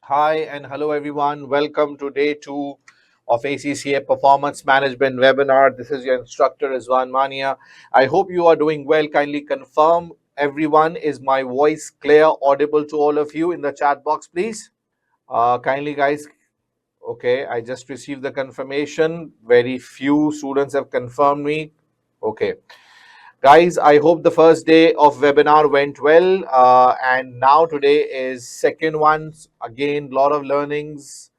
Hi and hello everyone. Welcome to day 2 of ACCA Performance Management webinar. This is your instructor Rizwan Maniya. I hope you are doing well. Kindly confirm everyone, is my voice clear, audible to all of you in the chat box, please? Kindly guys. Okay, I just received the confirmation. Very few students have confirmed me. Okay. Guys, I hope the first day of webinar went well, and now today is second one. Again, lot of learnings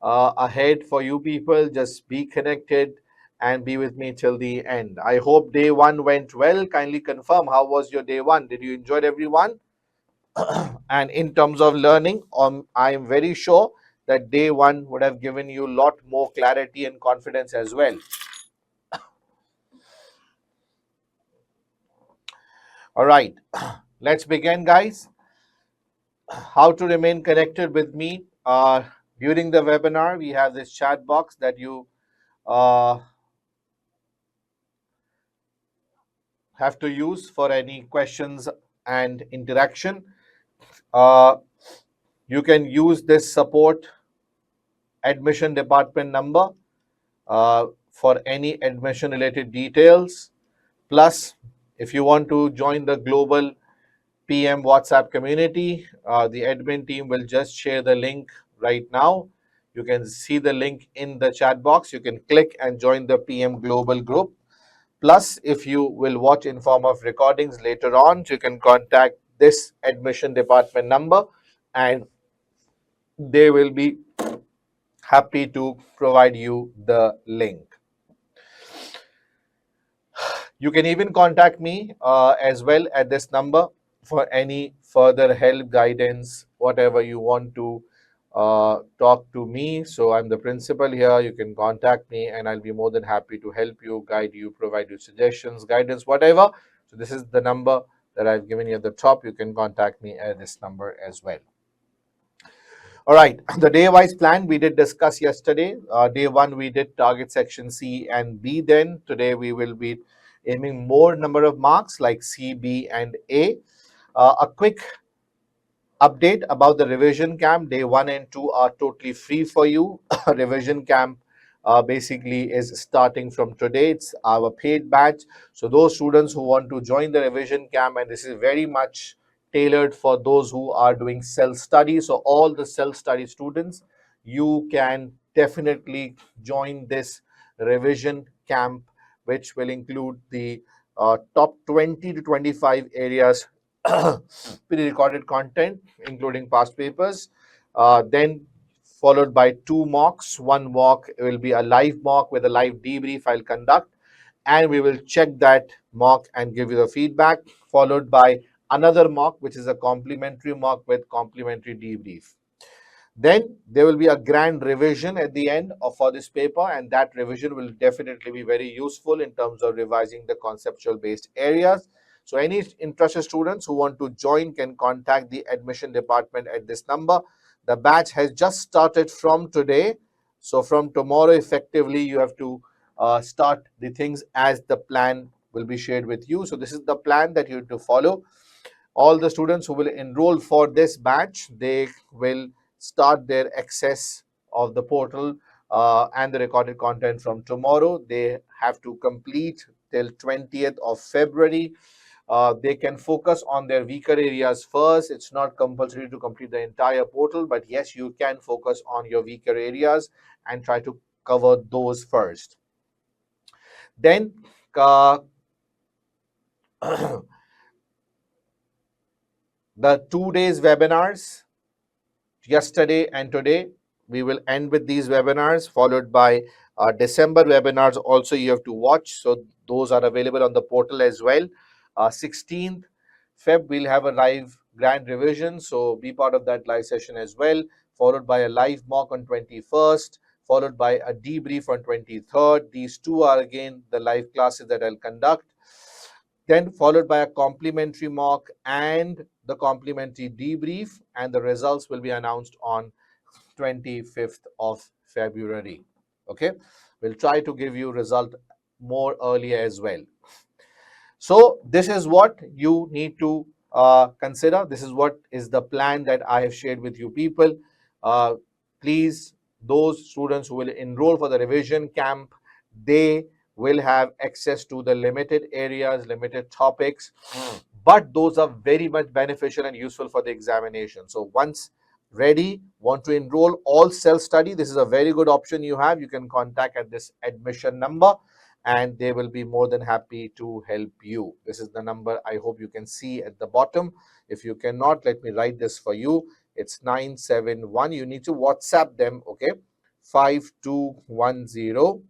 ahead for you people. Just be connected and be with me till the end. I hope day one went well. Kindly confirm, how was your day one? Did you enjoy it, everyone? And in terms of learning, I am very sure that day one would have given you a lot more clarity and confidence as well. All right, let's begin, guys. How to remain connected with me during the webinar. We have this chat box that you uh, have to use for any questions and interaction. Uh, you can use this support admission department number for any admission related details. Plus, if you want to join the global PM WhatsApp community, the admin team will just share the link right now. You can see the link in the chat box. You can click and join the PM Global group. Plus, if you will watch in form of recordings later on, you can contact this admission department number and they will be happy to provide you the link. You can even contact me as well at this number for any further help, guidance, whatever you want to talk to me. So I'm the principal here. You can contact me and I'll be more than happy to help you, guide you, provide you suggestions, guidance, whatever. So this is the number that I've given you at the top. You can contact me at this number as well. All right, the day-wise plan we did discuss yesterday. Day one, we did target section C and B. Then today we will be aiming more number of marks like C, B, and A. A quick update about the revision camp. Day 1 and 2 are totally free for you. Revision camp basically is starting from today. It's our paid batch. So those students who want to join the revision camp, and this is very much tailored for those who are doing self-study. So all the self-study students, you can definitely join this revision camp, which will include the top 20 to 25 areas pre-recorded content, including past papers. Then followed by 2 mocks. One mock will be a live mock with a live debrief I'll conduct, and we will check that mock and give you the feedback, followed by another mock, which is a complimentary mock with complimentary debrief. Then there will be a grand revision at the end for this paper, and that revision will definitely be very useful in terms of revising the conceptual based areas. So any interested students who want to join can contact the admission department at this number. The batch has just started from today. So from tomorrow, effectively, you have to start the things as the plan will be shared with you. So this is the plan that you have to follow. All the students who will enroll for this batch, they will start their access of the portal and the recorded content from tomorrow. They have to complete till 20th of February. They can focus on their weaker areas first. It's not compulsory to complete the entire portal, but yes, you can focus on your weaker areas and try to cover those first. Then the 2 days webinars, yesterday and today, we will end with these webinars, followed by December webinars also you have to watch. So those are available on the portal as well. 16th Feb, we'll have a live grand revision. So be part of that live session as well, followed by a live mock on 21st, followed by a debrief on 23rd. These two are again the live classes that I'll conduct. Then followed by a complimentary mock and the complimentary debrief, and the results will be announced on 25th of February. Okay, we'll try to give you result more earlier as well. So this is what you need to consider. This is what is the plan that I have shared with you people. Uh, Please, those students who will enroll for the revision camp, they will have access to the limited areas, limited topics, but those are very much beneficial and useful for the examination. So once ready, want to enroll, all self-study, this is a very good option you have. You can contact at this admission number and they will be more than happy to help you. This is the number I hope you can see at the bottom. If you cannot, let me write this for you. It's 971. You need to WhatsApp them, okay? 5210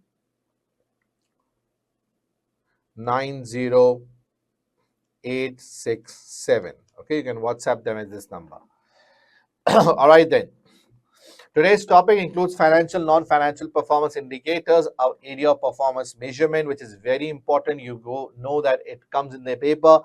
90867. Okay, you can WhatsApp them at this number. All right then. Today's topic includes financial, non-financial performance indicators, our area of performance measurement, which is very important. You go know that it comes in the paper.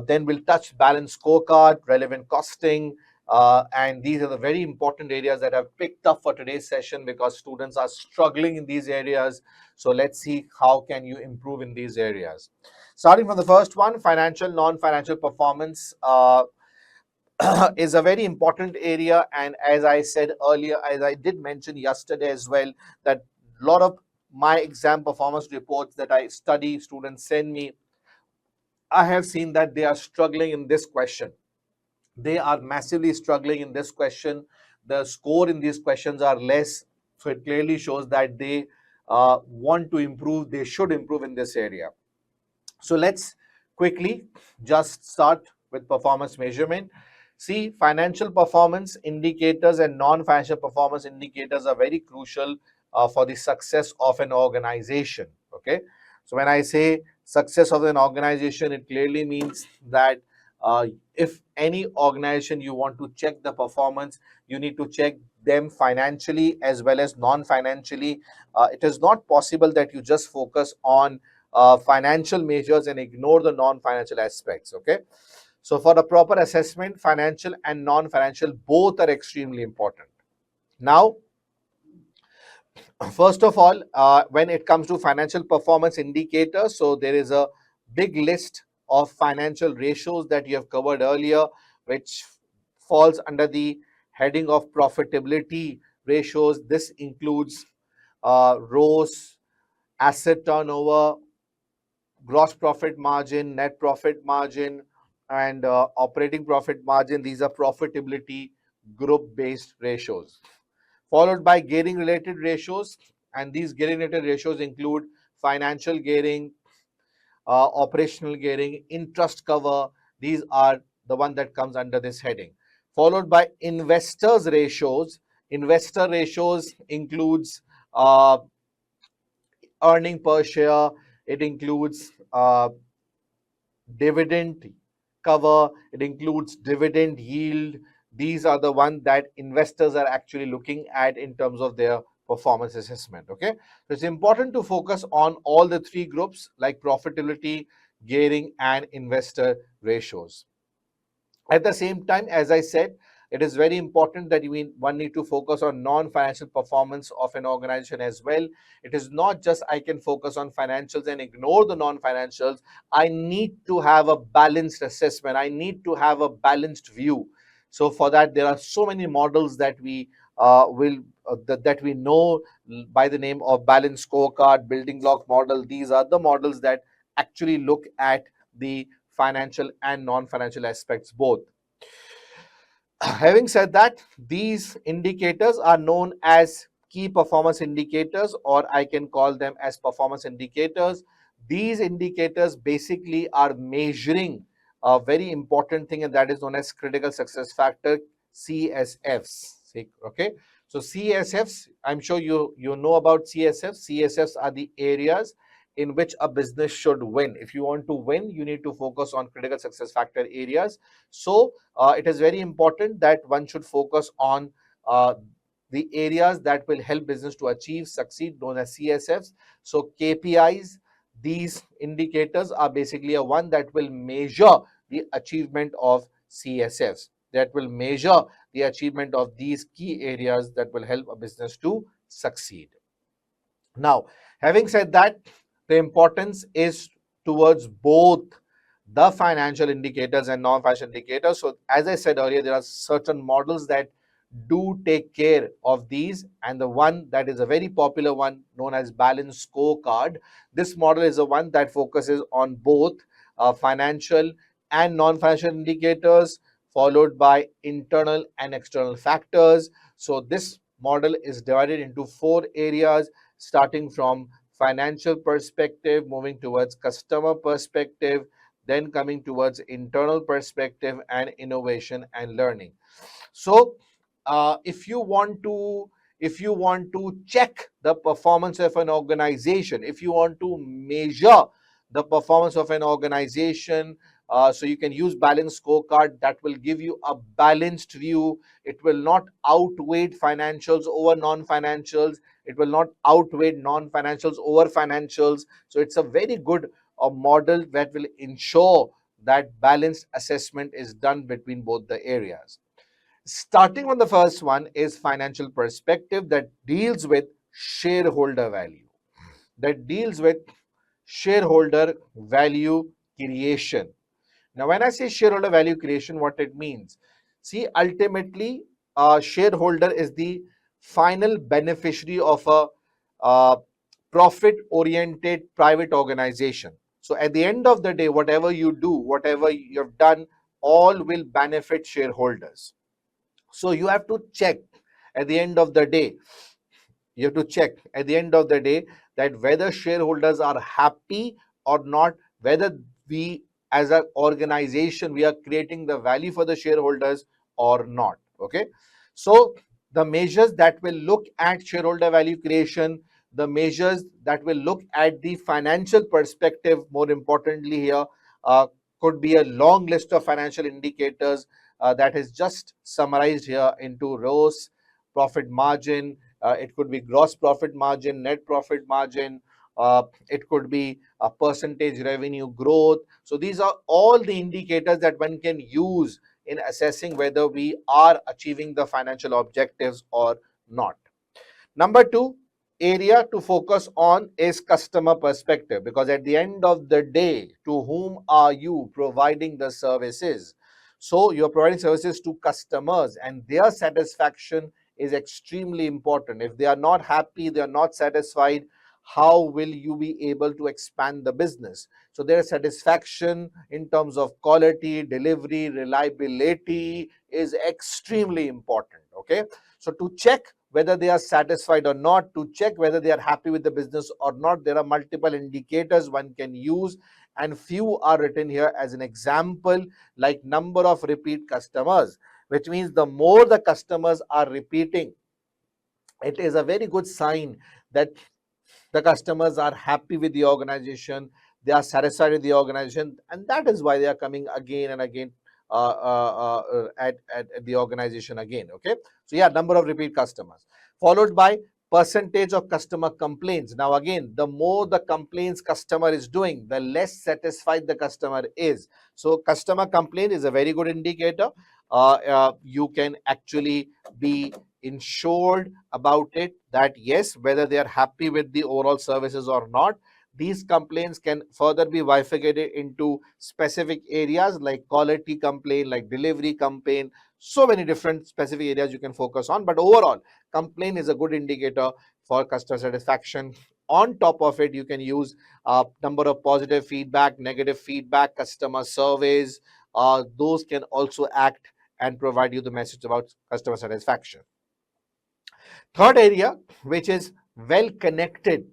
Then we'll touch balance scorecard, relevant costing, and these are the very important areas that I've picked up for today's session because students are struggling in these areas. So let's see how can you improve in these areas. Starting from the first one, financial, non-financial performance. Is a very important area, and as I said earlier, as I did mention yesterday as well, that a lot of my exam performance reports that I study students send me, I have seen that they are struggling in this question. They are massively struggling in this question. The score in these questions are less, so it clearly shows that they want to improve, they should improve in this area. So let's quickly just start with performance measurement. See, financial performance indicators and non-financial performance indicators are very crucial for the success of an organization. Okay. So when I say success of an organization, it clearly means that if any organization you want to check the performance, you need to check them financially as well as non-financially. It is not possible that you just focus on financial measures and ignore the non-financial aspects. Okay. So for the proper assessment, financial and non-financial both are extremely important. Now, first of all, when it comes to financial performance indicators, so there is a big list of financial ratios that you have covered earlier, which falls under the heading of profitability ratios. This includes ROAS, asset turnover, gross profit margin, net profit margin, and operating profit margin. These are profitability group based ratios, followed by gearing related ratios. And these gearing related ratios include financial gearing, operational gearing, interest cover. These are the one that comes under this heading, followed by investors ratios. Investor ratios includes earning per share, it includes dividend cover, it includes dividend yield. These are the ones that investors are actually looking at in terms of their performance assessment. Okay, so it's important to focus on all the three groups like profitability, gearing, and investor ratios. At the same time, as I said, it is very important that one need to focus on non-financial performance of an organization as well. It is not just I can focus on financials and ignore the non-financials. I need to have a balanced assessment. I need to have a balanced view. So for that, there are so many models that we will that we know by the name of balanced scorecard, building block model. These are the models that actually look at the financial and non-financial aspects both. Having said that, these indicators are known as key performance indicators, or I can call them as performance indicators. These indicators basically are measuring a very important thing, and that is known as critical success factor, CSFs. Okay, so CSFs, I'm sure you know about CSFs. CSFs are the areas in which a business should win. If you want to win, you need to focus on critical success factor areas. So it is very important that one should focus on the areas that will help business to achieve, succeed, known as CSFs. So KPIs, these indicators are basically a one that will measure the achievement of CSFs, that will measure the achievement of these key areas that will help a business to succeed. Now, having said that, the importance is towards both the financial indicators and non-financial indicators. So as I said earlier, there are certain models that do take care of these. And the one that is a very popular one known as balance scorecard, this model is the one that focuses on both financial and non-financial indicators, followed by internal and external factors. So this model is divided into 4 areas, starting from financial perspective, moving towards customer perspective, then coming towards internal perspective, and innovation and learning. So if you want to check the performance of an organization, if you want to measure the performance of an organization, so you can use balance scorecard that will give you a balanced view. It will not outweigh financials over non-financials. It will not outweigh non-financials over financials. So it's a very good model that will ensure that balanced assessment is done between both the areas. Starting on the first one is financial perspective, that deals with shareholder value, that deals with shareholder value creation. Now, when I say shareholder value creation, what it means? See, ultimately, a shareholder is the final beneficiary of a profit-oriented private organization. So, at the end of the day, whatever you do, whatever you've done, all will benefit shareholders. So you have to check at the end of the day, you have to check at the end of the day that whether shareholders are happy or not, whether we as an organization we are creating the value for the shareholders or not. Okay, so the measures that will look at shareholder value creation, the measures that will look at the financial perspective, more importantly here, uh, could be a long list of financial indicators that is just summarized here into rows: profit margin, it could be gross profit margin, net profit margin, it could be a percentage revenue growth. So these are all the indicators that one can use in assessing whether we are achieving the financial objectives or not. Number two area to focus on is customer perspective, because at the end of the day, to whom are you providing the services? So you're providing services to customers, and their satisfaction is extremely important. If they are not happy, they are not satisfied, how will you be able to expand the business? So their satisfaction in terms of quality, delivery, reliability is extremely important. Okay, so to check whether they are satisfied or not, to check whether they are happy with the business or not, there are multiple indicators one can use, and few are written here as an example, like number of repeat customers, which means the more the customers are repeating, it is a very good sign that the customers are happy with the organization, they are satisfied with the organization, and that is why they are coming again and again at the organization again. Okay, so yeah, number of repeat customers, followed by percentage of customer complaints. Now again, the more the complaints customer is doing, the less satisfied the customer is. So customer complaint is a very good indicator. You can actually be ensured about it that yes, whether they are happy with the overall services or not. These complaints can further be bifurcated into specific areas like quality complaint, like delivery complaint, so many different specific areas you can focus on. But overall, complaint is a good indicator for customer satisfaction. On top of it, you can use number of positive feedback, negative feedback, customer surveys. Those can also act and provide you the message about customer satisfaction. Third area, which is well connected,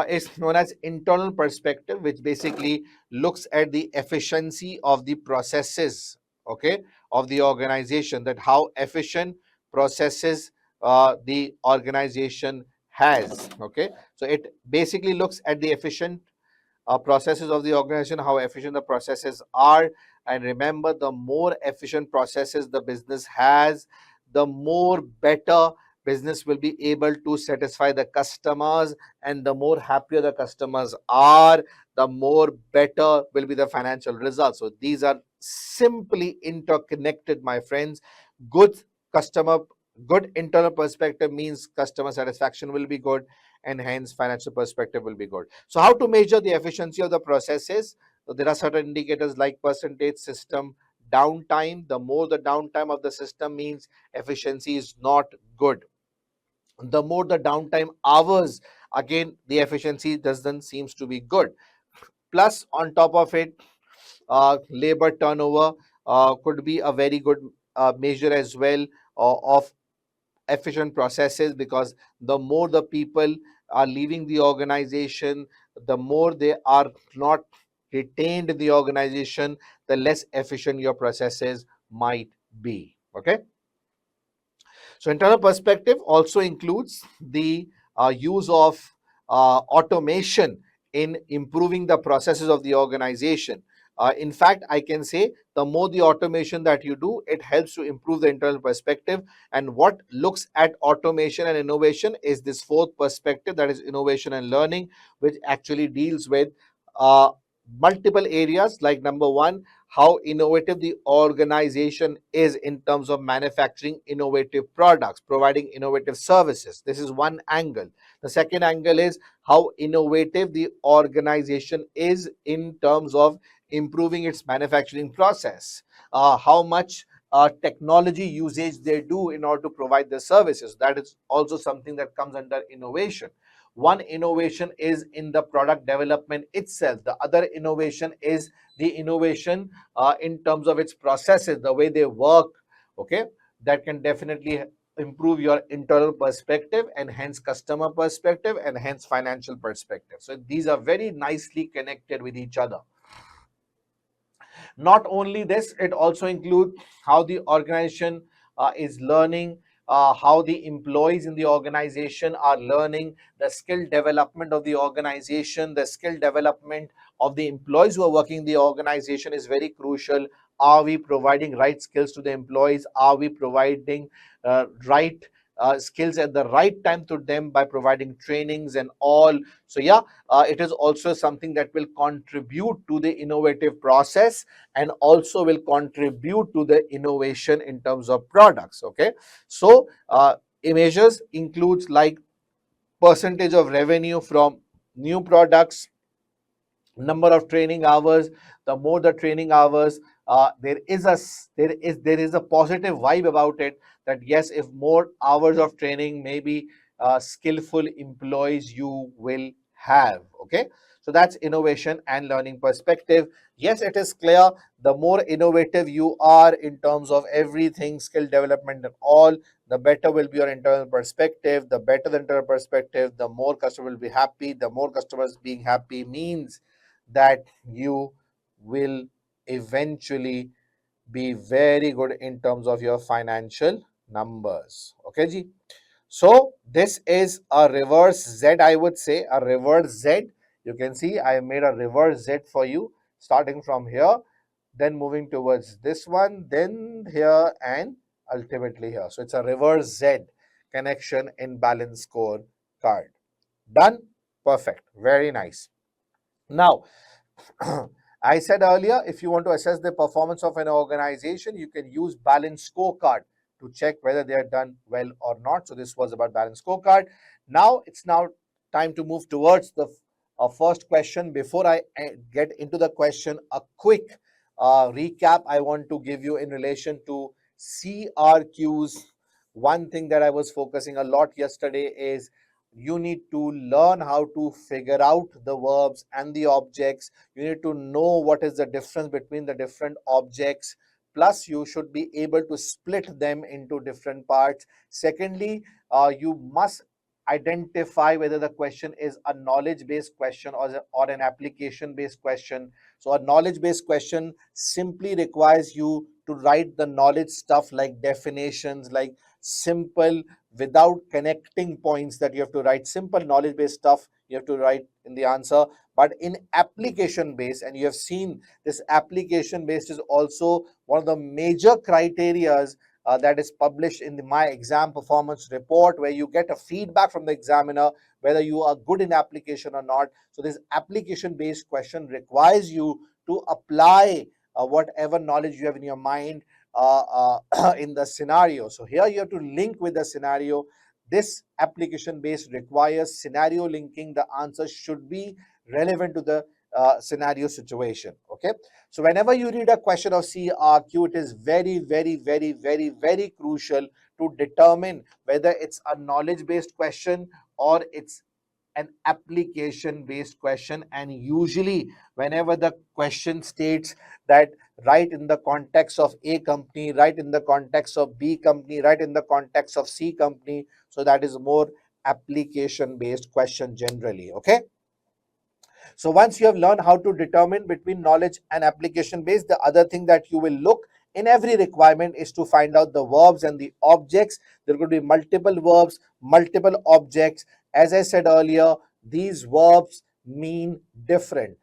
is known as internal perspective, which basically looks at the efficiency of the processes, okay, of the organization, that how efficient processes the organization has. Okay, so it basically looks at the efficient processes of the organization, how efficient the processes are. And remember, the more efficient processes the business has, the more better business will be able to satisfy the customers, and the more happier the customers are, the more better will be the financial results. So these are simply interconnected, my friends. Good customer, good internal perspective means customer satisfaction will be good, and hence financial perspective will be good. So how to measure the efficiency of the processes? So there are certain indicators like percentage, system, downtime. The more the downtime of the system means efficiency is not good. The more the downtime hours, again the efficiency doesn't seems to be good. Plus on top of it, labor turnover could be a very good measure as well of efficient processes, because the more the people are leaving the organization, the more they are not retained in the organization, the less efficient your processes might be. Okay. So internal perspective also includes the use of automation in improving the processes of the organization. In fact, I can say the more the automation that you do, it helps to improve the internal perspective. And what looks at automation and innovation is this fourth perspective, that is innovation and learning, which actually deals with uh, multiple areas, like number one, how innovative the organization is in terms of manufacturing innovative products, providing innovative services. This is one angle. The second angle is how innovative the organization is in terms of improving its manufacturing process, how much technology usage they do in order to provide the services. That is also something that comes under innovation. One innovation is in the product development itself. The other innovation is the innovation in terms of its processes, the way they work. Okay, that can definitely improve your internal perspective, and hence customer perspective, and hence financial perspective. So these are very nicely connected with each other. Not only this, it also includes how the organization is learning, how the employees in the organization are learning, the skill development of the organization, the skill development of the employees who are working in the organization is very crucial. Are we providing right skills to the employees? Are we providing right skills at the right time to them by providing trainings and all? So yeah, it is also something that will contribute to the innovative process, and also will contribute to the innovation in terms of products. Okay, so measures includes like percentage of revenue from new products, number of training hours. The more the training hours, there is a positive vibe about it, that yes, if more hours of training, maybe skillful employees you will have. Okay, so that's innovation and learning perspective. Yes, it is clear, the more innovative you are in terms of everything, skill development and all, the better will be your internal perspective. The better the internal perspective, the more customer will be happy. The more customers being happy means that you will eventually be very good in terms of your financial numbers. Okay, ji. So this is a reverse Z, I would say, a reverse Z. You can see I made a reverse Z for you, starting from here, then moving towards this one, then here, and ultimately here. So it's a reverse Z connection in balance score card. Done? Perfect. Very nice. Now, I said earlier, if you want to assess the performance of an organization, you can use balance scorecard to check whether they are done well or not. So this was about balance scorecard. Now it's time to move towards the first question. Before I get into the question, a quick recap I want to give you in relation to CRQs. One thing that I was focusing a lot yesterday is you need to learn how to figure out the verbs and the objects. You need to know what is the difference between the different objects. Plus, you should be able to split them into different parts. Secondly, you must identify whether the question is a knowledge-based question or an application-based question. So a knowledge-based question simply requires you to write the knowledge stuff like definitions, like simple, without connecting points, that you have to write simple knowledge based stuff you have to write in the answer. But in application based, and you have seen this application based is also one of the major criterias that is published in my exam performance report, where you get a feedback from the examiner whether you are good in application or not. So this application based question requires you to apply whatever knowledge you have in your mind in the scenario. So here you have to link with the scenario. This application based requires scenario linking. The answer should be relevant to the scenario situation. Okay, so whenever you read a question of CRQ, it is very, very, very, very, very crucial to determine whether it's a knowledge based question or it's an application based question. And usually whenever the question states that right in the context of A company, right in the context of B company, right in the context of C company, so that is more application based question generally. Okay, so once you have learned how to determine between knowledge and application based, the other thing that you will look in every requirement is to find out the verbs and the objects. There could be multiple verbs, multiple objects. As I said earlier, these verbs mean different.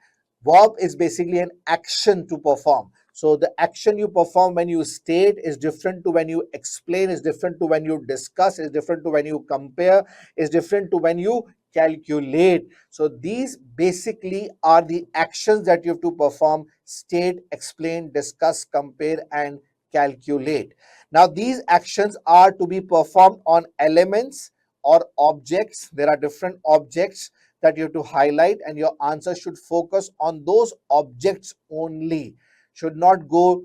Verb is basically an action to perform. So the action you perform when you state is different to when you explain, is different to when you discuss, is different to when you compare, is different to when you calculate. So these basically are the actions that you have to perform: state, explain, discuss, compare, and calculate. Now these actions are to be performed on elements or objects. There are different objects that you have to highlight, and your answer should focus on those objects only, should not go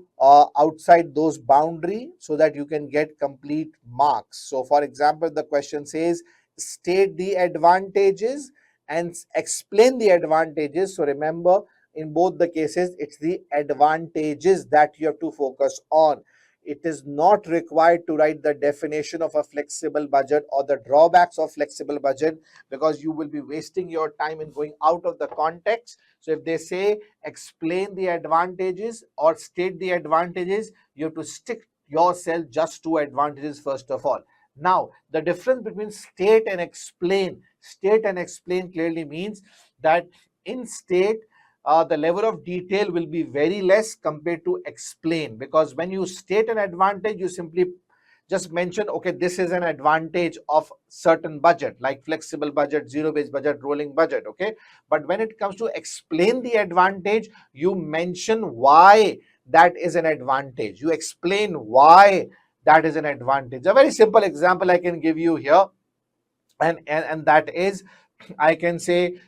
outside those boundary, so that you can get complete marks. So for example, the question says state the advantages and explain the advantages. So remember, in both the cases, it's the advantages that you have to focus on. It is not required to write the definition of a flexible budget or the drawbacks of flexible budget, because you will be wasting your time in going out of the context. So if they say explain the advantages or state the advantages, you have to stick yourself just to advantages first of all. Now, the difference between state and explain clearly means that in state, the level of detail will be very less compared to explain, because when you state an advantage, you simply just mention, okay, this is an advantage of certain budget, like flexible budget, zero-based budget, rolling budget. Okay, but when it comes to explain the advantage, you mention why that is an advantage. You explain why that is an advantage. A very simple example I can give you here, and that is, I can say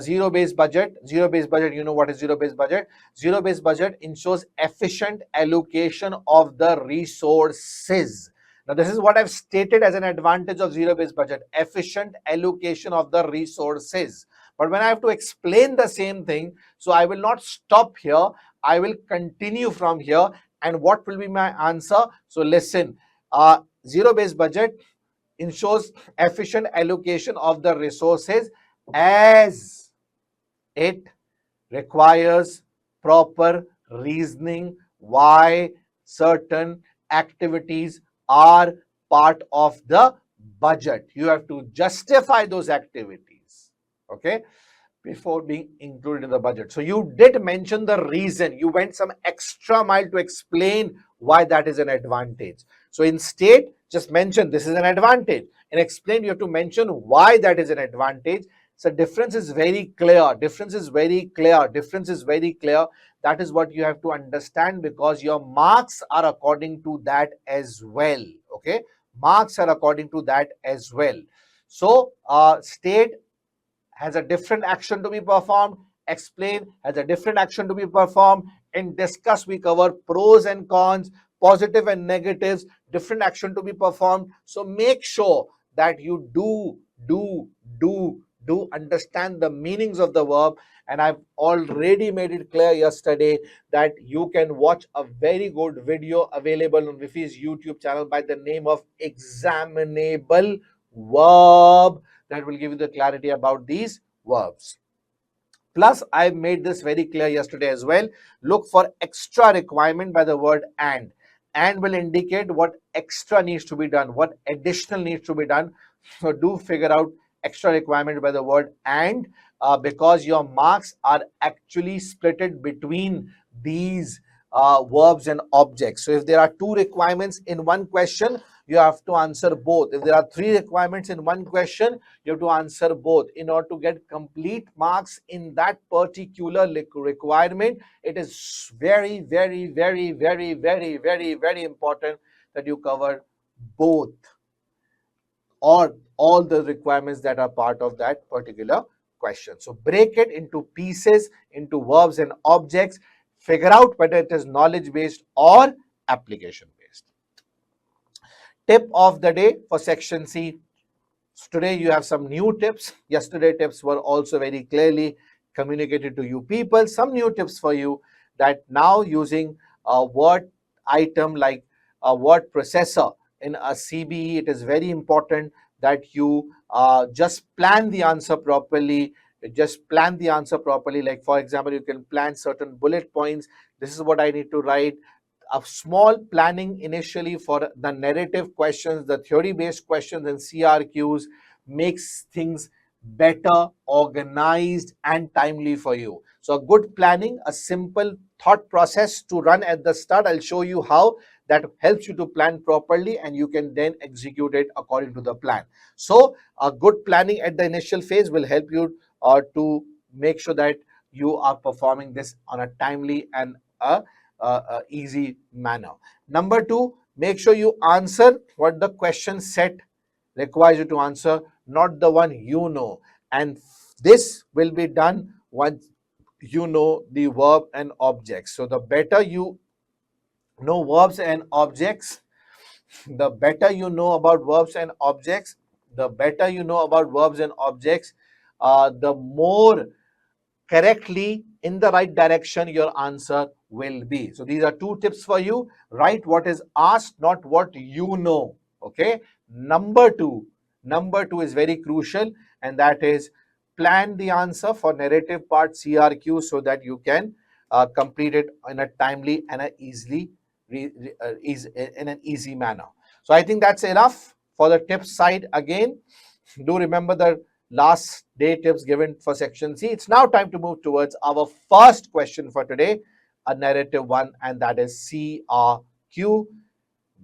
zero-based budget. Zero-based budget, you know what is zero-based budget? Zero-based budget ensures efficient allocation of the resources. Now, this is what I've stated as an advantage of zero-based budget: efficient allocation of the resources. But when I have to explain the same thing, so I will not stop here. I will continue from here. And what will be my answer? So listen, zero-based budget ensures efficient allocation of the resources as it requires proper reasoning why certain activities are part of the budget. You have to justify those activities, okay, before being included in the budget. So you did mention the reason. You went some extra mile to explain why that is an advantage. So in state, just mention this is an advantage. In explain, you have to mention why that is an advantage. So difference is very clear. Difference is very clear. Difference is very clear. That is what you have to understand, because your marks are according to that as well. Okay, marks are according to that as well. So state has a different action to be performed. Explain has a different action to be performed. In discuss, we cover pros and cons, positive and negatives, different action to be performed. So make sure that you do understand the meanings of the verb. And I've already made it clear yesterday that you can watch a very good video available on VIFHE's YouTube channel by the name of Examinable Verb, that will give you the clarity about these verbs. Plus, I made this very clear yesterday as well. Look for extra requirement by the word and. And will indicate what extra needs to be done, what additional needs to be done. So do figure out extra requirement by the word and, because your marks are actually splitted between these verbs and objects. So if there are two requirements in one question, you have to answer both. If there are three requirements in one question, you have to answer both. In order to get complete marks in that particular requirement, it is very, very, very, very, very, very, very important that you cover both, or all the requirements that are part of that particular question. So break it into pieces, into verbs and objects. Figure out whether it is knowledge based or application based. Tip of the day for section C. So today you have some new tips. Yesterday tips were also very clearly communicated to you people. Some new tips for you, that now using a word item like a word processor in a CBE, it is very important that you just plan the answer properly. Just plan the answer properly. Like for example, you can plan certain bullet points. This is what I need to write. A small planning initially for the narrative questions, the theory based questions and CRQs makes things better, organized and timely for you. So a good planning, a simple thought process to run at the start. I'll show you how that helps you to plan properly and you can then execute it according to the plan. So a good planning at the initial phase will help you to make sure that you are performing this on a timely and easy manner. Number two, make sure you answer what the question set requires you to answer, not the one you know. And this will be done once you know the verb and objects. So the better you know verbs and objects, the better you know about verbs and objects, the better you know about verbs and objects, the more correctly in the right direction your answer will be. So these are two tips for you. Write what is asked, not what you know. Okay. Number two is very crucial, and that is plan the answer for narrative part CRQ so that you can complete it in a timely and in an easy manner. So I think that's enough for the tips side. Again, do remember the last day tips given for section C. It's now time to move towards our first question for today, a narrative one, and that is CRQ.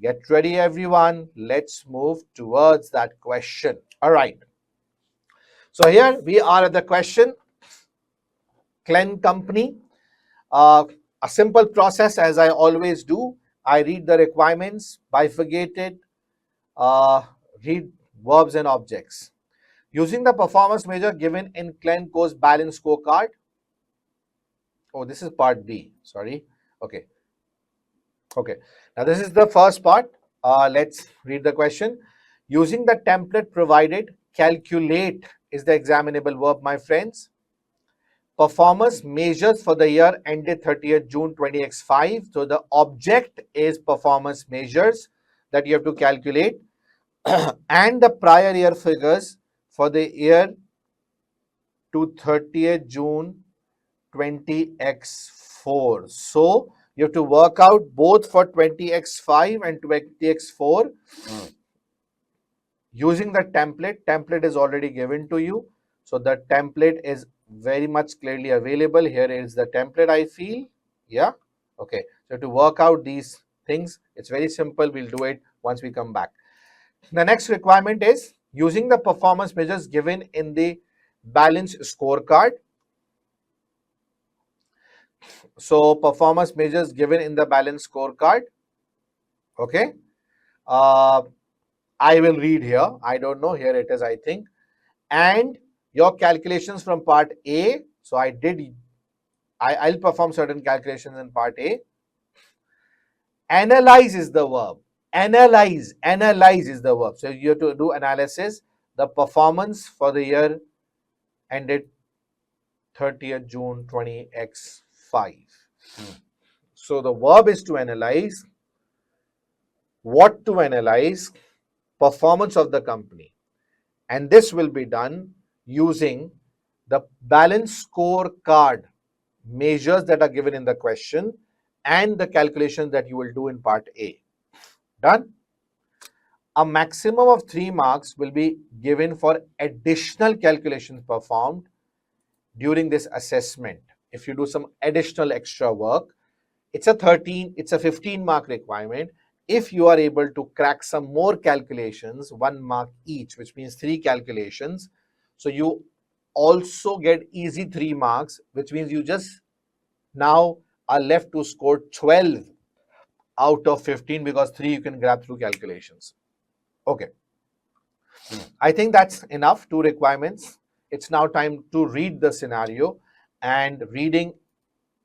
Get ready, everyone. Let's move towards that question. All right. So here we are at the question. Klen Company. A simple process, as I always do. I read the requirements, bifurcate it, read verbs and objects. Using the performance measure given in Klen Co's balance scorecard. Oh, this is part B. Sorry. Okay. Okay. Now, this is the first part. Let's read the question. Using the template provided, calculate is the examinable verb, my friends. Performance measures for the year ended 30th June 20x5. So, the object is performance measures that you have to calculate and the prior year figures for the year to 30th June 20x4. So you have to work out both for 20x5 and 20x4 using the template. Template is already given to you. So the template is very much clearly available. Here is the template, I feel. Yeah. Okay. So you have to work out these things. It's very simple. We'll do it once we come back. The next requirement is using the performance measures given in the balance scorecard. So performance measures given in the balance scorecard. Okay. I will read here. I don't know. Here it is, I think. And your calculations from part A. So I'll perform certain calculations in part A. Analyze is the verb. Analyze is the verb. So you have to do analysis. The performance for the year ended 30th June 20x5. So the verb is to analyze. What to analyze? Performance of the company. And this will be done using the balance scorecard measures that are given in the question and the calculations that you will do in part A. Done? A maximum of 3 marks will be given for additional calculations performed during this assessment. If you do some additional extra work, it's a 15 mark requirement. If you are able to crack some more calculations, 1 mark each, which means 3 calculations, so you also get easy 3 marks, which means you just now are left to score 12 out of 15 because 3 you can grab through calculations. Okay. I think that's enough, 2 requirements. It's now time to read the scenario, and reading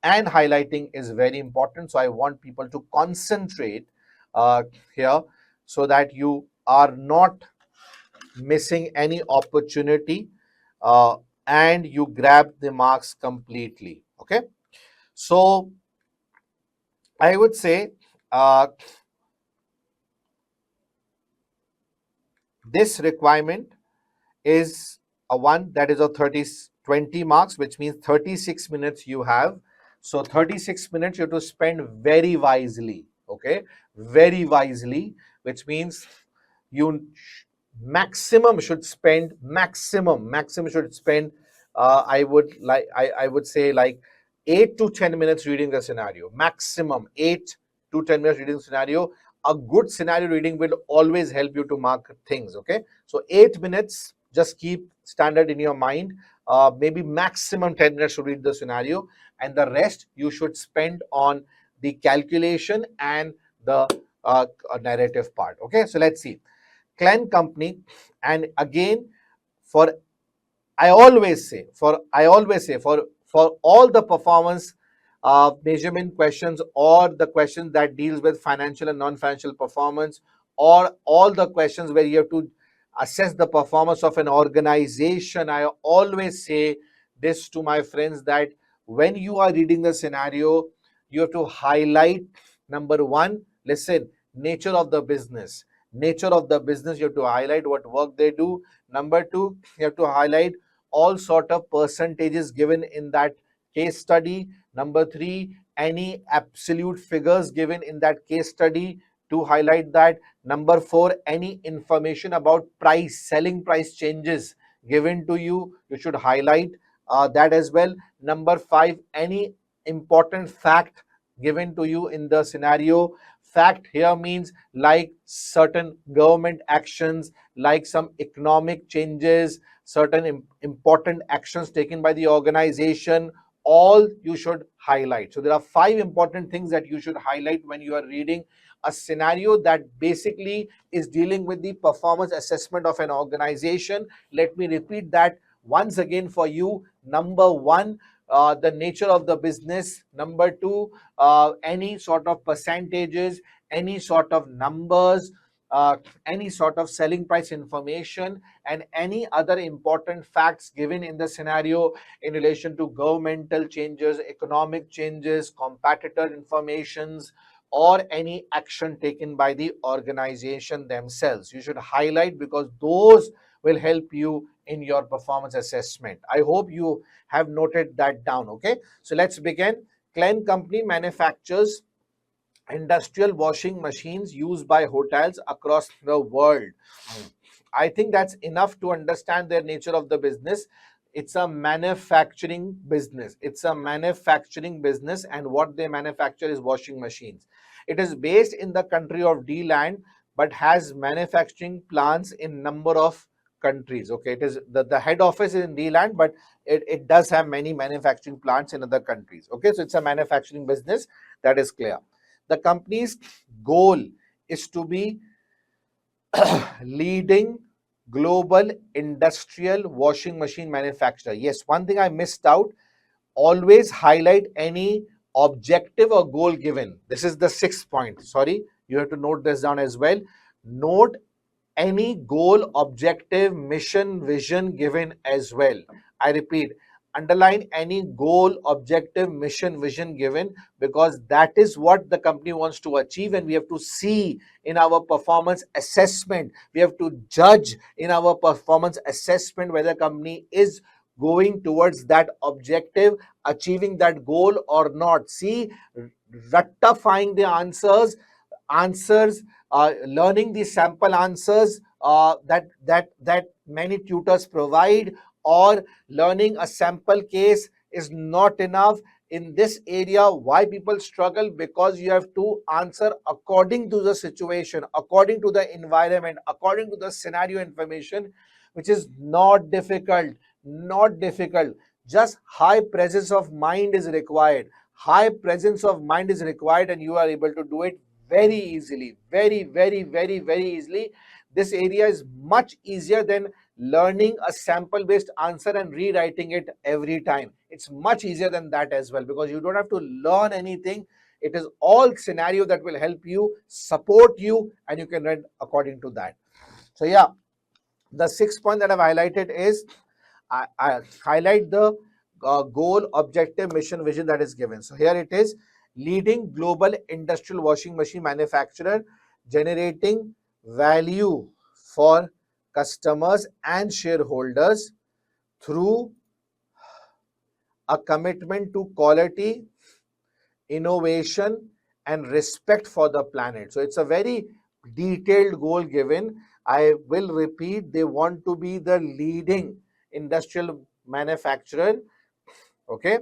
and highlighting is very important. So I want people to concentrate uh, here so that you are not missing any opportunity, uh, and you grab the marks completely. Okay. So I would say this requirement is a one that is of 20 marks, which means 36 minutes you have. So 36 minutes you have to spend very wisely, okay? Very wisely, which means you maximum should spend, maximum should spend, I would say like 8 to 10 minutes reading the scenario. Maximum 8 to 10 minutes reading the scenario. A good scenario reading will always help you to mark things, okay? So 8 minutes, just keep standard in your mind. Maybe maximum 10 minutes to read the scenario, and the rest you should spend on the calculation and the narrative part. Okay, so let's see. Klen Company, and again, for I always say for all the performance measurement questions, or the questions that deals with financial and non-financial performance, or all the questions where you have to assess the performance of an organization, I always say this to my friends, that when you are reading the scenario, you have to highlight number one, listen, nature of the business. Nature of the business, you have to highlight what work they do. Number two, you have to highlight all sort of percentages given in that case study. Number three, any absolute figures given in that case study, to highlight that. Number four, any information about price, selling price changes given to you, you should highlight that as well. Number five, any important fact given to you in the scenario. Fact here means like certain government actions, like some economic changes, certain important actions taken by the organization, all you should highlight. So there are five important things that you should highlight when you are reading a scenario that basically is dealing with the performance assessment of an organization. Let me repeat that once again for you. Number one, the nature of the business. Number two, any sort of percentages, any sort of numbers, any sort of selling price information, and any other important facts given in the scenario in relation to governmental changes, economic changes, competitor informations, or any action taken by the organization themselves. You should highlight, because those will help you in your performance assessment. I hope you have noted that down. Okay, so let's begin. Klen Company manufactures industrial washing machines used by hotels across the world. I think that's enough to understand their nature of the business. It's a manufacturing business. It's a manufacturing business, and what they manufacture is washing machines. It is based in the country of D land, but has manufacturing plants in number of countries. Okay, it is the head office is in D land, but it does have many manufacturing plants in other countries. Okay, so it's a manufacturing business, that is clear. The company's goal is to be leading global industrial washing machine manufacturer. Yes, one thing I missed out, always highlight any objective or goal given. This is the sixth point. Sorry, you have to note this down as well. Note any goal, objective, mission, vision given as well. I repeat, underline any goal, objective, mission, vision given, because that is what the company wants to achieve, and we have to see in our performance assessment. We have to judge in our performance assessment whether company is going towards that objective, achieving that goal or not. See, rectifying the answers, learning the sample answers that many tutors provide, or learning a sample case is not enough. In this area, why people struggle? Because you have to answer according to the situation, according to the environment, according to the scenario information, which is not difficult. Not difficult. Just high presence of mind is required. High presence of mind is required, and you are able to do it very easily. Very easily. This area is much easier than learning a sample based answer and rewriting it every time. It's much easier than that as well, because you don't have to learn anything. It is all scenario that will help you, support you, and you can read according to that. So yeah, the 6th point that I've highlighted is I highlight the goal, objective, mission, vision that is given. So here it is: leading global industrial washing machine manufacturer, generating value for customers and shareholders through a commitment to quality, innovation, and respect for the planet. So it's a very detailed goal given. I will repeat, they want to be the leading industrial manufacturer. Okay.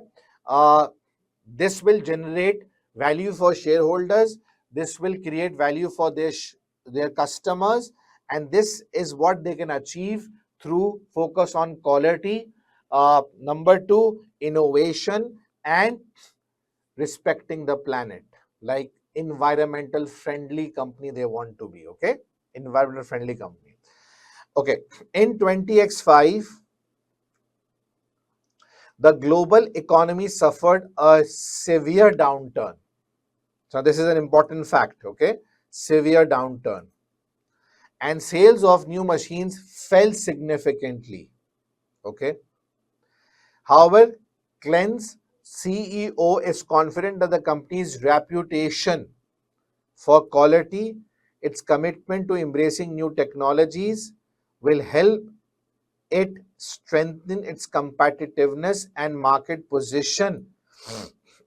uh, this will generate value for shareholders, this will create value for their customers, and this is what they can achieve through focus on quality, number 2, innovation, and respecting the planet, like environmental friendly company they want to be. Okay, environmental friendly company. Okay, in 20x5, the global economy suffered a severe downturn. So this is an important fact. Okay, severe downturn, and sales of new machines fell significantly. Okay, however, Klen's CEO is confident that the company's reputation for quality, its commitment to embracing new technologies will help it strengthen its competitiveness and market position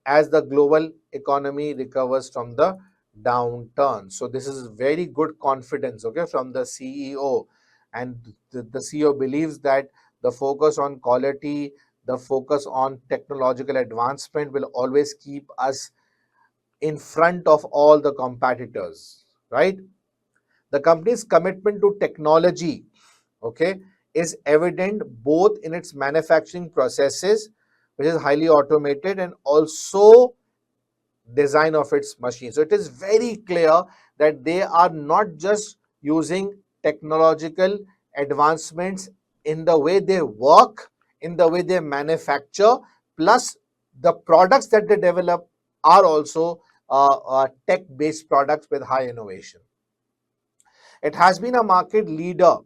as the global economy recovers from the downturn. So this is very good confidence, okay, from the CEO. And the CEO believes that the focus on quality, the focus on technological advancement will always keep us in front of all the competitors, right? The company's commitment to technology, okay, is evident both in its manufacturing processes, which is highly automated, and also design of its machine. So it is very clear that they are not just using technological advancements in the way they work, in the way they manufacture, plus the products that they develop are also tech-based products with high innovation. It has been a market leader.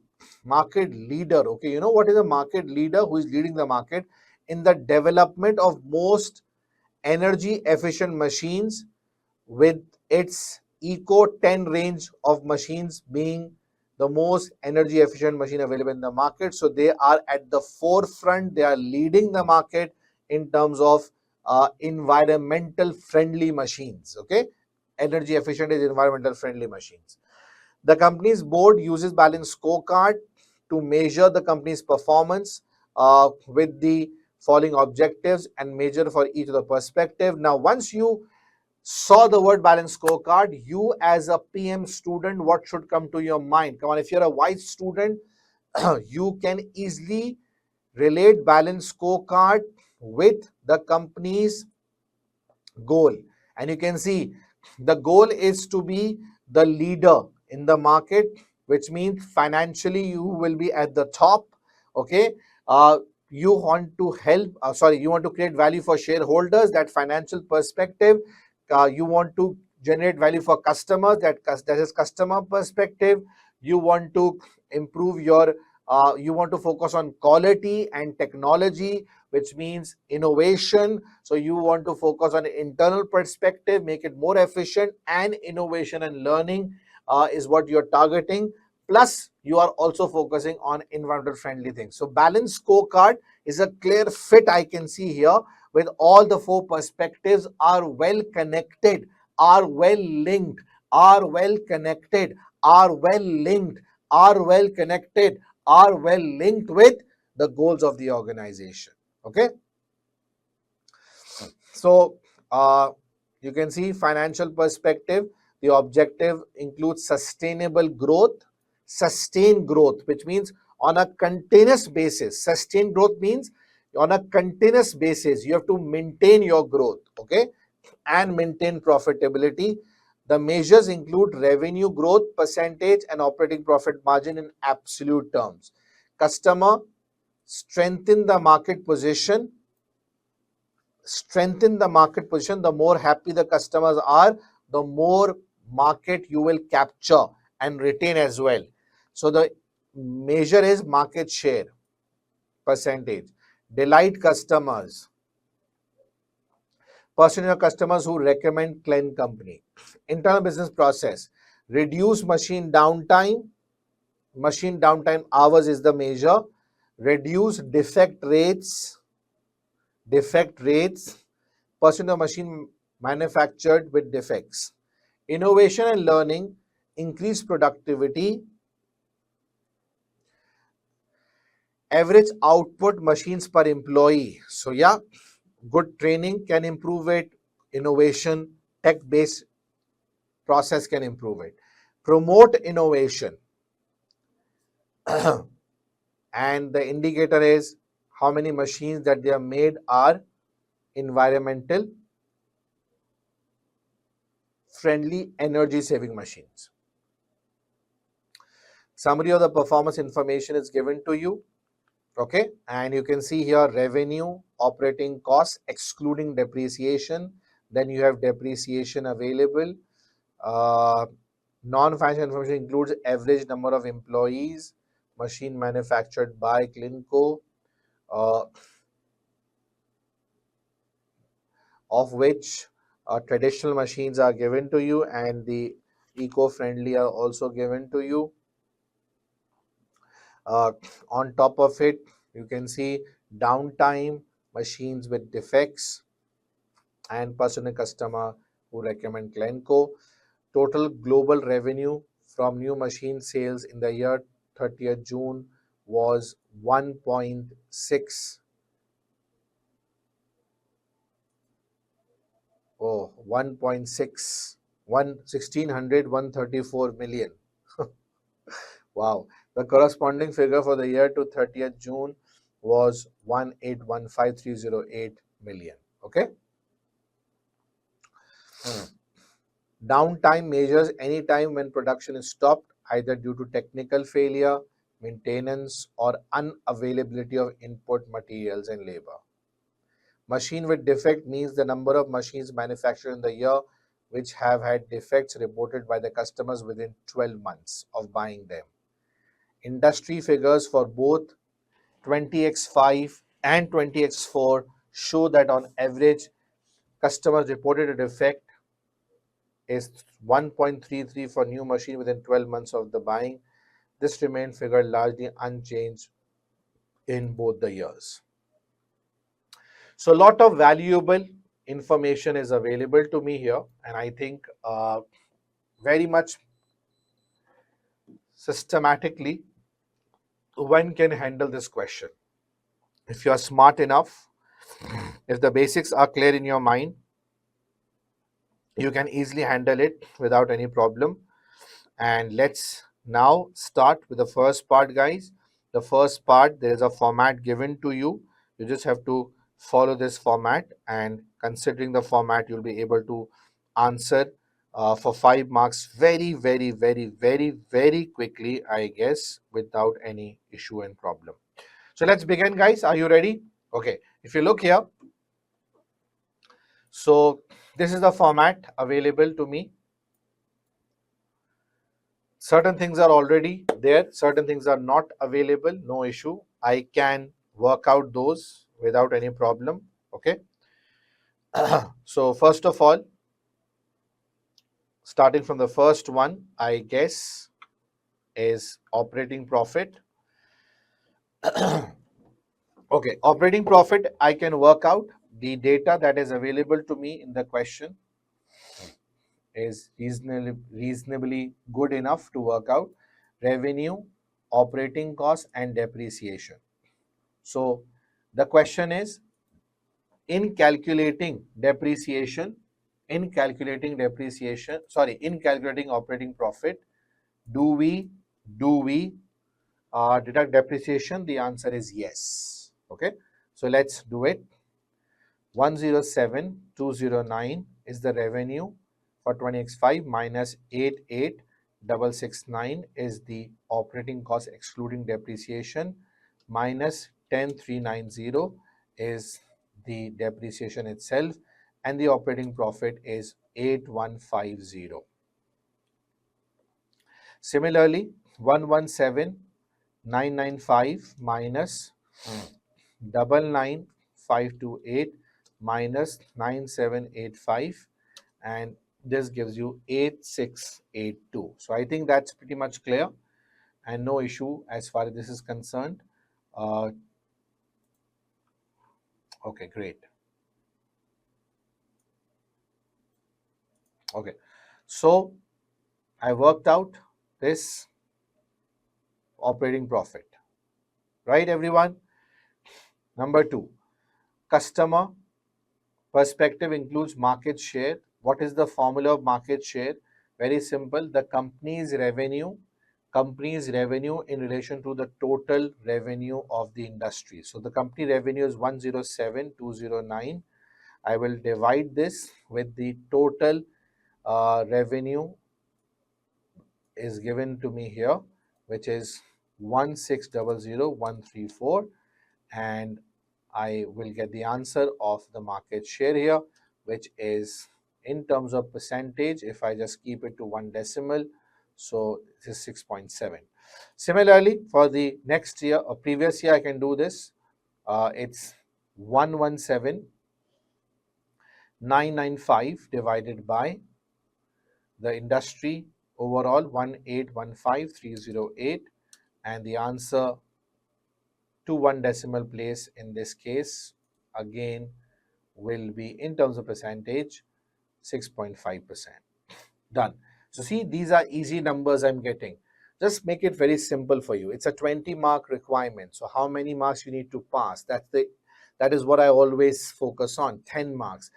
Market leader. Okay, you know what is a market leader? Who is leading the market in the development of most energy efficient machines, with its Eco 10 range of machines being the most energy efficient machine available in the market. So they are at the forefront, they are leading the market in terms of environmental friendly machines. Okay, energy efficient is environmental friendly machines. The company's board uses balanced scorecard to measure the company's performance with the following objectives and measure for each of the perspective. Now, once you saw the word balanced scorecard, you as a PM student, what should come to your mind? Come on, if you're a vice student, you can easily relate balanced scorecard with the company's goal. And you can see the goal is to be the leader in the market, which means financially you will be at the top. Okay, you want to help, you want to create value for shareholders, that financial perspective. You want to generate value for customers, that is customer perspective. You want to improve your you want to focus on quality and technology, which means innovation. So you want to focus on internal perspective, make it more efficient, and innovation and learning is what you're targeting. Plus, you are also focusing on environmental friendly things. So balanced scorecard is a clear fit I can see here, with all the four perspectives are well connected, are well linked, are well connected, are well linked, are well connected, are well linked with the goals of the organization. Okay, so you can see financial perspective, the objective includes sustainable growth, sustained growth, which means on a continuous basis. Sustained growth means on a continuous basis you have to maintain your growth, okay, and maintain profitability. The measures include revenue growth percentage and operating profit margin in absolute terms. Customer, strengthen the market position. Strengthen the market position. The more happy the customers are, the more market you will capture and retain as well. So the measure is market share percentage. Delight customers. Personal customers who recommend Klen Company. Internal business process. Reduce machine downtime. Machine downtime hours is the measure. Reduce defect rates. Defect rates. Percent of machine manufactured with defects. Innovation and learning. Increase productivity. Average output machines per employee. So yeah, good training can improve it. Innovation, tech-based process can improve it. Promote innovation. And the indicator is how many machines that they are made are environmental friendly, energy saving machines. Summary of the performance information is given to you. Okay, and you can see here revenue, operating costs excluding depreciation. Then you have depreciation available. Non-financial information includes average number of employees, machine manufactured by Klen Co, of which traditional machines are given to you and the eco-friendly are also given to you. Uh, on top of it, you can see downtime, machines with defects, and personal customer who recommend Klen Co. Total global revenue from new machine sales in the year 30th June was 1.6 oh 1.6 1,634 million. Wow. The corresponding figure for the year to 30th June was 1,815,308 million. Okay. Downtime measures any time when production is stopped either due to technical failure, maintenance, or unavailability of input materials and labor. Machine with defect means the number of machines manufactured in the year which have had defects reported by the customers within 12 months of buying them. Industry figures for both 20x5 and 20x4 show that on average, customers reported a defect is 1.33 for new machine within 12 months of the buying. This remained figure largely unchanged in both the years. So a lot of valuable information is available to me here, and I think very much systematically one can handle this question. If you are smart enough, if the basics are clear in your mind, you can easily handle it without any problem. And let's now start with the first part, guys. The first part, there is a format given to you. You just have to follow this format, and considering the format, you'll be able to answer for 5 marks very, very, very, very, very quickly, I guess, without any issue and problem. So let's begin, guys. Are you ready? Okay. If you look here, so this is the format available to me. Certain things are already there, certain things are not available, no issue. I can work out those without any problem. Okay. So first of all, starting from the first one, I guess, is operating profit. Okay, operating profit, I can work out. The data that is available to me in the question is reasonably good enough to work out revenue, operating costs, and depreciation. So the question is, in calculating depreciation, in calculating operating profit, do we deduct depreciation? The answer is yes. Okay, so let's do it. 107,209 is the revenue for 20x5 minus 88,669 is the operating cost excluding depreciation. minus 10,390 is the depreciation itself, and the operating profit is 8150. Similarly, 117,995 minus 99,528 minus 9785, and this gives you 8682. So I think that's pretty much clear and no issue as far as this is concerned. Uh, okay, great. Okay, so I worked out this operating profit, right, everyone? Number two, customer perspective includes market share. What is the formula of market share? Very simple. The company's revenue in relation to the total revenue of the industry. So the company revenue is 107,209. I will divide this with the total revenue is given to me here, which is 1600,134, and I will get the answer of the market share here, which is in terms of percentage. If I just keep it to one decimal, so this is 6.7. Similarly, for the next year or previous year, I can do this. It's 117,995 divided by the industry overall 1815308, and the answer to one decimal place in this case again will be in terms of percentage 6.5%. Done. So see, these are easy numbers I'm getting. Just make it very simple for you. It's a 20 mark requirement. So how many marks you need to pass? That is what I always focus on. 10 marks.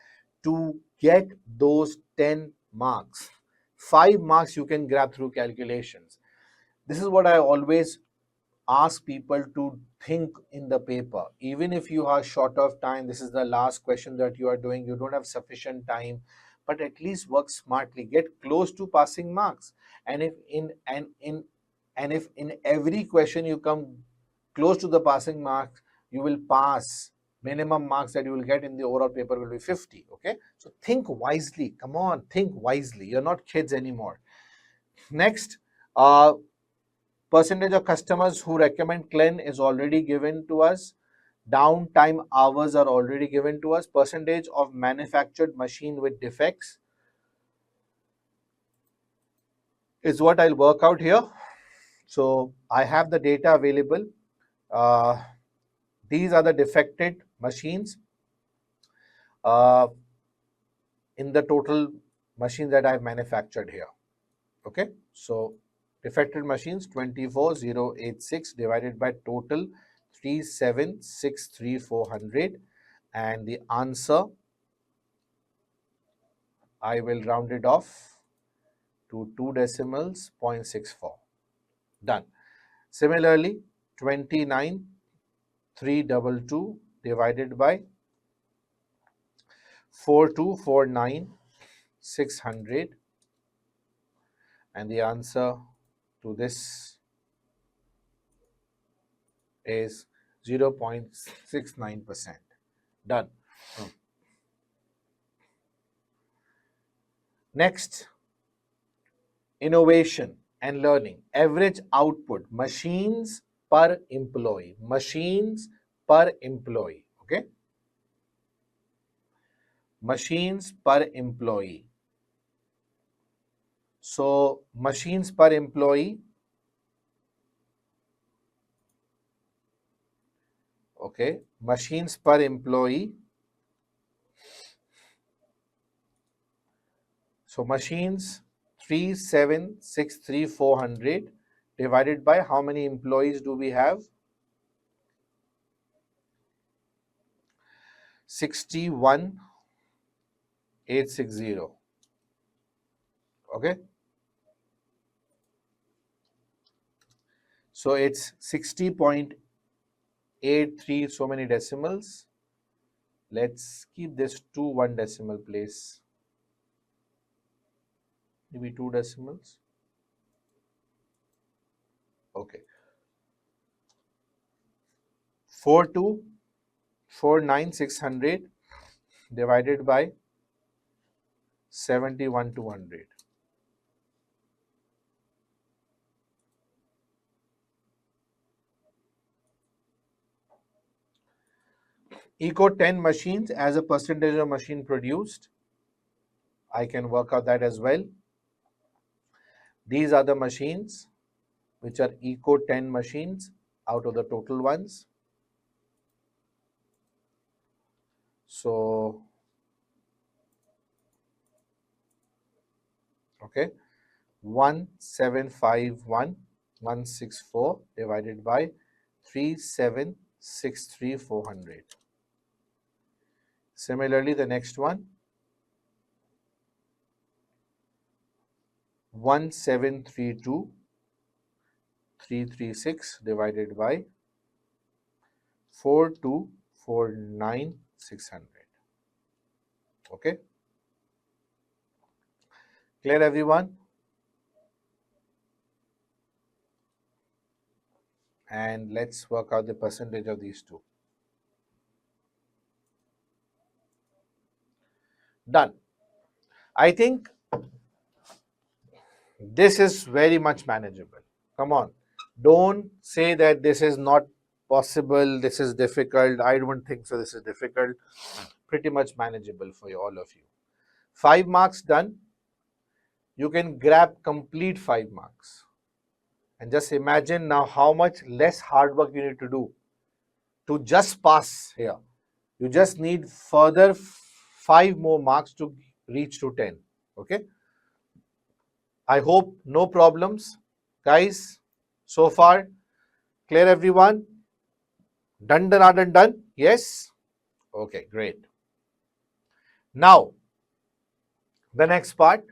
To get those 10 marks, 5 marks you can grab through calculations. This is what I always ask people to think in the paper. Even if you are short of time, this is the last question that you are doing, you don't have sufficient time, but at least work smartly, get close to passing marks. And if in every question you come close to the passing marks, you will pass. Minimum marks that you will get in the overall paper will be 50. Okay, so think wisely. Come on, think wisely. You're not kids anymore. Next, percentage of customers who recommend Klen is already given to us. Downtime hours are already given to us. Percentage of manufactured machine with defects is what I'll work out here. So I have the data available. These are the defected machines in the total machines that I've manufactured here. Okay, so defected machines 24,086 divided by total 37,63400, and the answer I will round it off to 2 decimals 0.64. Done. Similarly, 29,322 divided by 4249,600, and the answer to this is 0.69%. Done. Next, innovation and learning. Average output, machines per employee. Machines per employee. Okay. Machines per employee. So, machines per employee. Okay. Machines per employee. So, machines 37,63400 divided by how many employees do we have? 61,860. Okay. So it's 60.83, so many decimals. Let's keep this to one decimal place. Maybe 2 decimals. Okay. 42,49,600 divided by 71,200. Eco 10 machines as a percentage of machine produced. I can work out that as well. These are the machines which are Eco 10 machines out of the total ones. So, okay, 1,751,164 divided by 3,763,400. Similarly, the next one, 1,732,336 divided by 4,249,600. Okay, clear everyone? And let's work out the percentage of these two. Done. I think this is very much manageable. Come on. Don't say that this is not possible, this is difficult. I don't think so. This is difficult. Pretty much manageable for you, all of you. 5 marks done. You can grab complete 5 marks. And just imagine now how much less hard work you need to do to just pass here. You just need further 5 more marks to reach to 10. Okay. I hope no problems. Guys, so far, clear everyone? Done? Yes? Okay, great. Now, the next part,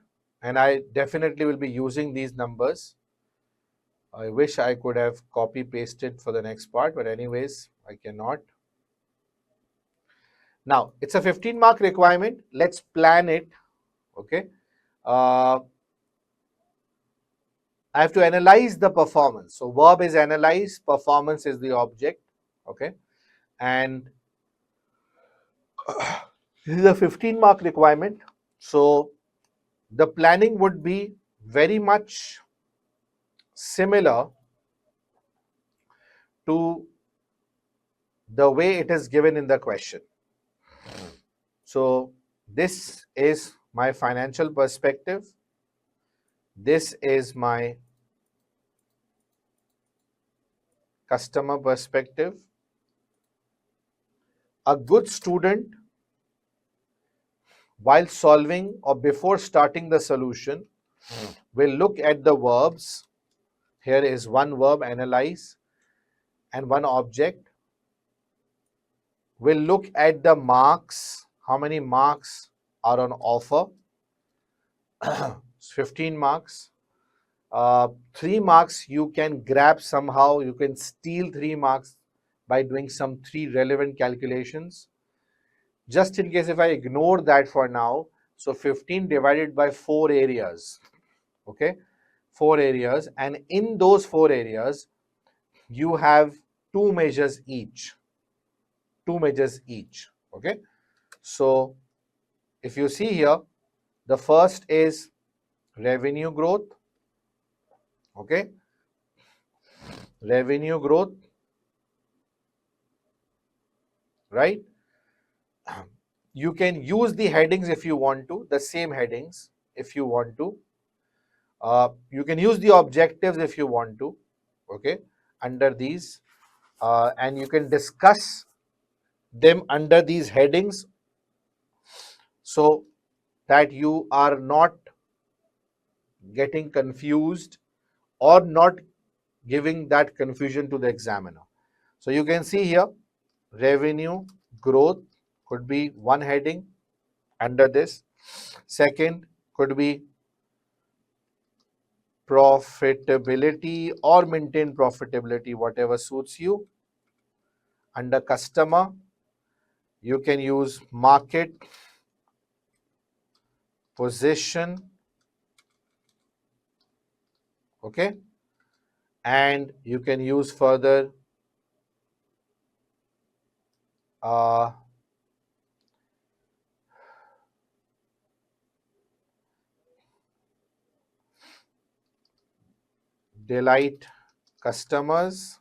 and I definitely will be using these numbers. I wish I could have copy pasted for the next part, but anyways, I cannot. Now, it's a 15 mark requirement. Let's plan it. Okay. I have to analyze the performance. So, verb is analyze, performance is the object. Okay. And this is a 15 mark requirement. So, the planning would be very much similar to the way it is given in the question. So, this is my financial perspective. This is my customer perspective. A good student, while solving or before starting the solution, will look at the verbs. Here is one verb, analyze, and one object. Will look at the marks, how many marks are on offer. 15 marks. 3 marks you can grab somehow, you can steal 3 marks by doing some 3 relevant calculations. Just in case if I ignore that for now, so 15 divided by 4 areas, okay, 4 areas, and in those 4 areas, you have 2 measures each, okay. So if you see here, the first is revenue growth, okay, revenue growth, right? You can use the headings if you want to, the same headings if you want to. You can use the objectives if you want to, okay, under these, and you can discuss them under these headings so that you are not getting confused or not giving that confusion to the examiner. So you can see here, revenue growth could be one heading under this. Second could be profitability or maintain profitability, whatever suits you. Under customer, you can use market, position, okay, and you can use further uh, delight customers.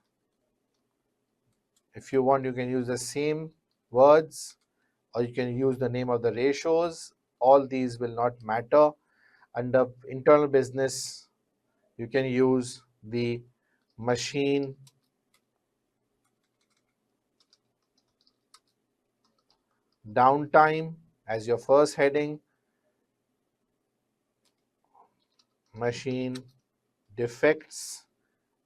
If you want, you can use the same words or you can use the name of the ratios. All these will not matter. Under internal business, you can use the machine downtime as your first heading, machine defects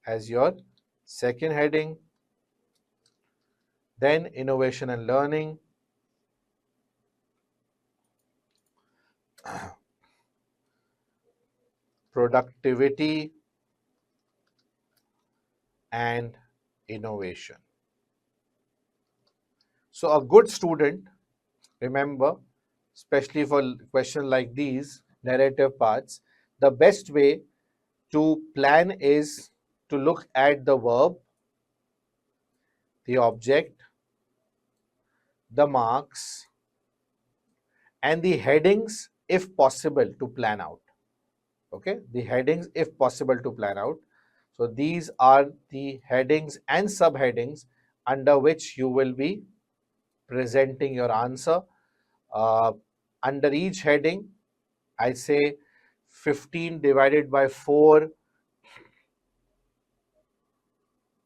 as your second heading, then innovation and learning, productivity and innovation. So a good student, remember, especially for questions like these, narrative parts, the best way to plan is to look at the verb, the object, the marks, and the headings if possible to plan out. Okay, the headings if possible to plan out. So these are the headings and subheadings under which you will be presenting your answer. Uh, Under each heading, I say 15 divided by 4.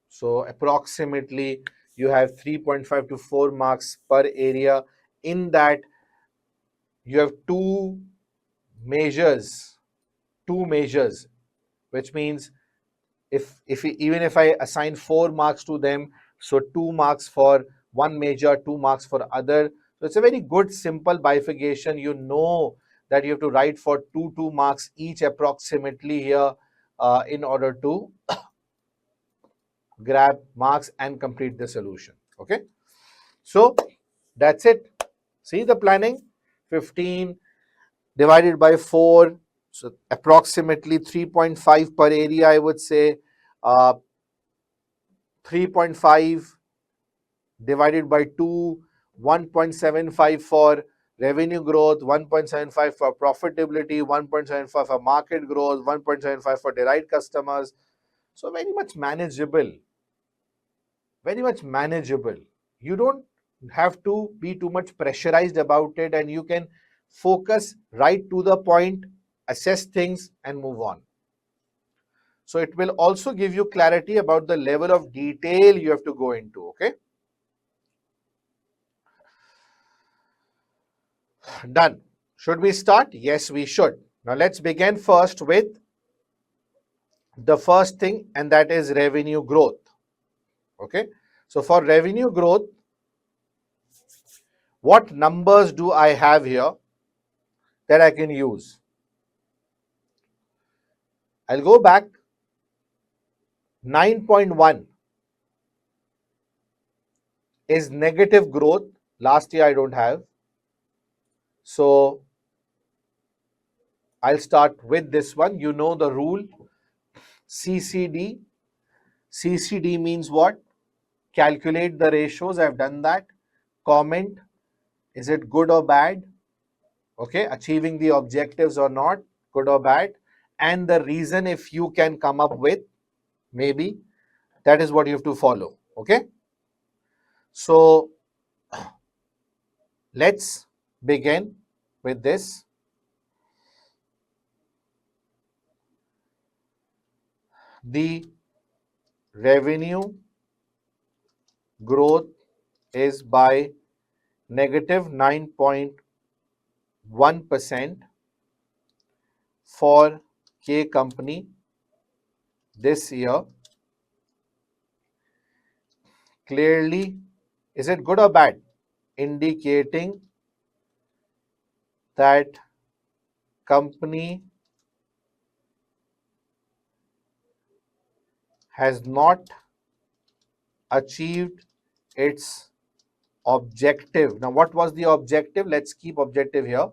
So approximately you have 3.5 to 4 marks per area. In that, you have measures, two measures, which means even if I assign 4 marks to them, so 2 marks for one major, 2 marks for other. So it's a very good simple bifurcation. You know that you have to write for 2 marks each approximately here in order to grab marks and complete the solution. Okay, so that's it. See the planning, 15 divided by 4, so approximately 3.5 per area, I would say. 3.5 divided by 2, 1.75 for revenue growth, 1.75 for profitability, 1.75 for market growth, 1.75 for derived customers. So very much manageable, very much manageable. You don't have to be too much pressurized about it, and you can focus right to the point, assess things and move on. So it will also give you clarity about the level of detail you have to go into. Okay, done. Should we start? Yes, we should. Now let's begin first with the first thing, and that is revenue growth. Okay, so for revenue growth, what numbers do I have here that I can use? I'll go back. 9.1 is negative growth. Last year I don't have. So I'll start with this one. You know the rule, CCD. CCD means what? Calculate the ratios. I've done that. Comment, is it good or bad? Okay, achieving the objectives or not, good or bad, and the reason if you can come up with, maybe, that is what you have to follow. Okay, so let's begin with this. The revenue growth is by negative 9.1% for K company this year. Clearly, is it good or bad? Indicating that company has not achieved its objective. Now, what was the objective? Let's keep objective here.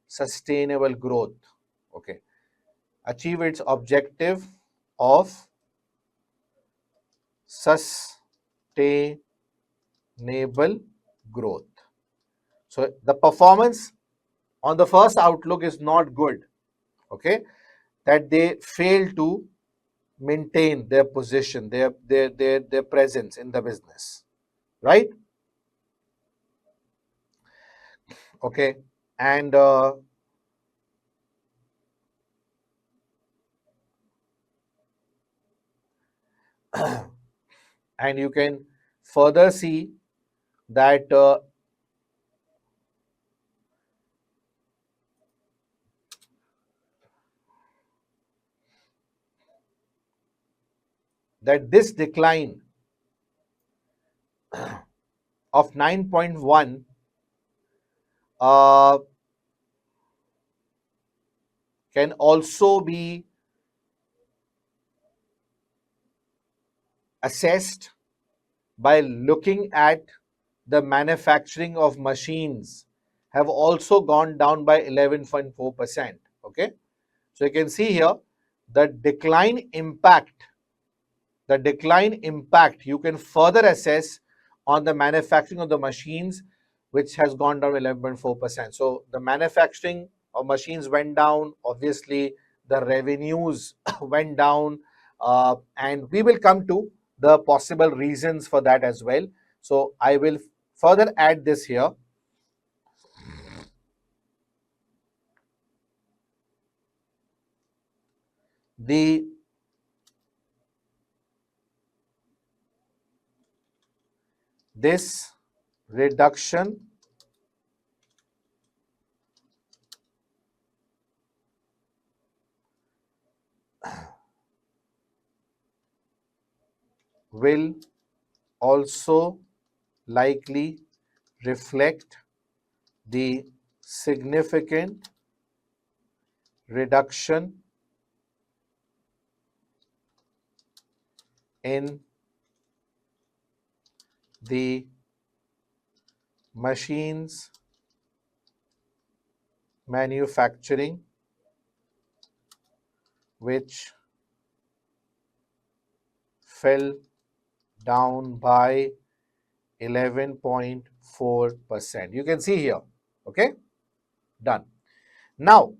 Sustainable growth. Okay. Achieve its objective of sustainable growth. So the performance on the first outlook is not good, okay? That they fail to maintain their position, their presence in the business, right? Okay, and and you can further see that that this decline of 9.1 uh, can also be assessed by looking at the manufacturing of machines have also gone down by 11.4%. Okay, so you can see here the decline impact you can further assess on the manufacturing of the machines, which has gone down 11.4%. So the manufacturing of machines went down, obviously the revenues went down, and we will come to the possible reasons for that as well. So I will further add this here. The this reduction will also likely reflect the significant reduction in the machines manufacturing, which fell down by 11.4%. You can see here. Okay, done. Now,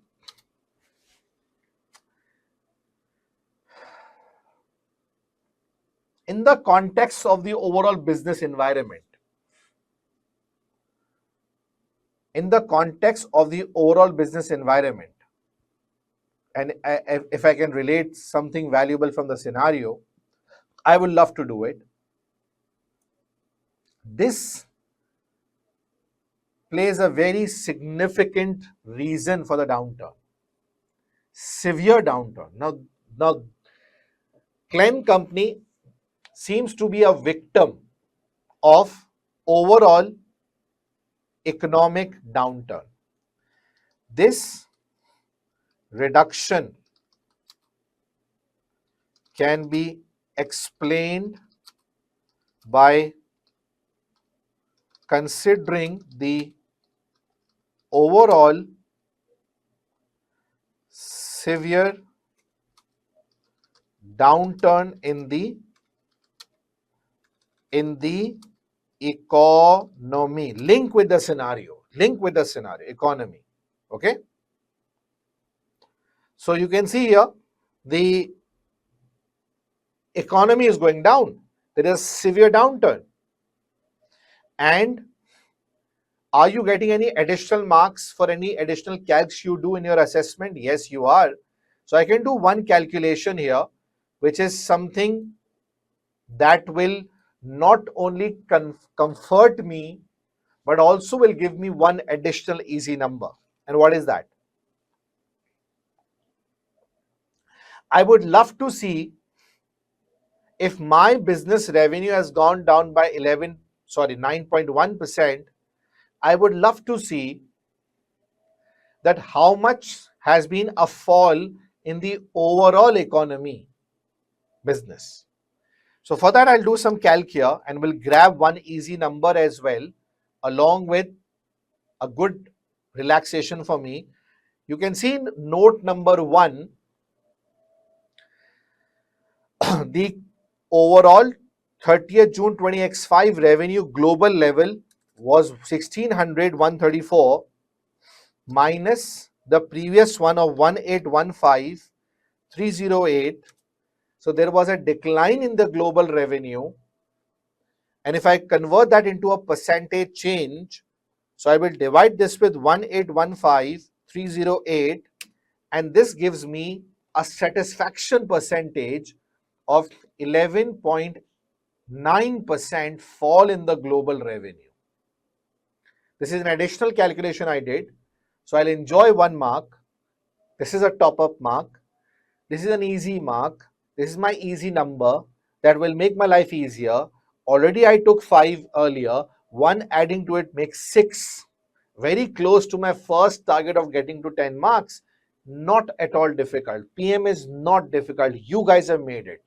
in the context of the overall business environment, and if I can relate something valuable from the scenario, I would love to do it. This plays a very significant reason for the downturn, severe downturn. Now Klen Company seems to be a victim of overall economic downturn. This reduction can be explained by considering the overall severe downturn in the economy. Link with the scenario, economy. Okay, so you can see here the economy is going down. There is severe downturn. And are you getting any additional marks for any additional calcs you do in your assessment? Yes, you are. So I can do one calculation here, which is something that will not only comfort me, but also will give me one additional easy number. And what is that? I would love to see if my business revenue has gone down by 9.1%. I would love to see that how much has been a fall in the overall economy business. So for that, I'll do some calc here and we'll grab one easy number as well, along with a good relaxation for me. You can see in note number 1, the overall 30th June 20x5 revenue global level was 1600, 134 minus the previous one of 1815, 308. So there was a decline in the global revenue. And if I convert that into a percentage change, so I will divide this with 1815, 308, and this gives me a satisfaction percentage of 11.9% fall in the global revenue. This is an additional calculation I did. So I'll enjoy 1 mark. This is a top-up mark. This is an easy mark. This is my easy number that will make my life easier. Already I took 5 earlier. 1 adding to it makes 6. Very close to my first target of getting to 10 marks. Not at all difficult. PM is not difficult. You guys have made it.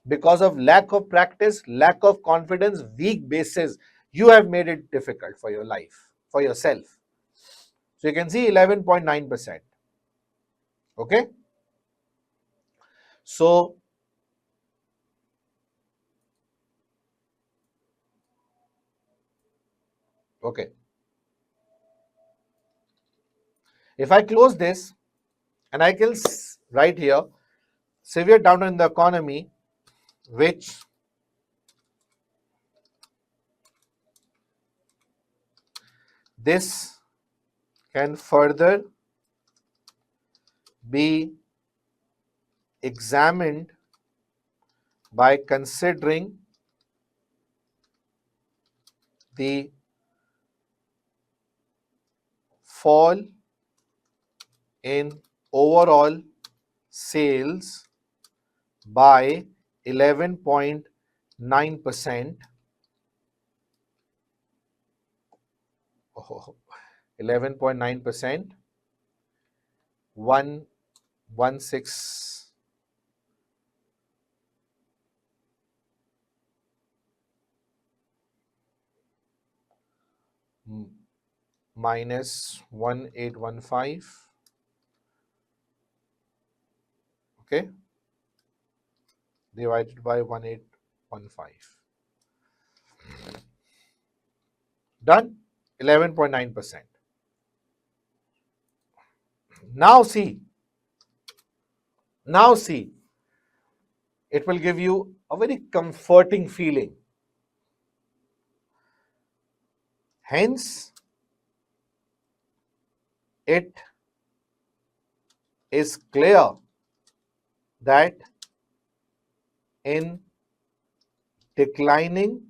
Because of lack of practice, lack of confidence, weak basis, you have made it difficult for your life, for yourself. So you can see 11.9%. Okay. So okay. If I close this and I can write here severe downturn in the economy, which this can further be examined by considering the fall in overall sales by 11.9%. 11.9%, 116 minus 1815. Okay, divided by 1815. Done. 11.9%. Now see, it will give you a very comforting feeling. Hence, it is clear that in declining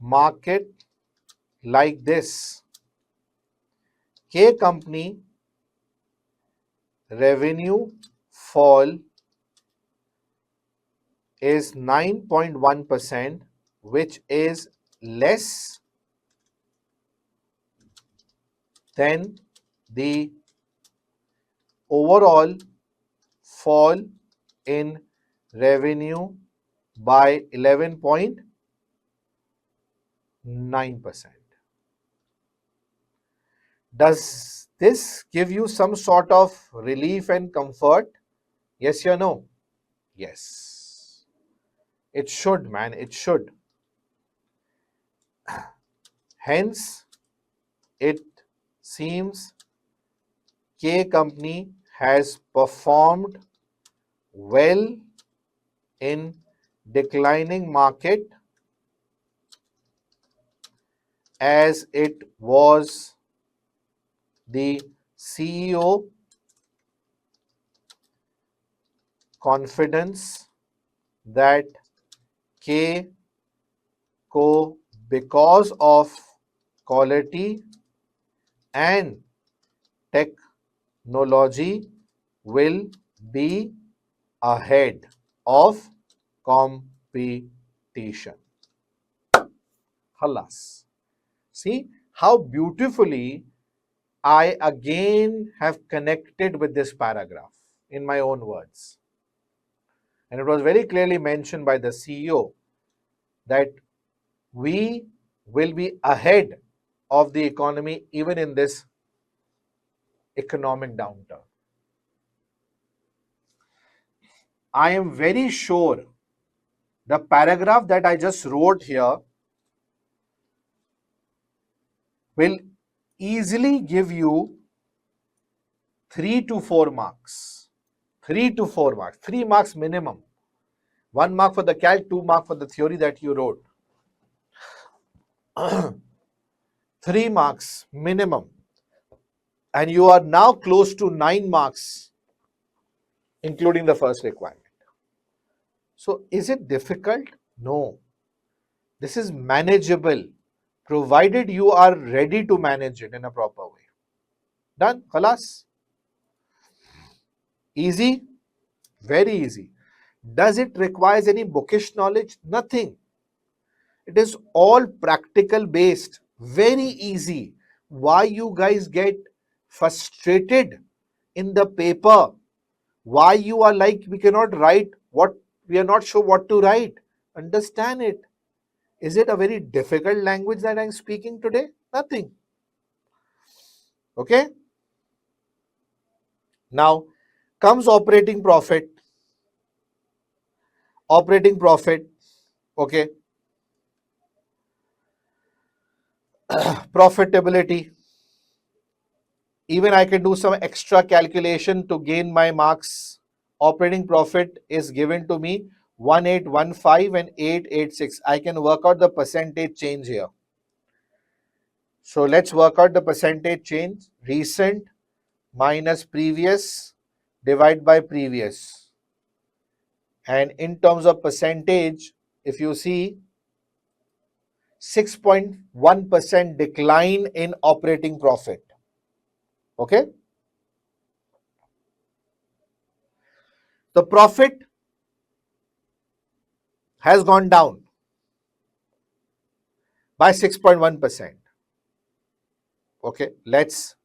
market like this, K company revenue fall is 9.1%, which is less than the overall fall in revenue by 11.9%. Does this give you some sort of relief and comfort? Yes or no? Yes. It should, man. It should. Hence, it seems K company has performed well in declining market as it was the CEO confidence that K Co, because of quality and technology, will be ahead of competition. Halas. See how beautifully I again have connected with this paragraph in my own words. And it was very clearly mentioned by the CEO that we will be ahead of the economy even in this economic downturn. I am very sure The paragraph that I just wrote here will easily give you 3 to 4 marks. 3 to 4 marks. 3 marks minimum. 1 mark for the calc, 2 mark for the theory that you wrote. 3 marks minimum. And you are now close to 9 marks, including the first requirement. So is it difficult? No. This is manageable, provided you are ready to manage it in a proper way. Done? Khalas? Easy? Very easy. Does it require any bookish knowledge? Nothing. It is all practical based. Very easy. Why you guys get frustrated in the paper? Why you are like, we cannot write what, we are not sure what to write? Understand it. Is it a very difficult language that I'm speaking today? Nothing. Okay. Now comes operating profit. Operating profit. Okay. Profitability. Even I can do some extra calculation to gain my marks. Operating profit is given to me 1815 and 886. I can work out the percentage change here. So let's work out the percentage change. Recent minus previous divide by previous. And in terms of percentage, if you see 6.1% decline in operating profit. Okay. The profit has gone down by 6.1%. Okay, let's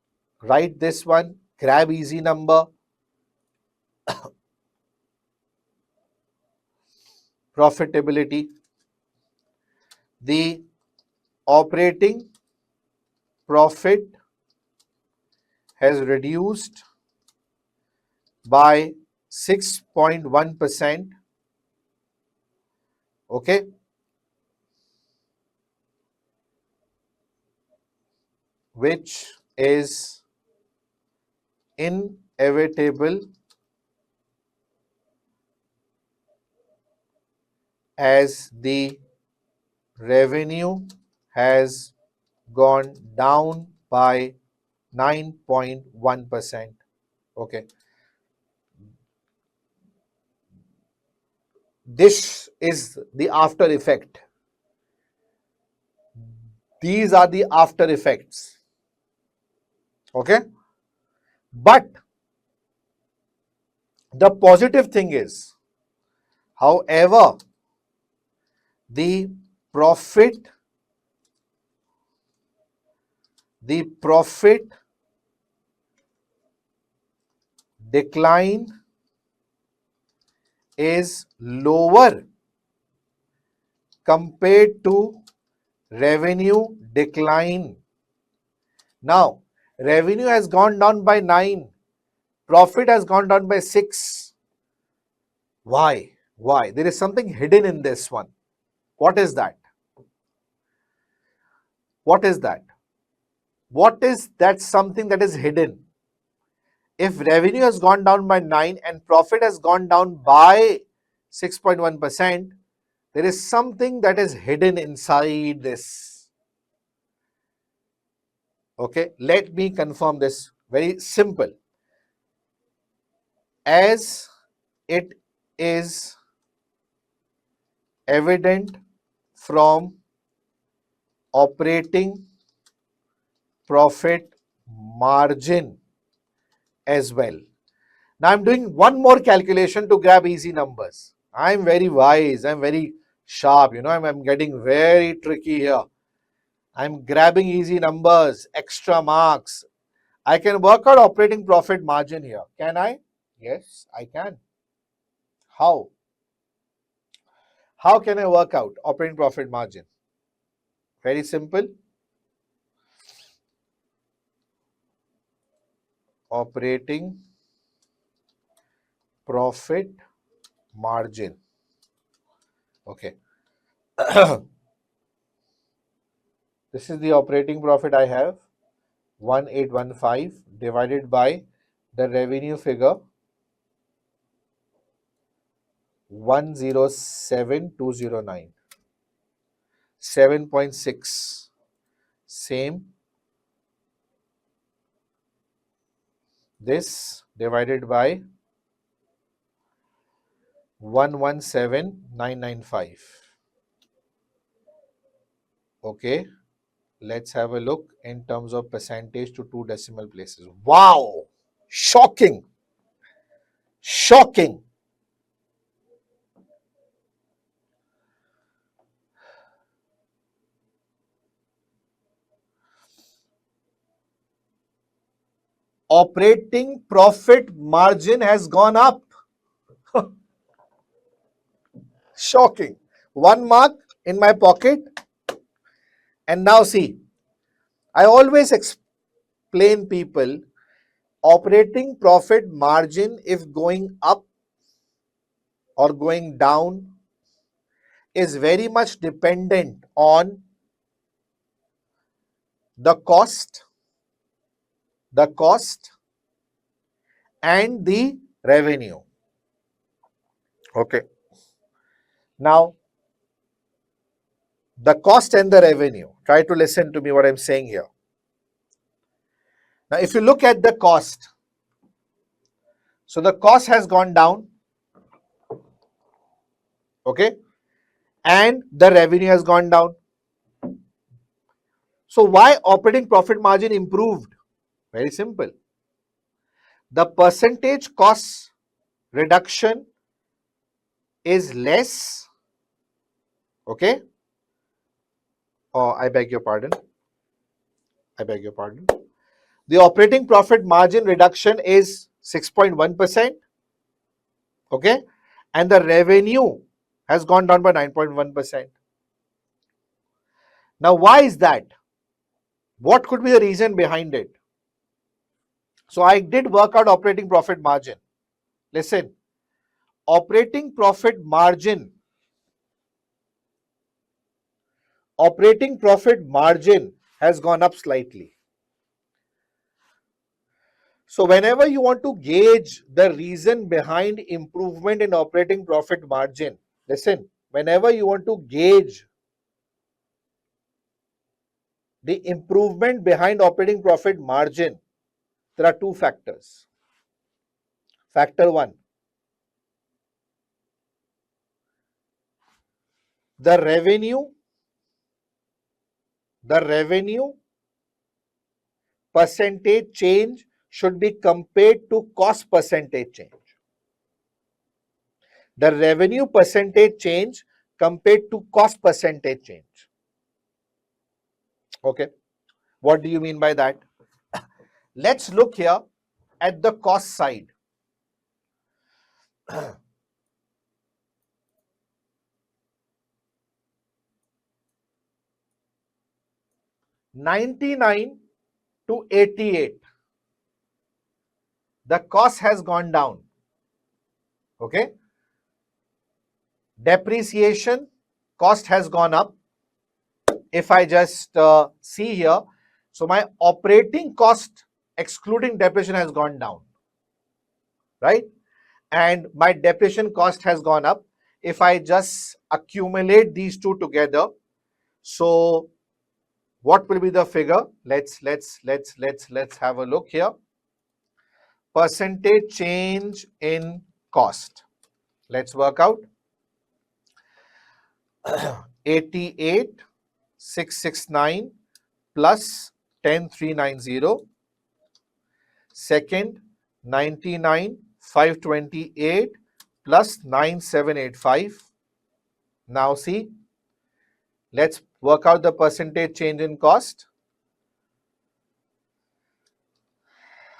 write this one. Grab easy number. Profitability. The operating profit has reduced by 6.1%. Okay. Which is inevitable as the revenue has gone down by 9.1%. Okay. This is the after effect. These are the after effects. Okay. But the positive thing is, however, the profit decline is lower compared to revenue decline. Now, revenue has gone down by 9, profit has gone down by 6. Why? Why? There is something hidden in this one. What is that? What is that? What is that something that is hidden? If revenue has gone down by 9 and profit has gone down by 6.1%, there is something that is hidden inside this. Okay, let me confirm this. Very simple. As it is evident from operating profit margin as well. Now I'm doing one more calculation to grab easy numbers. I'm very wise, I'm very sharp, I'm getting very tricky here. I'm grabbing easy numbers, extra marks. I can work out operating profit margin here. Can I? Yes, I can. How? How can I work out operating profit margin? Very simple. Operating profit margin. Okay. This is the operating profit I have, 1815 divided by the revenue figure, 107209, 7.6. Same, this divided by 117995. Okay, let's have a look in terms of percentage to two decimal places. Wow, shocking, shocking. Operating profit margin has gone up. Shocking. One mark in my pocket. And now see, I always explain people, operating profit margin, if going up or going down, is very much dependent on the cost and the revenue. Okay. Now, the cost and the revenue. Try to listen to me what I'm saying here. Now, if you look at the cost, so the cost has gone down, okay, and the revenue has gone down. So why operating profit margin improved? Very simple. The percentage cost reduction is less, okay? Oh, I beg your pardon. I beg your pardon. The operating profit margin reduction is 6.1%, okay? And the revenue has gone down by 9.1%. Now, why is that? What could be the reason behind it? So, I did work out operating profit margin. Listen, operating profit margin has gone up slightly. So whenever you want to gauge the reason behind improvement in operating profit margin, listen, whenever you want to gauge the improvement behind operating profit margin, there are two factors. Factor one, the revenue percentage change should be compared to cost percentage change. The revenue percentage change compared to cost percentage change. Okay. What do you mean by that? Let's look here at the cost side. 99 to 88, the cost has gone down. Okay. Depreciation cost has gone up. If I just see here, so my operating cost excluding depreciation has gone down, right? And my depreciation cost has gone up. If I just accumulate these two together, so what will be the figure? Let's have a look here. Percentage change in cost. Let's work out. 88,669 plus 10,390. Second, 99,528 plus 9,785. Now see, let's work out the percentage change in cost.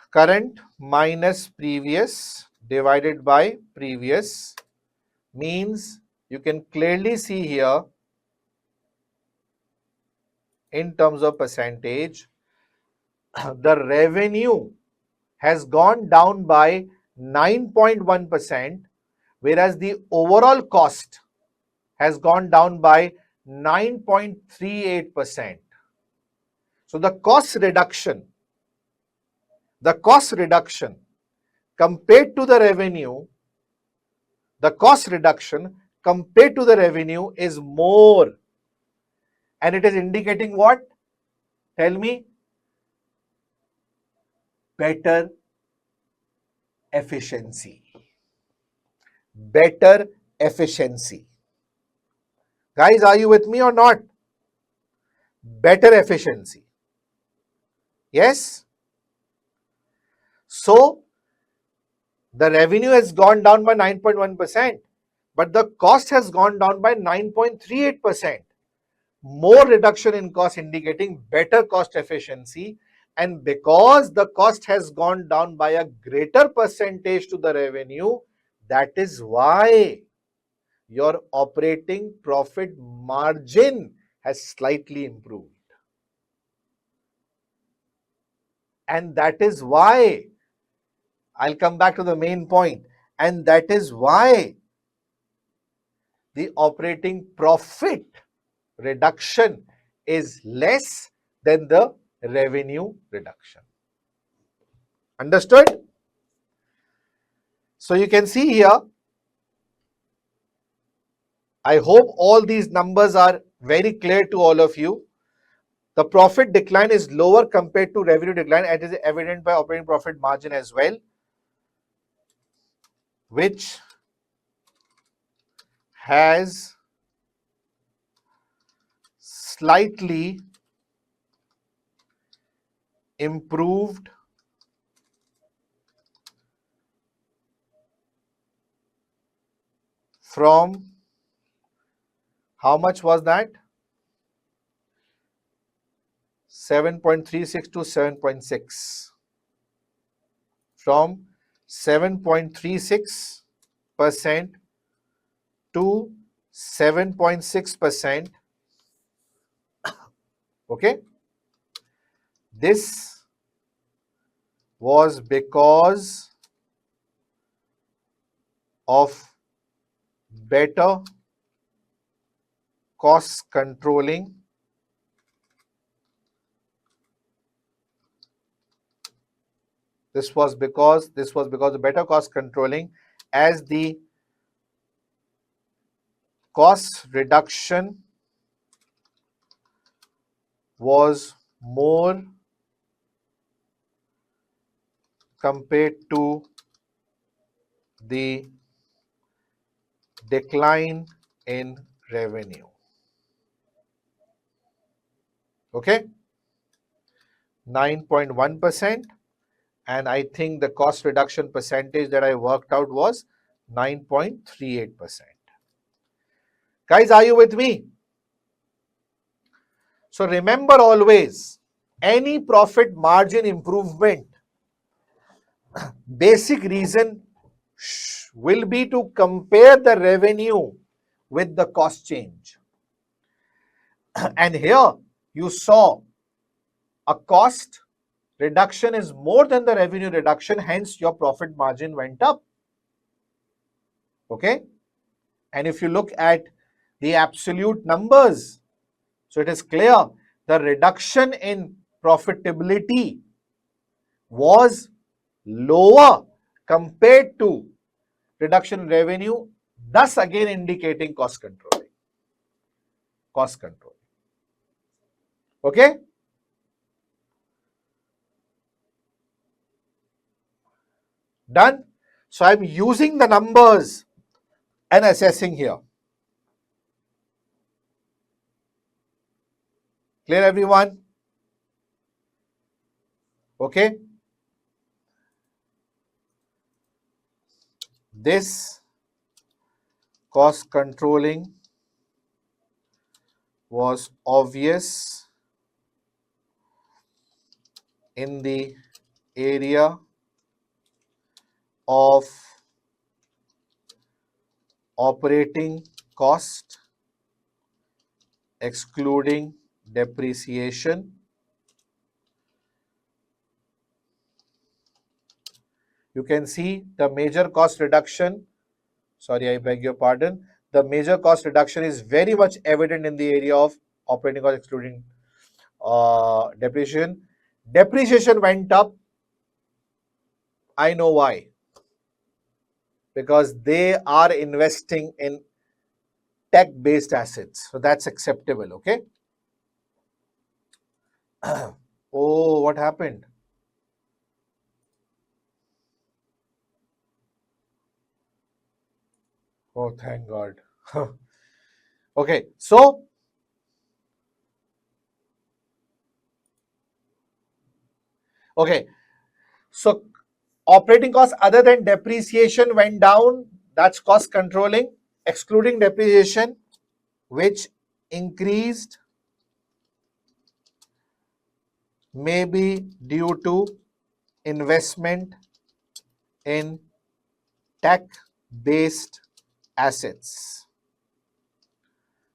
Current minus previous divided by previous means you can clearly see here in terms of percentage, the revenue has gone down by 9.1%, whereas the overall cost has gone down by 9.38%. So the cost reduction compared to the revenue, the cost reduction compared to the revenue is more. And it is indicating what? Tell me. Better efficiency. Better efficiency. Guys, are you with me or not? Better efficiency. Yes? So, the revenue has gone down by 9.1%, but the cost has gone down by 9.38%. More reduction in cost indicating better cost efficiency, and because the cost has gone down by a greater percentage to the revenue, that is why your operating profit margin has slightly improved. And that is why, I'll come back to the main point, and that is why the operating profit reduction is less than the revenue reduction. Understood? So you can see here, I hope all these numbers are very clear to all of you. The profit decline is lower compared to revenue decline, and it is evident by operating profit margin as well, which has slightly improved from, how much was that? 7.36 to 7.6. From 7.36% to 7.6%. Okay. This was because of better cost controlling. This was because of better cost controlling, as the cost reduction was more compared to the decline in revenue. Okay, 9.1%, and I think the cost reduction percentage that I worked out was 9.38%. Guys, are you with me? So remember always, any profit margin improvement, basic reason will be to compare the revenue with the cost change. And here you saw a cost reduction is more than the revenue reduction, hence your profit margin went up. Okay? And if you look at the absolute numbers, so it is clear the reduction in profitability was lower compared to reduction in revenue, thus again indicating cost control. Cost control. Okay? Done? So I'm using the numbers and assessing here. Clear, everyone? Okay? This cost controlling was obvious in the area of operating cost excluding depreciation. You can see the major cost reduction, sorry, I beg your pardon, the major cost reduction is very much evident in the area of operating cost excluding depreciation. Depreciation went up. I know why. Because they are investing in tech-based assets. So that's acceptable, okay? Oh, what happened? Oh, thank God. Okay, so so operating costs other than depreciation went down. That's cost controlling, excluding depreciation, which increased may be due to investment in tech-based assets.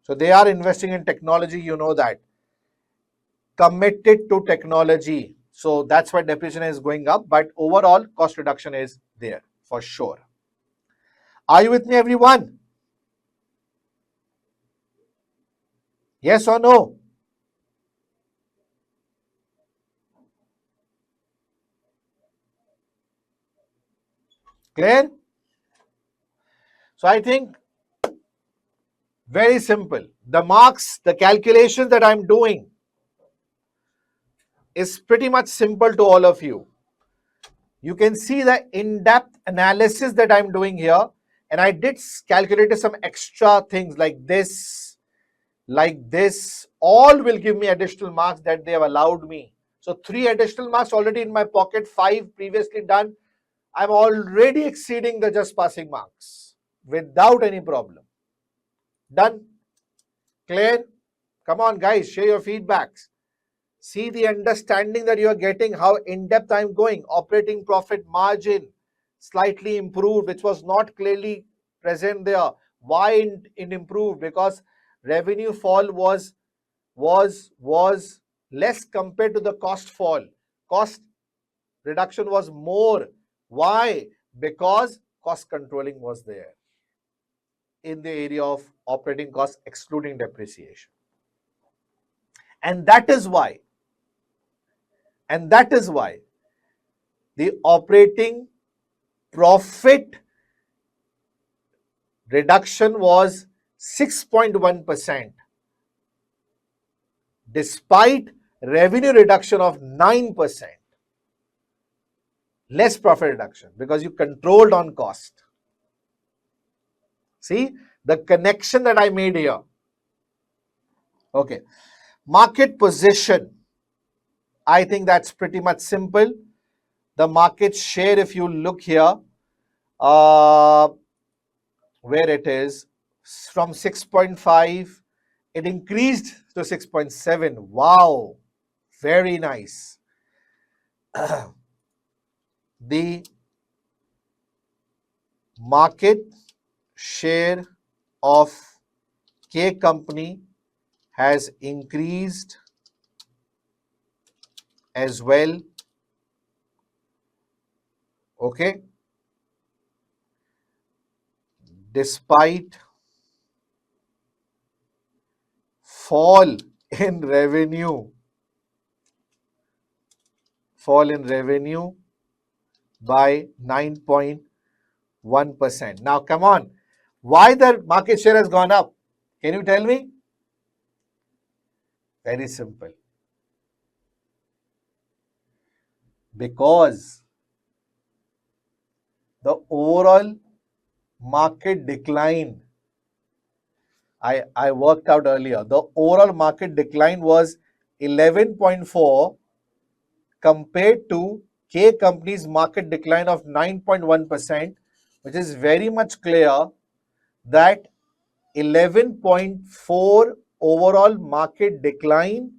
So they are investing in technology, you know that. Committed to technology. So that's why depreciation is going up, but overall cost reduction is there for sure. Are you with me, everyone? Yes or no? Clear? So I think very simple. The marks, the calculations that I'm doing is pretty much simple to all of you. You can see the in-depth analysis that I'm doing here, and I did calculate some extra things like this, all will give me additional marks that they have allowed me. So 3 additional marks already in my pocket, 5 previously done. I'm already exceeding the just passing marks without any problem. Done? Clear? Come on, guys, share your feedbacks. See the understanding that you are getting, how in-depth I'm going. Operating profit margin slightly improved, which was not clearly present there. Why it improved? Because revenue fall was less compared to the cost fall. Cost reduction was more. Why? Because cost controlling was there in the area of operating costs excluding depreciation. And that is why the operating profit reduction was 6.1% despite revenue reduction of 9%. Less profit reduction because you controlled on cost. See the connection that I made here. Okay. Market position. I think that's pretty much simple. The market share, if you look here, where it is from 6.5, it increased to 6.7. Wow, very nice. The market share of K company has increased as well. Okay, despite fall in revenue by 9.1%. Now come on, why the market share has gone up? Can you tell me? Very simple. Because the overall market decline, I worked out earlier, the overall market decline was 11.4 compared to K company's market decline of 9.1%, which is very much clear that 11.4 overall market decline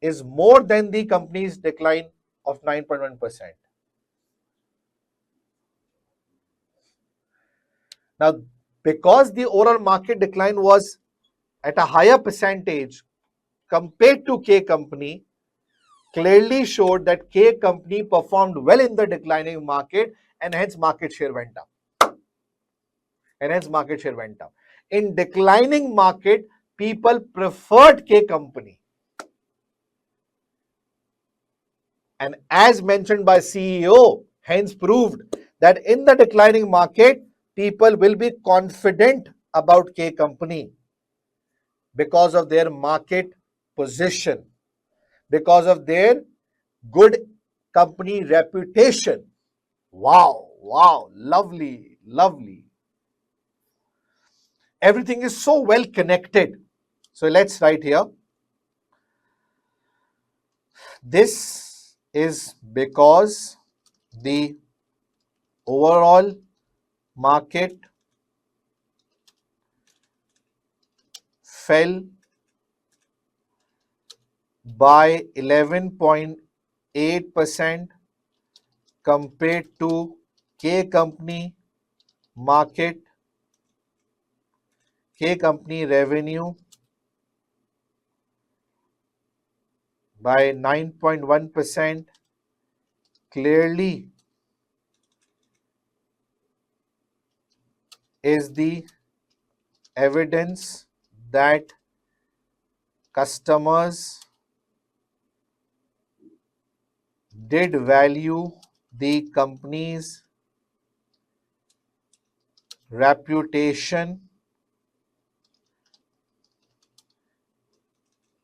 is more than the company's decline of 9.1%. Now, because the overall market decline was at a higher percentage compared to K company, clearly showed that K company performed well in the declining market and hence market share went up. In declining market, people preferred K company. And as mentioned by CEO, hence proved that in the declining market, people will be confident about K company because of their market position, because of their good company reputation. Wow, wow, lovely, lovely. Everything is so well connected. So let's write here. This is because the overall market fell by 11.8% compared to K company market, K company revenue by 9.1%, clearly is the evidence that customers did value the company's reputation,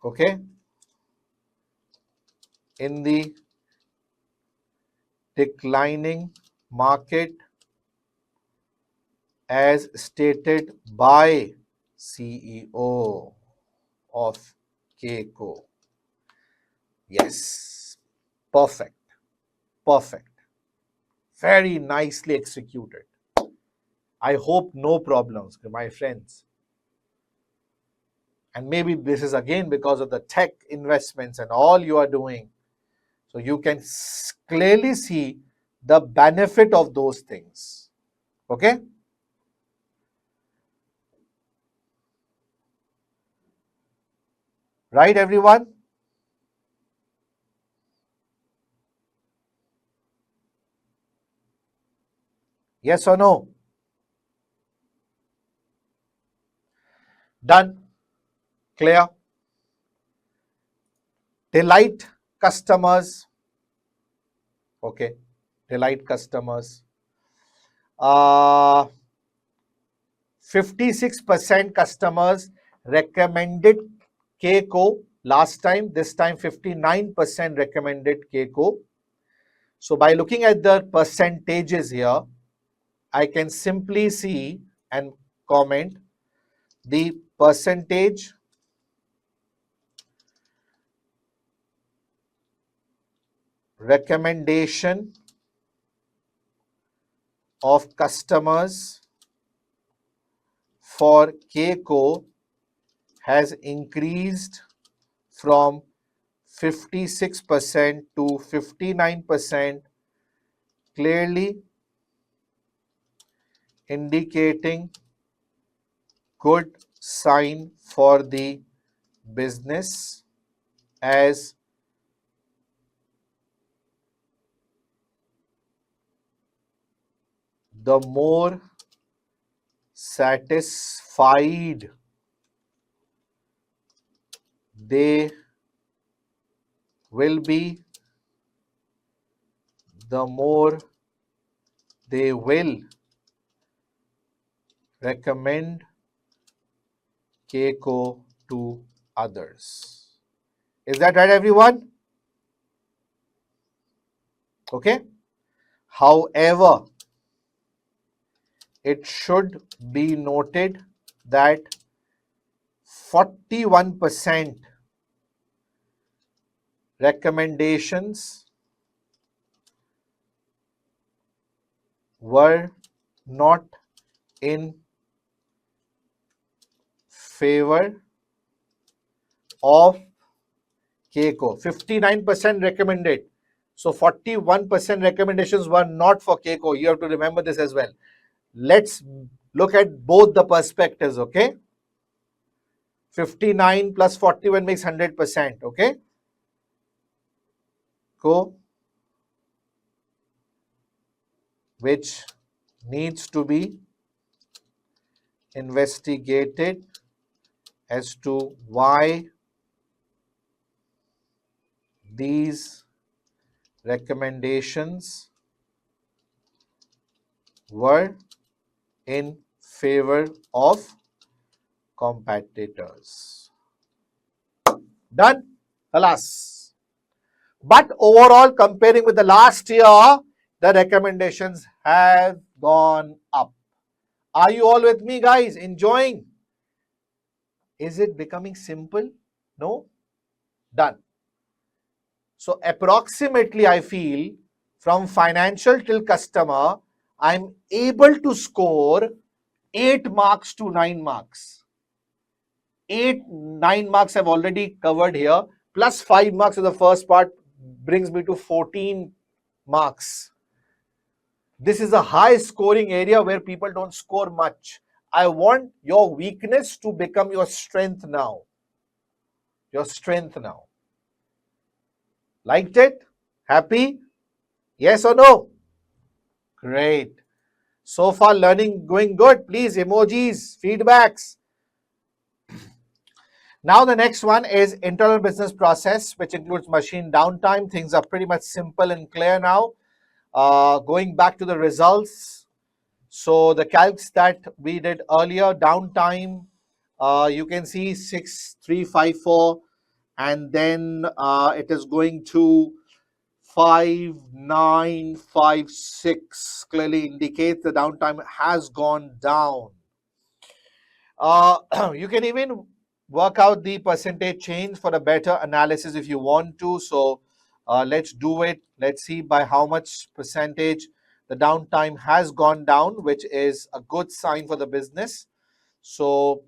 okay, in the declining market as stated by CEO of K Co. Yes, perfect, perfect, very nicely executed. I hope no problems, my friends. And maybe this is again because of the tech investments and all you are doing. So you can clearly see the benefit of those things. Okay? Right, everyone? Yes or no? Done? Clear? Delight customers. Okay. Delight customers. 56% customers recommended K Co last time. This time 59% recommended K Co. So by looking at the percentages here, I can simply see and comment the percentage recommendation of customers for K Co has increased from 56% to 59%, clearly indicating good sign for the business, as the more satisfied they will be, the more they will recommend K Co to others. Is that right, everyone? Okay. However, it should be noted that 41% recommendations were not in favor of K Co. 59% recommended. So 41% recommendations were not for K Co. You have to remember this as well. Let's look at both the perspectives, okay? 59 plus 41 makes 100%, okay? Co, which needs to be investigated as to why these recommendations were in favor of competitors. Done? Alas. But overall, comparing with the last year, the recommendations have gone up. Are you all with me, guys? Enjoying? Is it becoming simple? No? Done. So approximately, I feel from financial till customer, I'm able to score 8 marks to 9 marks. 9 marks I've already covered here, plus 5 marks of the first part brings me to 14 marks. This is a high scoring area where people don't score much. I want your weakness to become your strength now. Your strength now. Liked it? Happy? Yes or no? Great. So far, learning going good. Please, emojis, feedbacks. Now, the next one is internal business process, which includes machine downtime. Things are pretty much simple and clear now. Going back to the results. So, the calcs that we did earlier, downtime, you can see 6354, and then it is going to 5956, clearly indicates the downtime has gone down. You can even work out the percentage change for a better analysis if you want to. So let's do it. Let's see by how much percentage the downtime has gone down, which is a good sign for the business. So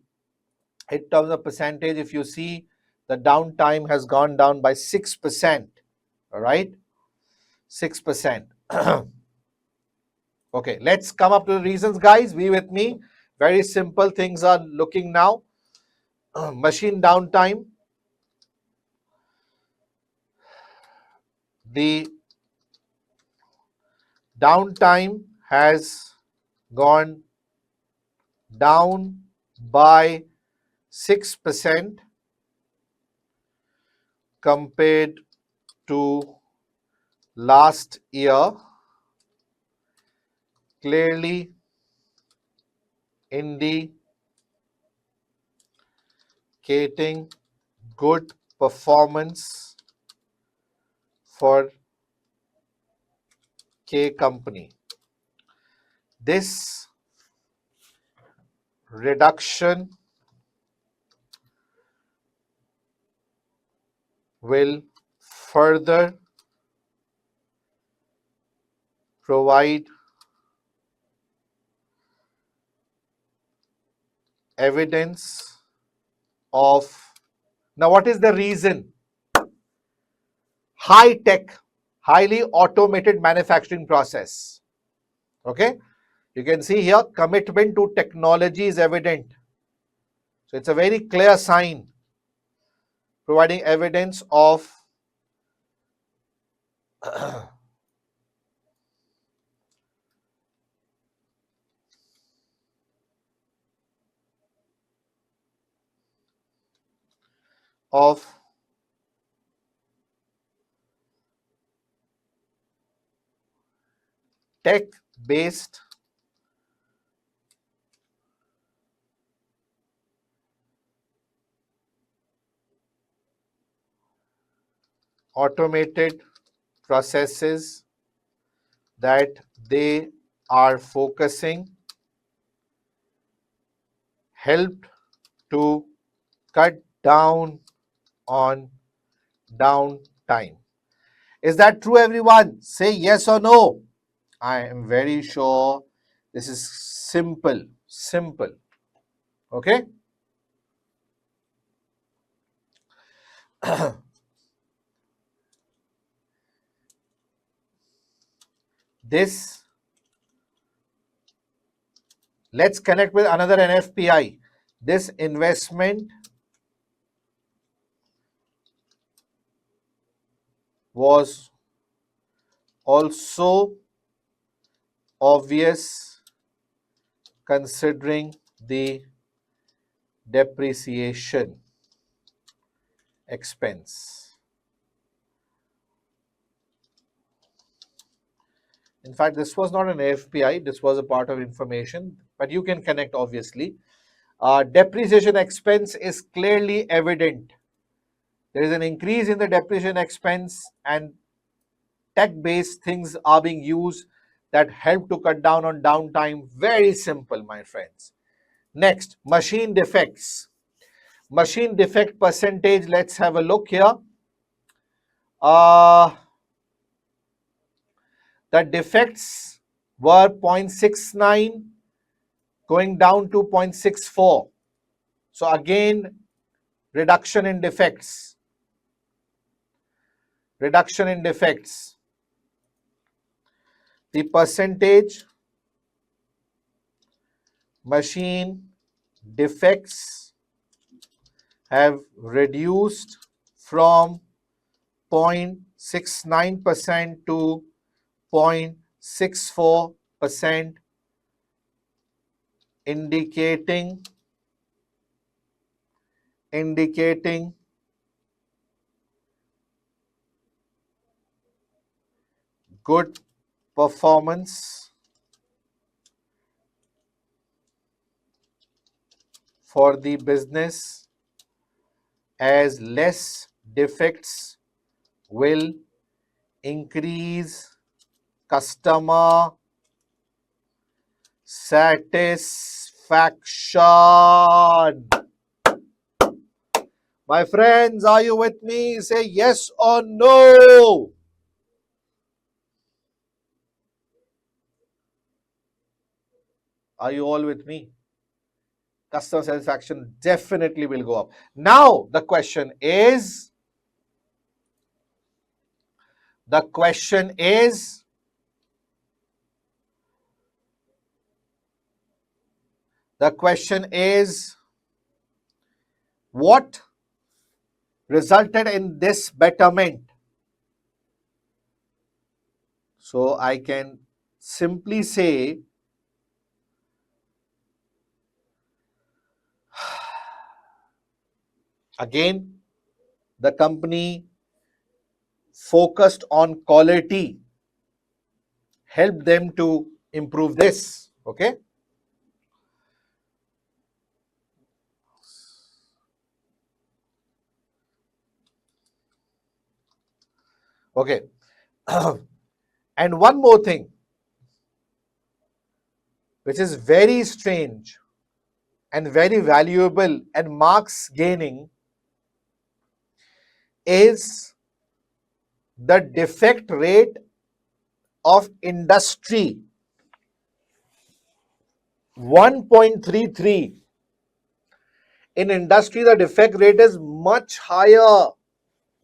in terms of percentage, if you see, the downtime has gone down by 6%. All right, 6%. Okay, let's come up to the reasons, guys. Be with me. Very simple things are looking now. Machine downtime. The downtime has gone down by 6% compared to last year, clearly indicating good performance for K company. This reduction will further provide evidence of, now what is the reason? High tech, highly automated manufacturing process. Okay, you can see here commitment to technology is evident. So it's a very clear sign providing evidence of of tech-based automated processes that they are focusing helped to cut down on downtime. Is that true, everyone? Say yes or no. I am very sure this is simple. Simple. Okay? This, let's connect with another NFPI. This investment was also obvious considering the depreciation expense. In fact, this was not an AFPI, this was a part of information, but you can connect obviously. Depreciation expense is clearly evident. There is an increase in the depreciation expense, and tech-based things are being used that help to cut down on downtime. Very simple, my friends. Next, machine defects. Machine defect percentage, let's have a look here. Uh, the defects were 0.69 going down to 0.64. So again, reduction in defects. Reduction in defects. The percentage machine defects have reduced from 0.69% to 0.64%, indicating good performance for the business, as less defects will increase customer satisfaction. My friends, are you with me? Say yes or no. Are you all with me? Customer satisfaction definitely will go up. Now, the question is, what resulted in this betterment? So I can simply say, again, the company focused on quality, helped them to improve this. Okay. Okay. And one more thing, which is very strange and very valuable and marks gaining, is the defect rate of industry. 1.33. In industry, the defect rate is much higher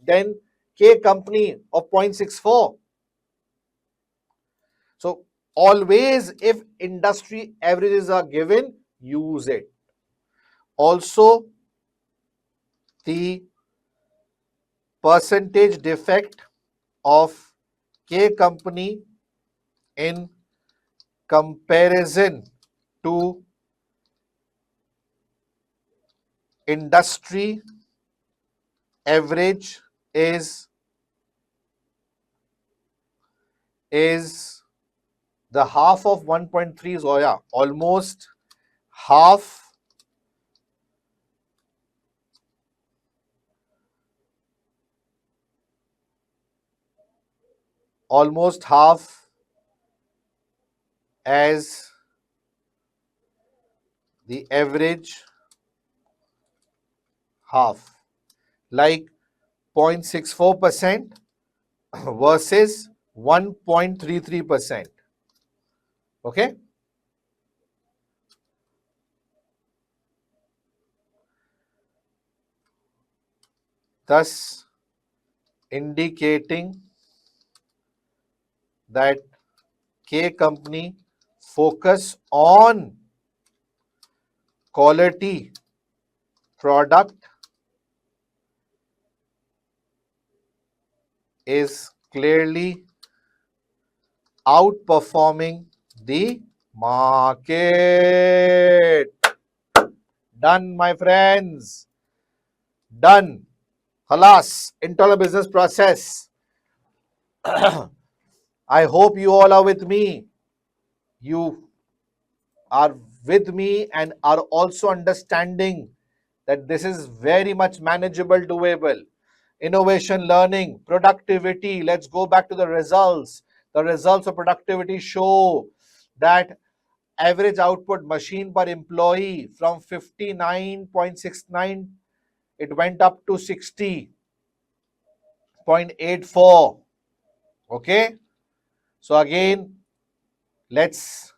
than K company of 0.64. So always, if industry averages are given, use it. Also, the percentage defect of K company in comparison to industry average is the half of 1.3 is almost half. Almost half as the average half, like 0.64% versus 1.33%. Okay. Thus indicating that K company focus on quality product is clearly outperforming the market. Done, my friends. Done. Halas, internal business process. I hope you all are with me. You are with me and are also understanding that this is very much manageable, doable. Innovation, learning, productivity. Let's go back to the results. The results of productivity show that average output machine per employee from 59.69, it went up to 60.84. Okay. So again, let's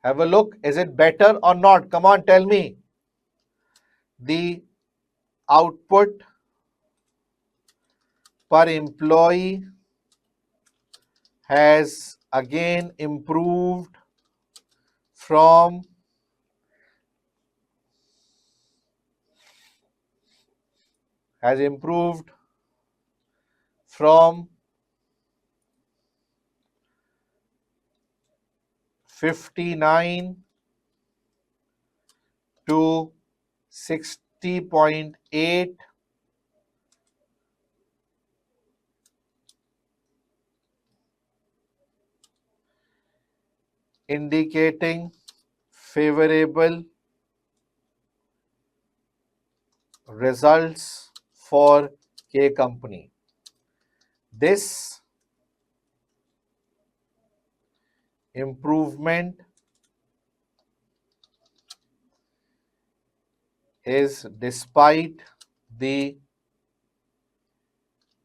have a look. Is it better or not? Come on, tell me. The output per employee has again improved from has improved from 59 to 60.8, indicating favorable results for K company. This improvement is despite the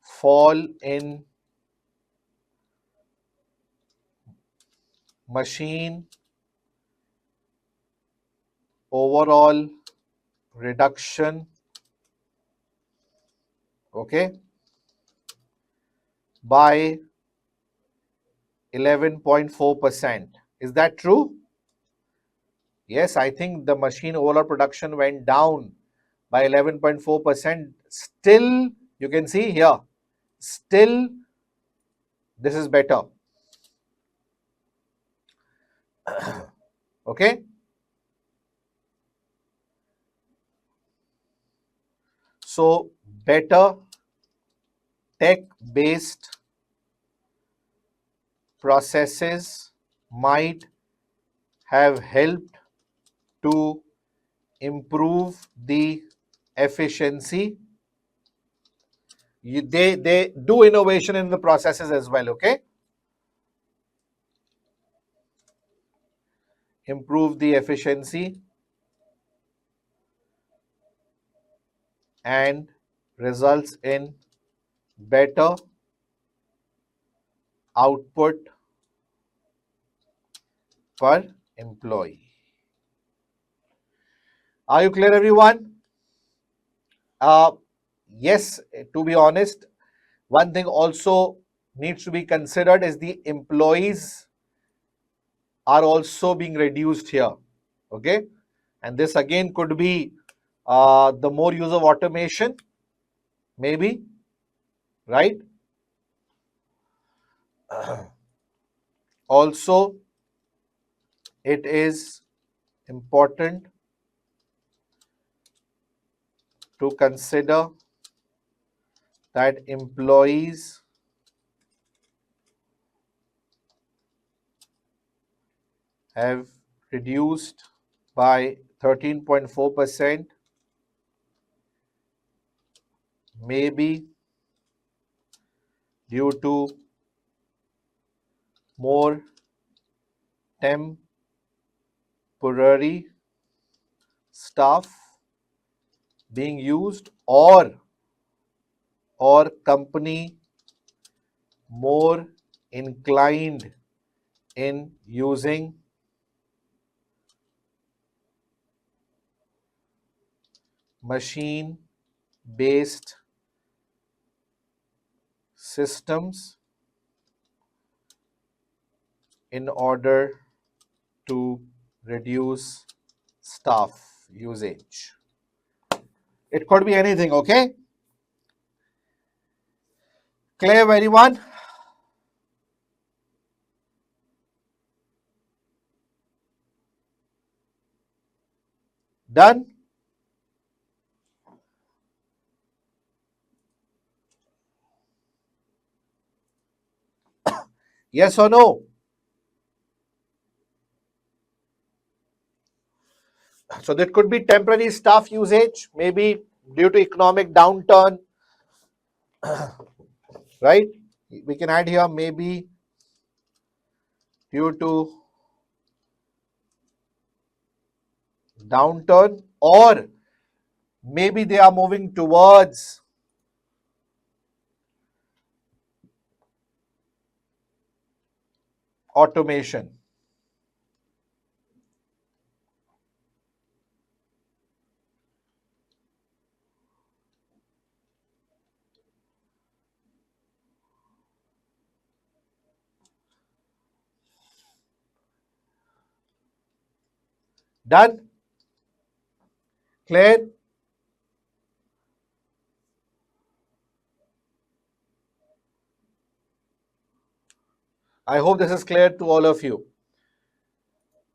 fall in machine overall reduction, okay, by 11.4%. Is that true? Yes, I think the machine overall production went down by 11.4%. Still, you can see here, still this is better. Okay. So better tech-based processes might have helped to improve the efficiency. They do innovation in the processes as well, okay? Improve the efficiency and results in better output per employee. Are you clear, everyone? Uh, yes, to be honest, one thing also needs to be considered is the employees are also being reduced here. Okay. And this again could be the more use of automation, maybe, right? Also, it is important to consider that employees have reduced by 13.4%, maybe due to more temporary staff being used, or company more inclined in using machine based systems in order to reduce staff usage. It could be anything, okay? Clear, everyone? Done? Yes or no? So there could be temporary staff usage, maybe due to economic downturn, right? We can add here maybe due to downturn, or maybe they are moving towards automation. Done? Clear? I hope this is clear to all of you.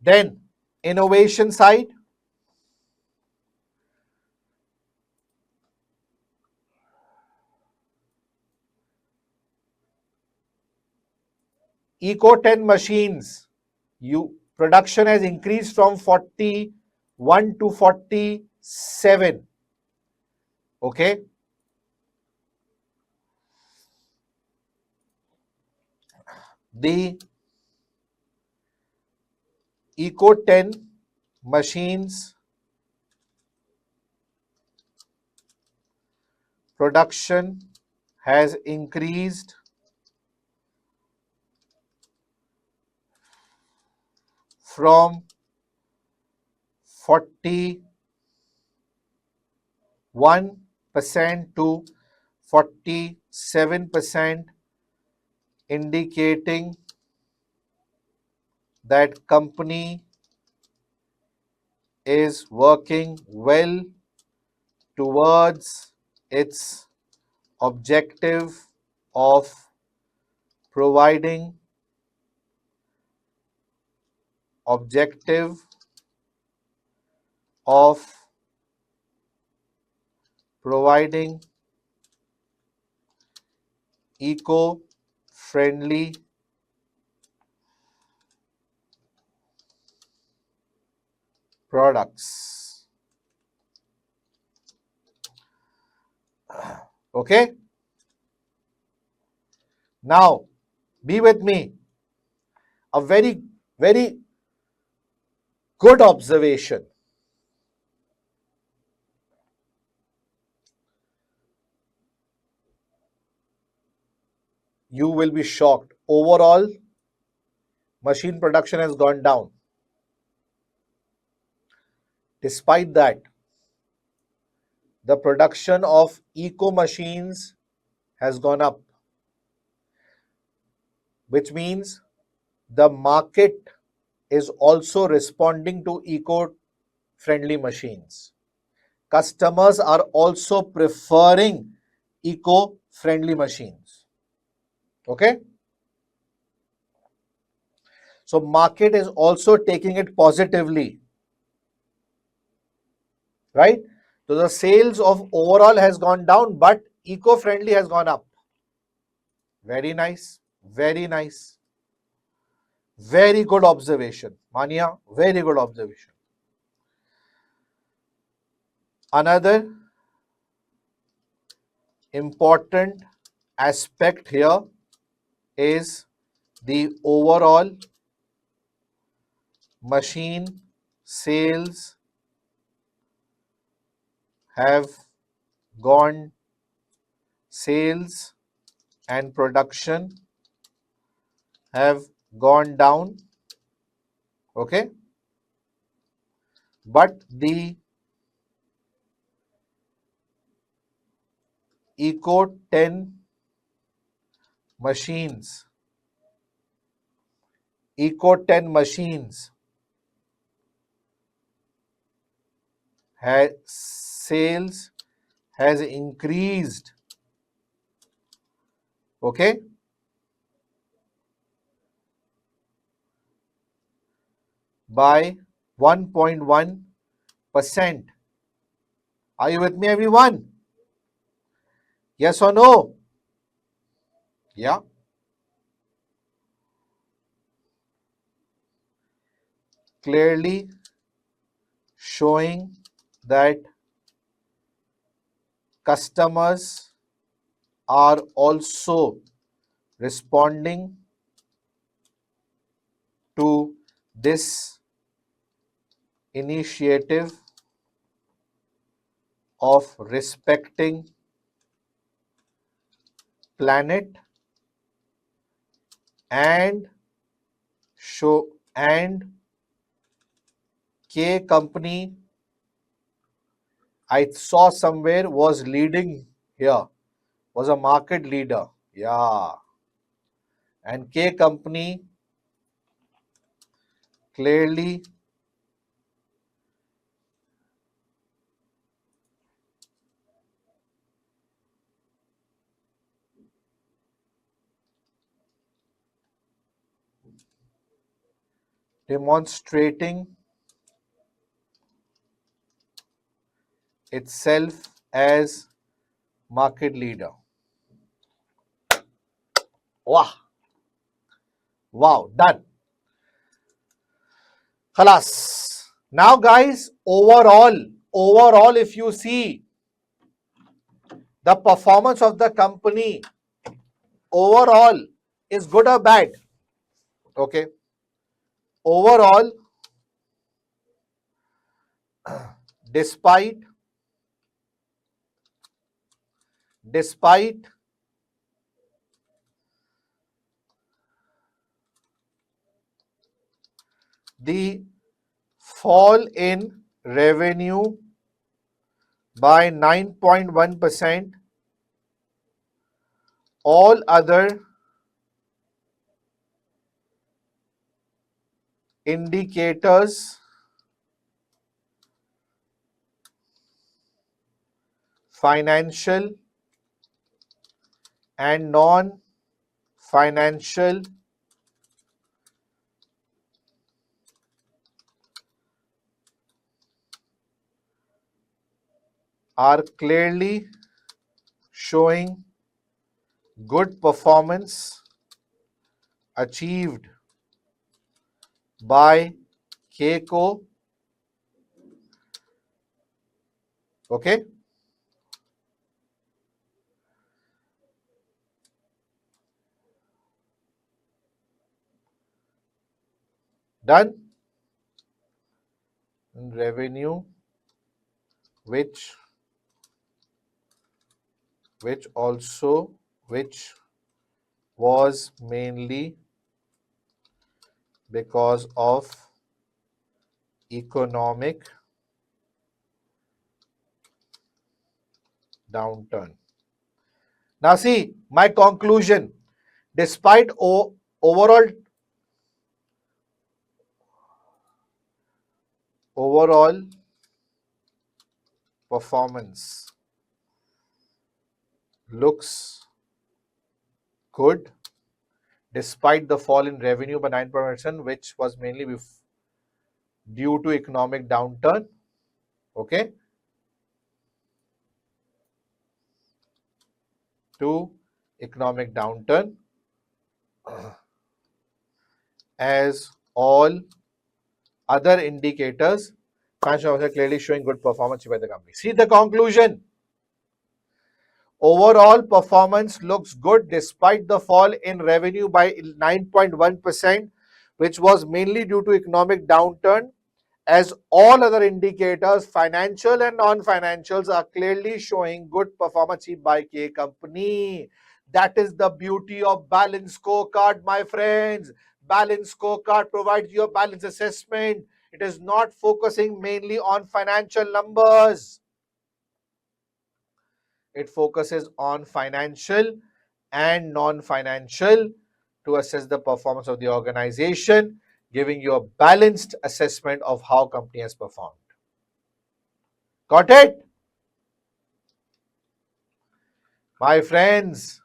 Then, innovation side, Eco 10 machines, production has increased from 41 to 47. Okay. The Eco 10 machines production has increased from 41% to 47%, indicating that company is working well towards its objective of providing objective of providing eco-friendly products. Okay? Now, be with me. A very, very good observation. You will be shocked. Overall, machine production has gone down. Despite that, the production of eco machines has gone up, which means the market is also responding to eco-friendly machines. Customers are also preferring eco-friendly machines. Okay? So market is also taking it positively, right? So the sales of overall has gone down, but eco-friendly has gone up. Very nice. Very nice. Very good observation. Maniya, very good observation. Another important aspect here is the overall machine sales have gone, sales and production have gone down. Okay, but the Eco 10 machines, Eco 10 machines sales has increased, okay, by 1.1 Are you with me, everyone? Yes or no? Yeah. Clearly showing that customers are also responding to this initiative of respecting planet and show and K company I saw somewhere was leading here, was a market leader. Yeah. And K company clearly demonstrating itself as market leader. Wow. Wow. Done. Khalas. Now, guys, overall, if you see the performance of the company, overall is good or bad? Okay. Overall, despite despite the fall in revenue by 9.1%, all other indicators, financial and non-financial, are clearly showing good performance achieved by Keiko. Okay. Done. Revenue, which was mainly because of economic downturn. Now see my conclusion. Despite overall performance looks good, despite the fall in revenue by 9%, which was mainly due to economic downturn. Okay, to economic downturn, as all other indicators financial are clearly showing good performance by the company. See the conclusion. Overall performance looks good despite the fall in revenue by 9.1%, which was mainly due to economic downturn, as all other indicators, financial and non-financials, are clearly showing good performance by K company. That is the beauty of balanced scorecard, my friends. Balanced scorecard provides you a balanced assessment. It is not focusing mainly on financial numbers. It focuses on financial and non-financial to assess the performance of the organization, giving you a balanced assessment of how company has performed. Got it? My friends,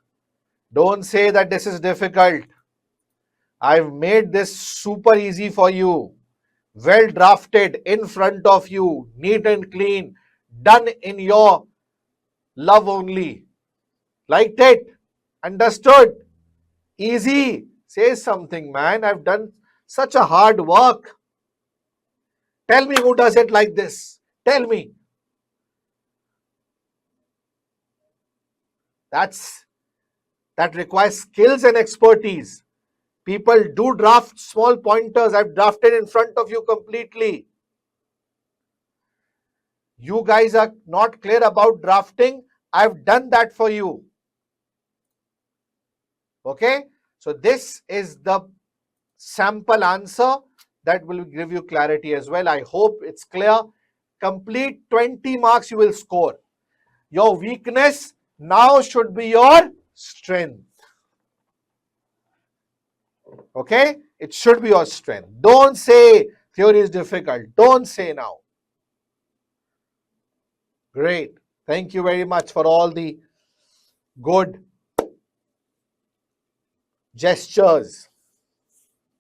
don't say that this is difficult. I've made this super easy for you. well drafted in front of you, neat and clean, done in your love only. Liked it? Understood? Easy. Say something, man. I've done such a hard work. Tell me who does it like this. Tell me. That requires skills and expertise. People do draft small pointers. I've drafted in front of you completely. You guys are not clear about drafting. I've done that for you. Okay? So this is the sample answer that will give you clarity as well. I hope it's clear. Complete 20 marks you will score. Your weakness now should be your strength. Okay? It should be your strength. Don't say theory is difficult. Don't say now. Great. Thank you very much for all the good gestures.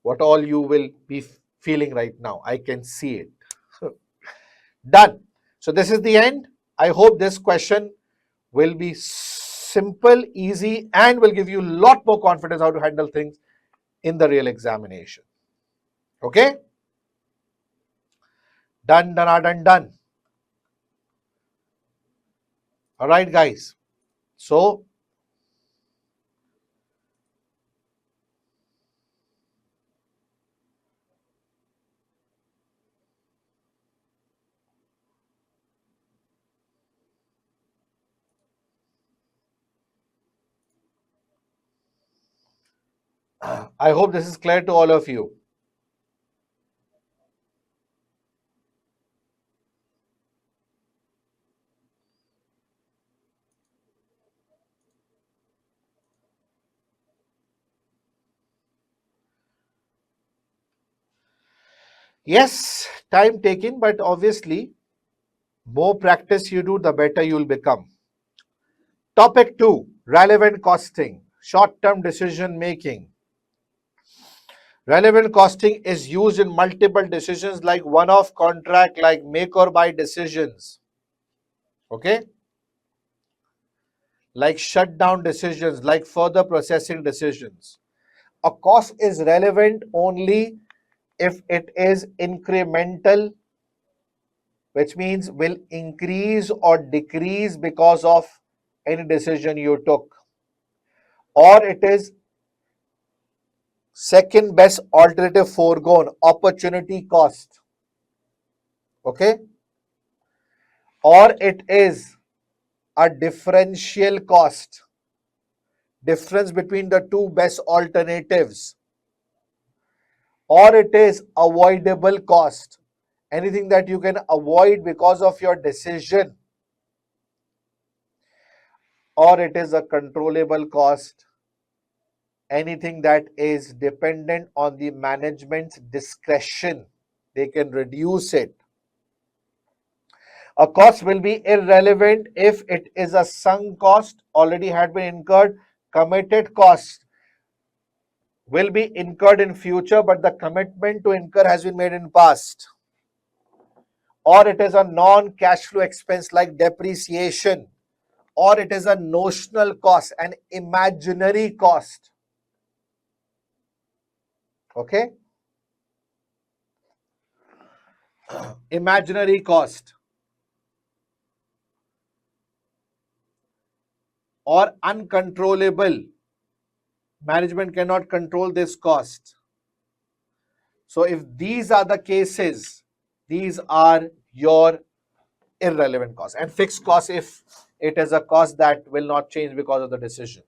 What all you will be feeling right now. I can see it. Done. So this is the end. I hope this question will be simple, easy, and will give you a lot more confidence how to handle things in the real examination. Okay? Done, done, done, done. All right, guys. So, I hope this is clear to all of you. Yes, time taken, but obviously, more practice you do, the better you'll become. Topic 2, relevant costing, short-term decision making. Relevant costing is used in multiple decisions like one-off contract, like make or buy decisions. Okay? Like shutdown decisions, like further processing decisions. A cost is relevant only if it is incremental, which means will increase or decrease because of any decision you took, or it is second best alternative foregone, opportunity cost, okay, or it is a differential cost, difference between the two best alternatives, or it is avoidable cost, anything that you can avoid because of your decision, or it is a controllable cost, anything that is dependent on the management's discretion. They can reduce it. A cost will be irrelevant if it is a sunk cost, already had been incurred. Committed cost will be incurred in future, but the commitment to incur has been made in past. Or it is a non-cash flow expense like depreciation, or it is a notional cost, an imaginary cost. Okay? Imaginary cost. Or uncontrollable. Management cannot control this cost. So if these are the cases, these are your irrelevant costs. And fixed cost if it is a cost that will not change because of the decision.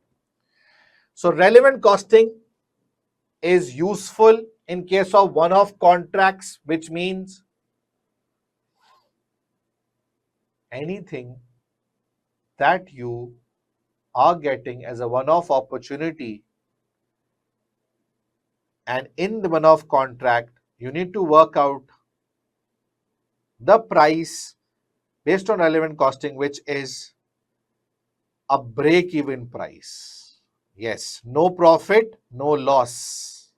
So relevant costing is useful in case of one-off contracts, which means anything that you are getting as a one-off opportunity, and in the one-off contract, you need to work out the price based on relevant costing, which is a break-even price. Yes, no profit, no loss.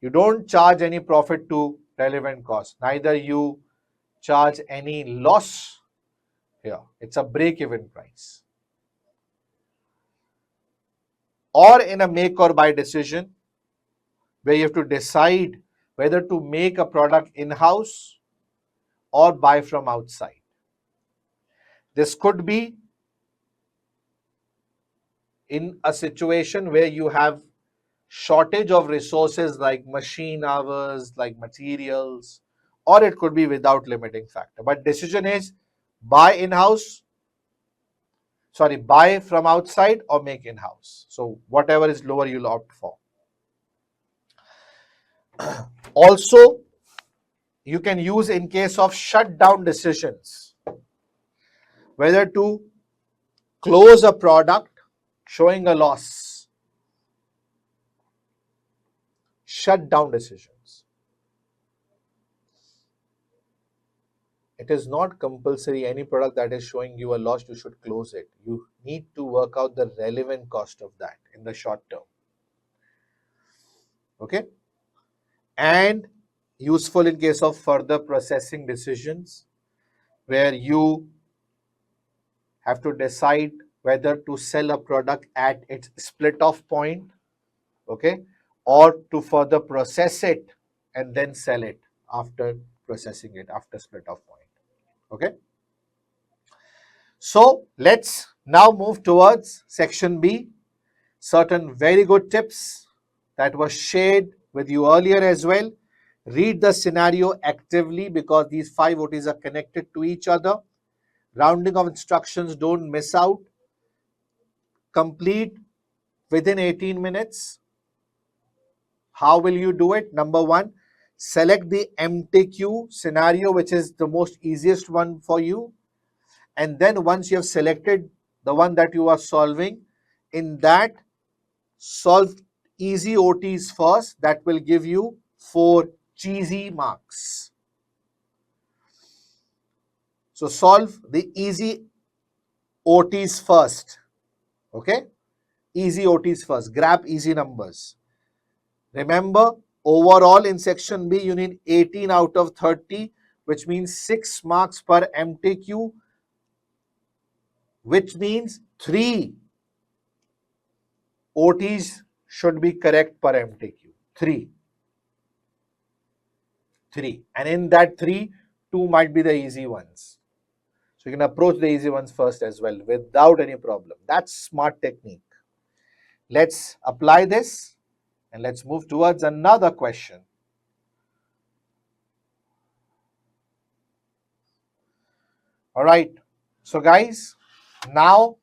You don't charge any profit to relevant cost. Neither you charge any loss here. It's a break-even price. Or in a make or buy decision, where you have to decide whether to make a product in-house or buy from outside. This could be in a situation where you have shortage of resources like machine hours, like materials, or it could be without limiting factor. But decision is buy in-house, buy from outside or make in-house. So whatever is lower, you'll opt for. Also, you can use in case of shutdown decisions, whether to close a product showing a loss. Shutdown decisions. It is not compulsory any product that is showing you a loss, you should close it. You need to work out the relevant cost of that in the short term. Okay? And useful in case of further processing decisions, where you have to decide whether to sell a product at its split off point, okay, or to further process it and then sell it after processing it, after split off point. Okay. So let's now move towards section B. Certain very good tips that were shared with you earlier as well. Read the scenario actively because these 5 OTs are connected to each other. Rounding of instructions, don't miss out. Complete within 18 minutes. How will you do it? Number 1, select the MTQ scenario, which is the most easiest one for you. And then once you have selected the one that you are solving, in that, solve easy OTs first. That will give you 4 cheesy marks. So solve the easy OTs first. Okay? Easy OTs first. Grab easy numbers. Remember, overall in section B, you need 18 out of 30, which means 6 marks per MTQ, which means 3 OTs should be correct per MTQ. 3. And in that 3, 2 might be the easy ones. So you can approach the easy ones first as well without any problem. That's smart technique. Let's apply this and let's move towards another question. All right. So guys, now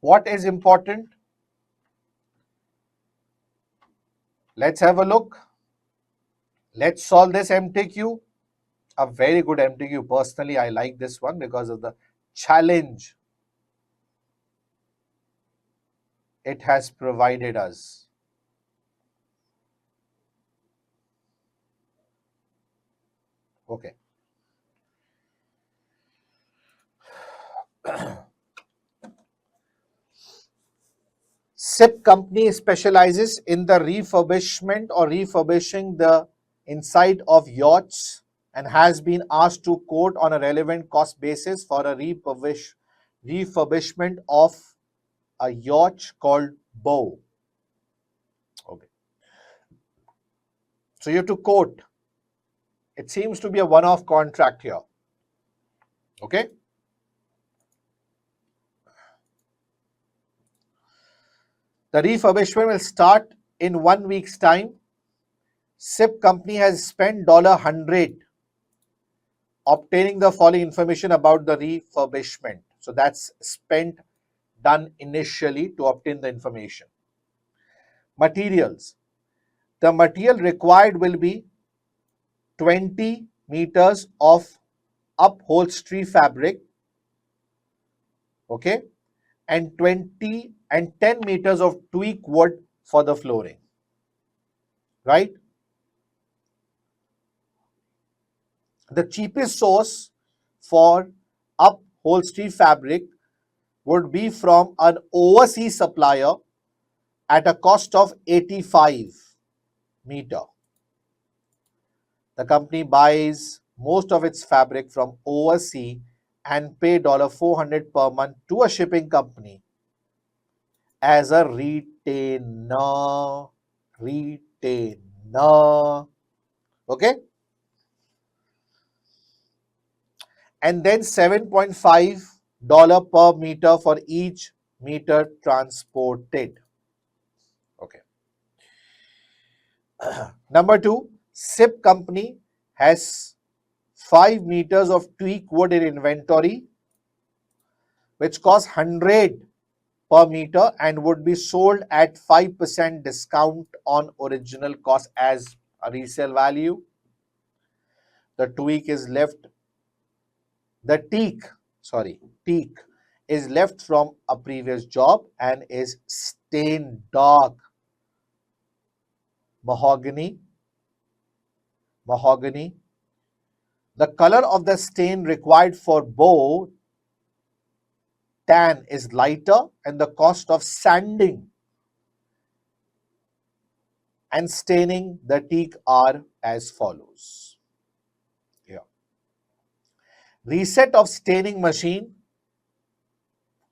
what is important? Let's have a look. Let's solve this MTQ. A very good MTQ. Personally, I like this one because of the challenge it has provided us. Okay. Sep company specializes in the refurbishment or refurbishing the inside of yachts and has been asked to quote on a relevant cost basis for a refurbishment of a yacht called Bow. Okay. So you have to quote. It seems to be a one-off contract here. Okay. The refurbishment will start in 1 week's time. Sep company has spent $100 obtaining the following information about the refurbishment. So that's spent, done initially to obtain the information. Materials. The material required will be 20 meters of upholstery fabric, okay, and 10 meters of teak wood for the flooring, right? The cheapest source for upholstery fabric would be from an overseas supplier at a cost of 85 meter. The company buys most of its fabric from overseas and pay $400 per month to a shipping company as a retainer. Retainer. Okay? And then $7.5 per meter for each meter transported. Okay. Number two, SIP company has 5 meters of Teak wood in inventory, which costs 100 per meter and would be sold at 5% discount on original cost as a resale value. The Teak is left, the Teak is left from a previous job and is stained dark mahogany. The color of the stain required for bow tan is lighter, and the cost of sanding and staining the teak are as follows. Yeah. Reset of staining machine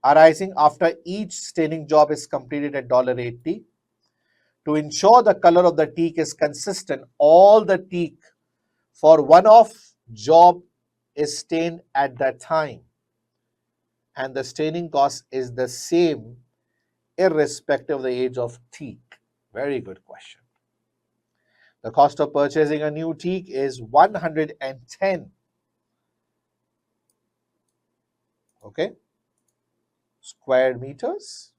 arising after each staining job is completed at $80. To ensure the color of the teak is consistent, all the teak for one-off job is stained at that time, and the staining cost is the same irrespective of the age of teak. Very good question. The cost of purchasing a new teak is 110. Okay, square meters.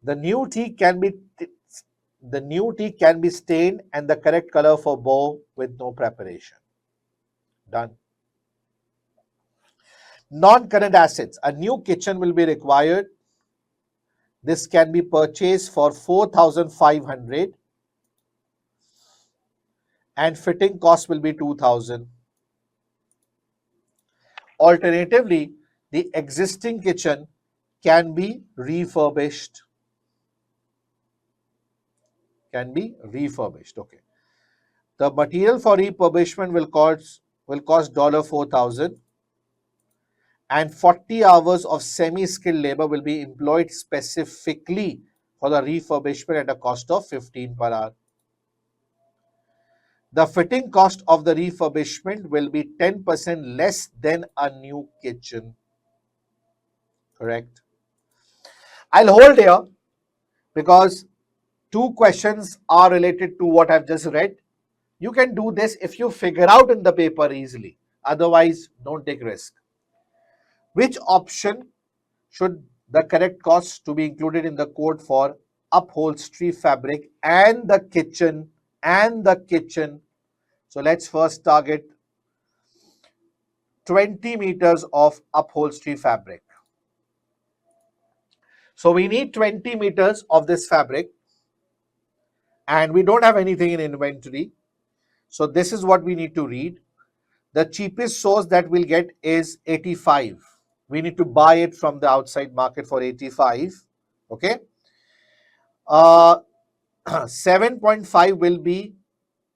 The new teak can be stained and the correct color for bow with no preparation. Done. Non-current assets. A new kitchen will be required. This can be purchased for 4,500 and fitting cost will be 2,000. Alternatively, the existing kitchen can be refurbished. Okay. The material for refurbishment will cost $4,000 and 40 hours of semi-skilled labor will be employed specifically for the refurbishment at a cost of 15 per hour. The fitting cost of the refurbishment will be 10% less than a new kitchen. Correct. I'll hold here because two questions are related to what I've just read. You can do this if you figure out in the paper easily. Otherwise, don't take risk. Which option should the correct cost to be included in the code for upholstery fabric and the kitchen? So let's first target 20 meters of upholstery fabric. So we need 20 meters of this fabric and we don't have anything in inventory. So this is what we need to read. The cheapest source that we'll get is 85. We need to buy it from the outside market for 85. Okay. 7.5 will be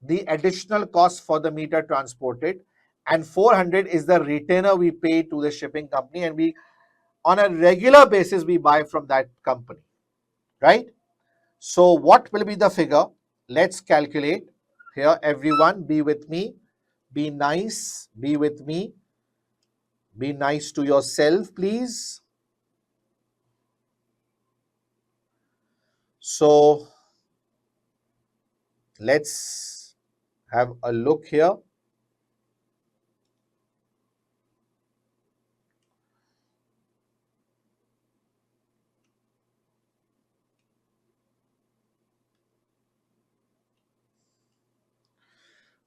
the additional cost for the meter transported, and 400 is the retainer we pay to the shipping company, and we on a regular basis we buy from that company, right? So what will be the figure? Let's calculate here. Everyone be with me, be nice, be with me, be nice to yourself, please. So let's have a look here.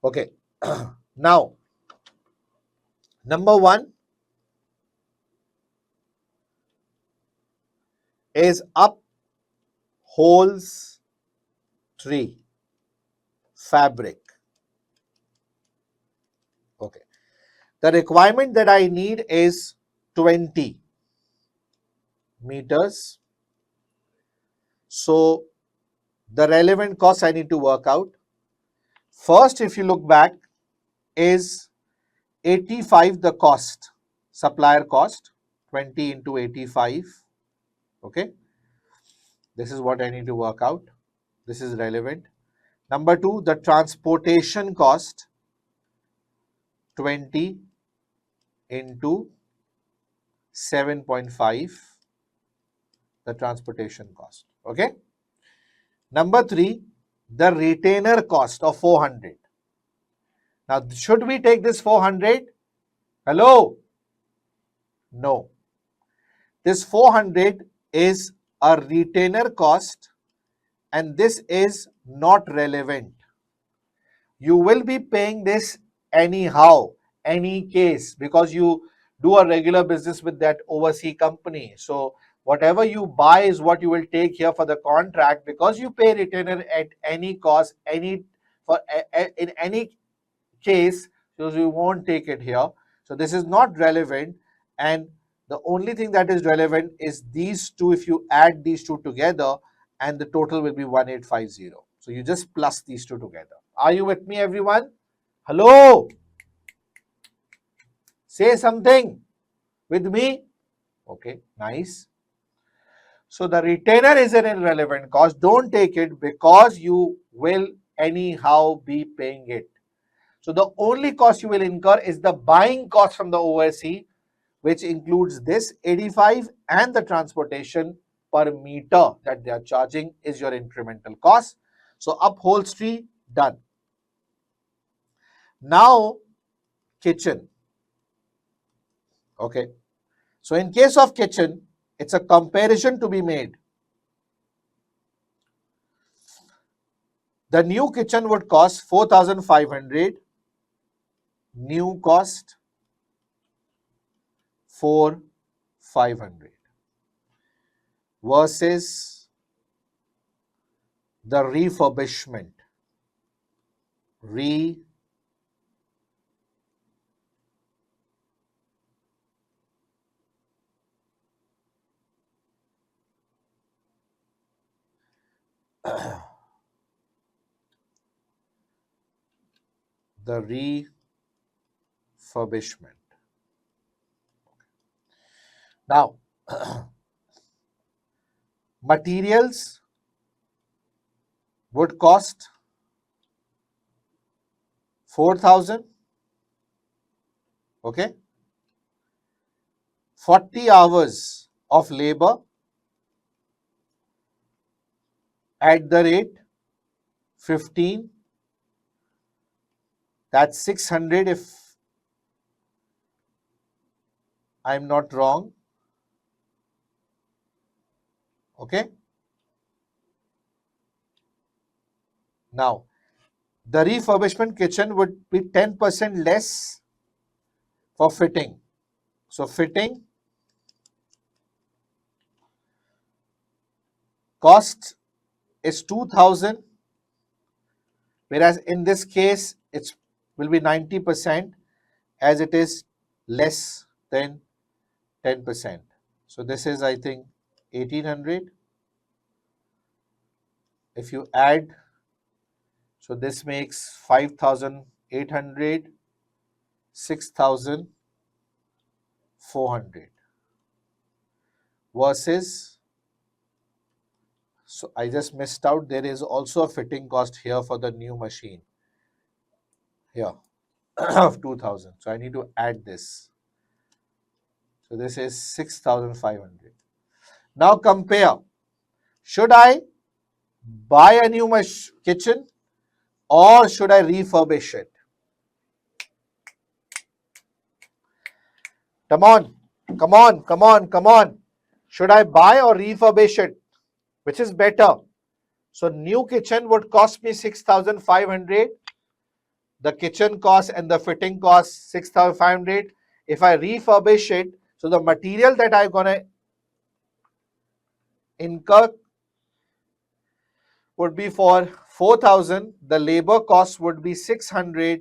Okay. Now, number one is upholstery fabric. Okay. The requirement that I need is 20 meters. So the relevant cost I need to work out. First, if you look back, is 85 the cost, supplier cost, 20 into 85. Okay, this is what I need to work out. This is relevant. Number two, the transportation cost, 20 into 7.5, the transportation cost. Okay. Number three, the retainer cost of 400. Now, should we take this 400? Hello? No. This 400 is a retainer cost and this is not relevant. You will be paying this anyhow, any case, because you do a regular business with that overseas company. So whatever you buy is what you will take here for the contract, because you pay retainer at any cost, in any case, so you won't take it here. So this is not relevant, and the only thing that is relevant is these two. If you add these two together, and the total will be 1850. So you just plus these two together. Are you with me, everyone? Hello? Say something with me. Okay, nice. So the retainer is an irrelevant cost. Don't take it because you will anyhow be paying it. So the only cost you will incur is the buying cost from the overseas, which includes this 85 and the transportation per meter that they are charging is your incremental cost. So upholstery, done. Now kitchen. Okay. So in case of kitchen, it's a comparison to be made. The new kitchen would cost 4,500. New cost 4,500 versus the refurbishment. The refurbishment. Now, materials would cost 4,000. Okay. 40 hours of labor at the rate 15. That's 600 if I'm not wrong. Okay. Now, the refurbishment kitchen would be 10% less for fitting. So fitting cost is 2,000, whereas in this case it will be 90% as it is less than 10%. So this is, I think, 1,800. If you add, so this makes 5,800, 6,400 versus, so I just missed out, there is also a fitting cost here for the new machine here of 2,000. So I need to add this. So this is 6,500. Now compare. Should I buy a new kitchen or should I refurbish it? Come on, come on, come on, come on. Should I buy or refurbish it? Which is better? So new kitchen would cost me 6,500. The kitchen cost and the fitting cost 6,500. If I refurbish it, so the material that I'm gonna incur would be for 4,000. The labor cost would be 600.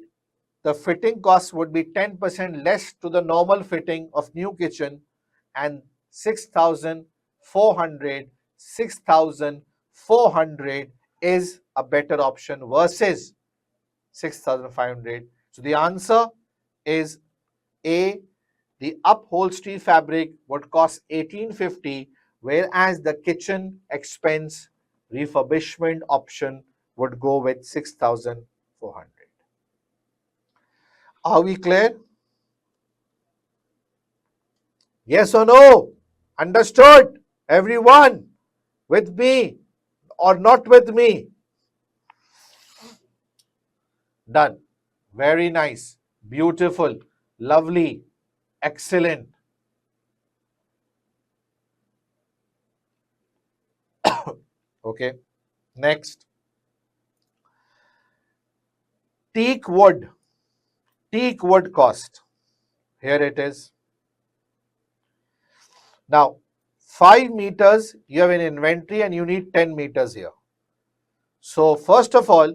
The fitting cost would be 10% less to the normal fitting of new kitchen, and 6,400. 6,400 is a better option versus 6,500. So the answer is A. The upholstery fabric would cost 1850, whereas the kitchen expense refurbishment option would go with 6,400. Are we clear? Yes or no? Understood? Everyone with me or not with me? Done. Very nice. Beautiful. Lovely. Excellent. Okay. Next. Teak wood. Teak wood cost. Here it is. Now, 5 meters you have in inventory and you need 10 meters here. So, first of all,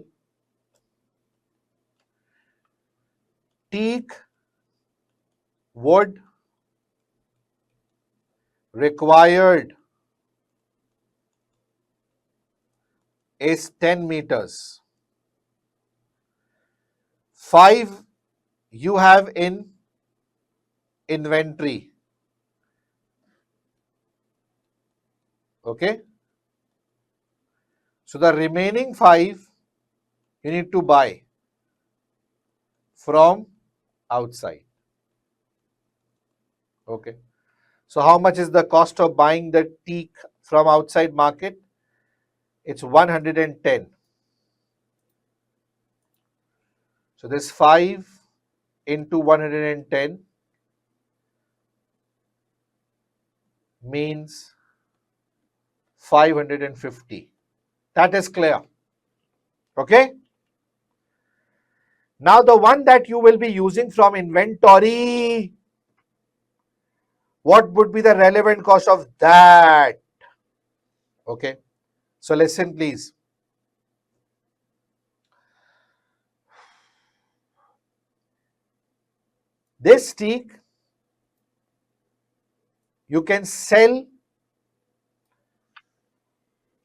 teak wood required is 10 meters. 5 you have in inventory. Okay. So, the remaining 5 you need to buy from outside. Okay. So, how much is the cost of buying the teak from outside market? It's 110. So, this 5 into 110 means 550. That is clear. Okay. Now, the one that you will be using from inventory, what would be the relevant cost of that? Okay. So, listen please. This teak you can sell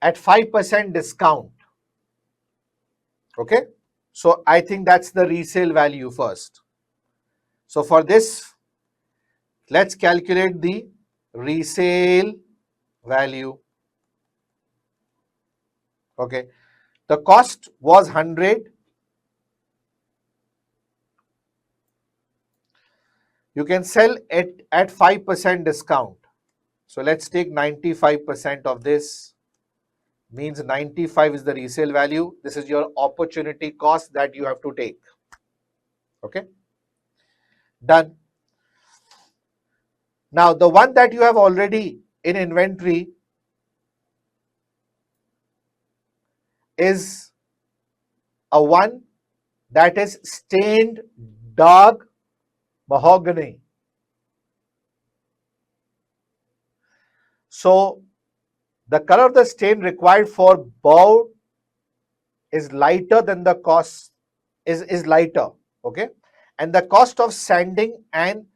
at 5% discount. Okay. So, I think that's the resale value first. So, for this, let's calculate the resale value. Okay. The cost was 100. You can sell it at 5% discount. So let's take 95% of this, means 95 is the resale value. This is your opportunity cost that you have to take. Okay. Done. Now the one that you have already in inventory is a one that is stained dark mahogany. So the color of the stain required for bow is lighter than the cost is lighter. Okay. And the cost of sanding and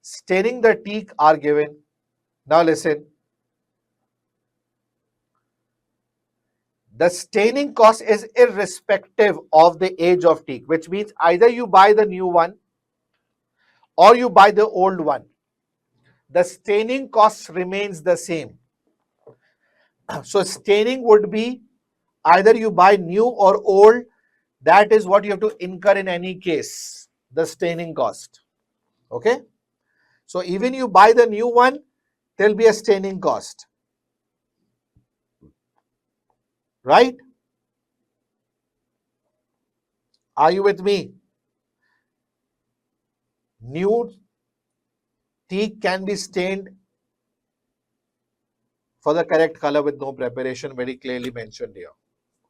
staining the teak are given. Now listen. The staining cost is irrespective of the age of teak, which means either you buy the new one or you buy the old one. The staining cost remains the same. So staining would be either you buy new or old. That is what you have to incur in any case, the staining cost. Okay. So even you buy the new one, there will be a staining cost. Right? Are you with me? New teak can be stained for the correct color with no preparation, very clearly mentioned here.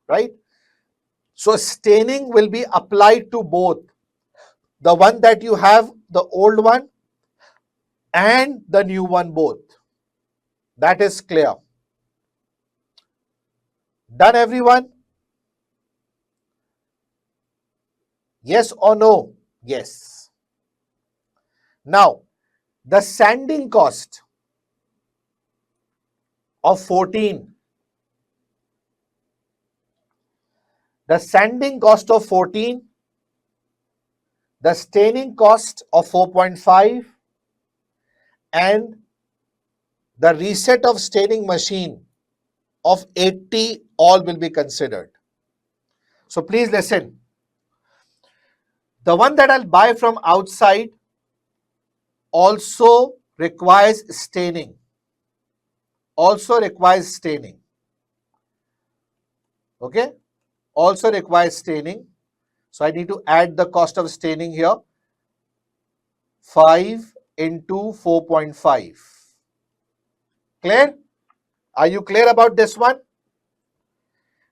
Right? So staining will be applied to both the one that you have, the old one, and the new one both. That is clear. Done, everyone? Yes or no? Yes. Now, the sanding cost of 14. The sanding cost of 14 the staining cost of 4.5 and the reset of staining machine of 80 all will be considered. So please listen. The one that I'll buy from outside also requires staining. Also requires staining. Okay? Also requires staining. So I need to add the cost of staining here. 5 into 4.5. Clear? Are you clear about this one?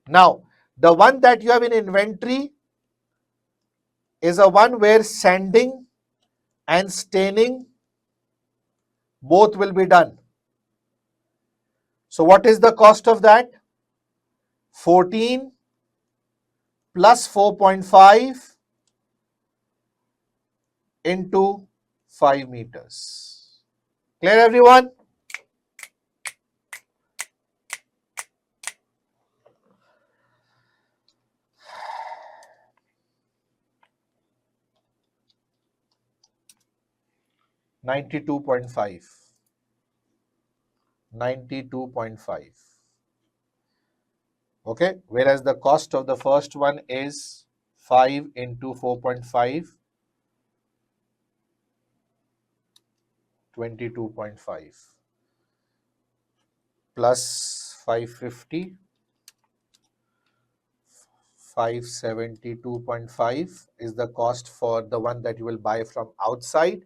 Now, the one that you have in inventory is a one where sanding and staining both will be done. So what is the cost of that? 14 plus 4.5 into 5 meters. Clear everyone? $92.5. 92.5. Okay, whereas the cost of the first one is 5 into 4.5, 22.5 plus 550, 572.5 is the cost for the one that you will buy from outside.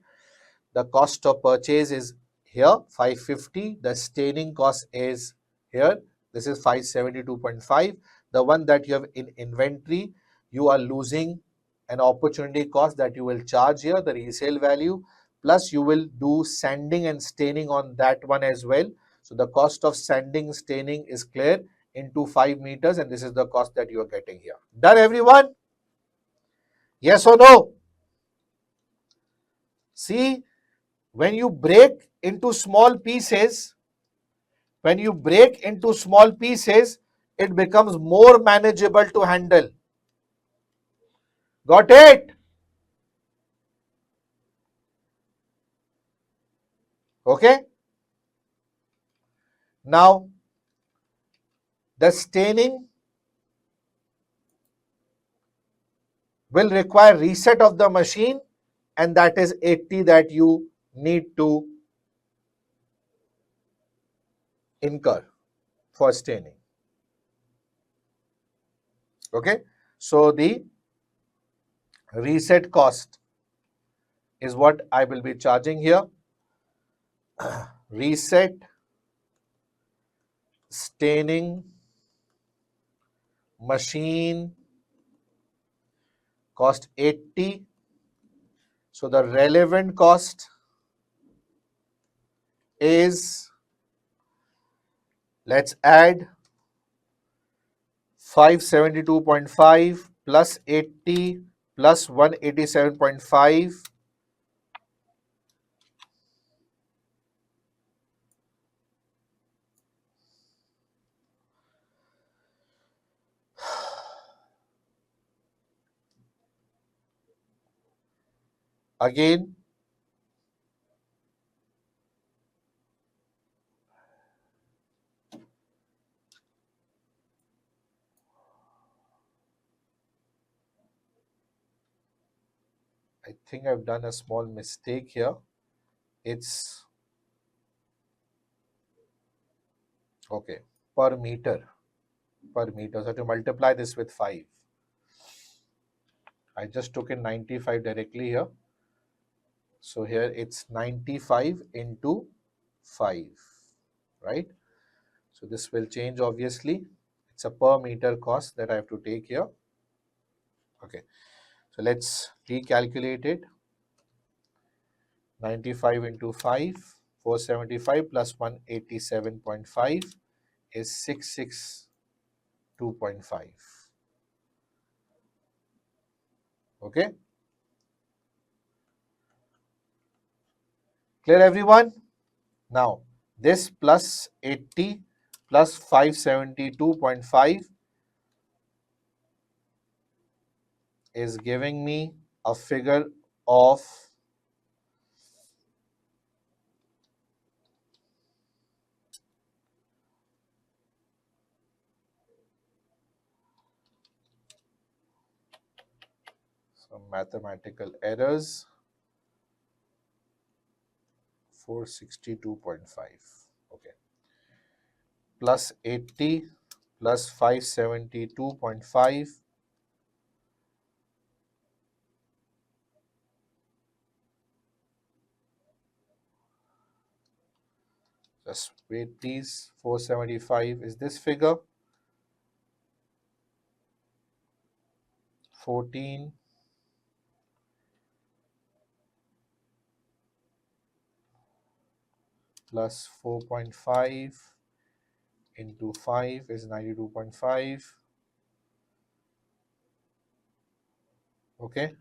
The cost of purchase is here 550. The staining cost is here. This is 572.5. The one that you have in inventory, you are losing an opportunity cost that you will charge here, the resale value, plus you will do sanding and staining on that one as well. So the cost of sanding, staining is clear into 5 meters, and this is the cost that you are getting here. Done everyone? Yes or no? See, when you break into small pieces, it becomes more manageable to handle. Got it? Okay. Now, the staining will require reset of the machine, and that is 80 that you need to incur for staining. Okay. So the reset cost is what I will be charging here. Reset, staining, machine cost 80. So the relevant cost is, let's add 572.5 plus 80 plus 187.5. Again, I think I've done a small mistake here. It's okay, per meter. Per meter. So I have to multiply this with 5. I just took in 95 directly here. So here it's 95 into 5, right? So this will change obviously. It's a per meter cost that I have to take here. Okay. So let's recalculate it. 95 into 5, 475 plus 187.5 is 662.5. Okay. Clear everyone? Now, this plus 80 plus 572.5 is giving me a figure of some mathematical errors, 462.5. Okay. Plus 80 plus 572.5. Just wait, please. 475 is this figure. 14 plus 4.5 into 5 is 92.5. Okay.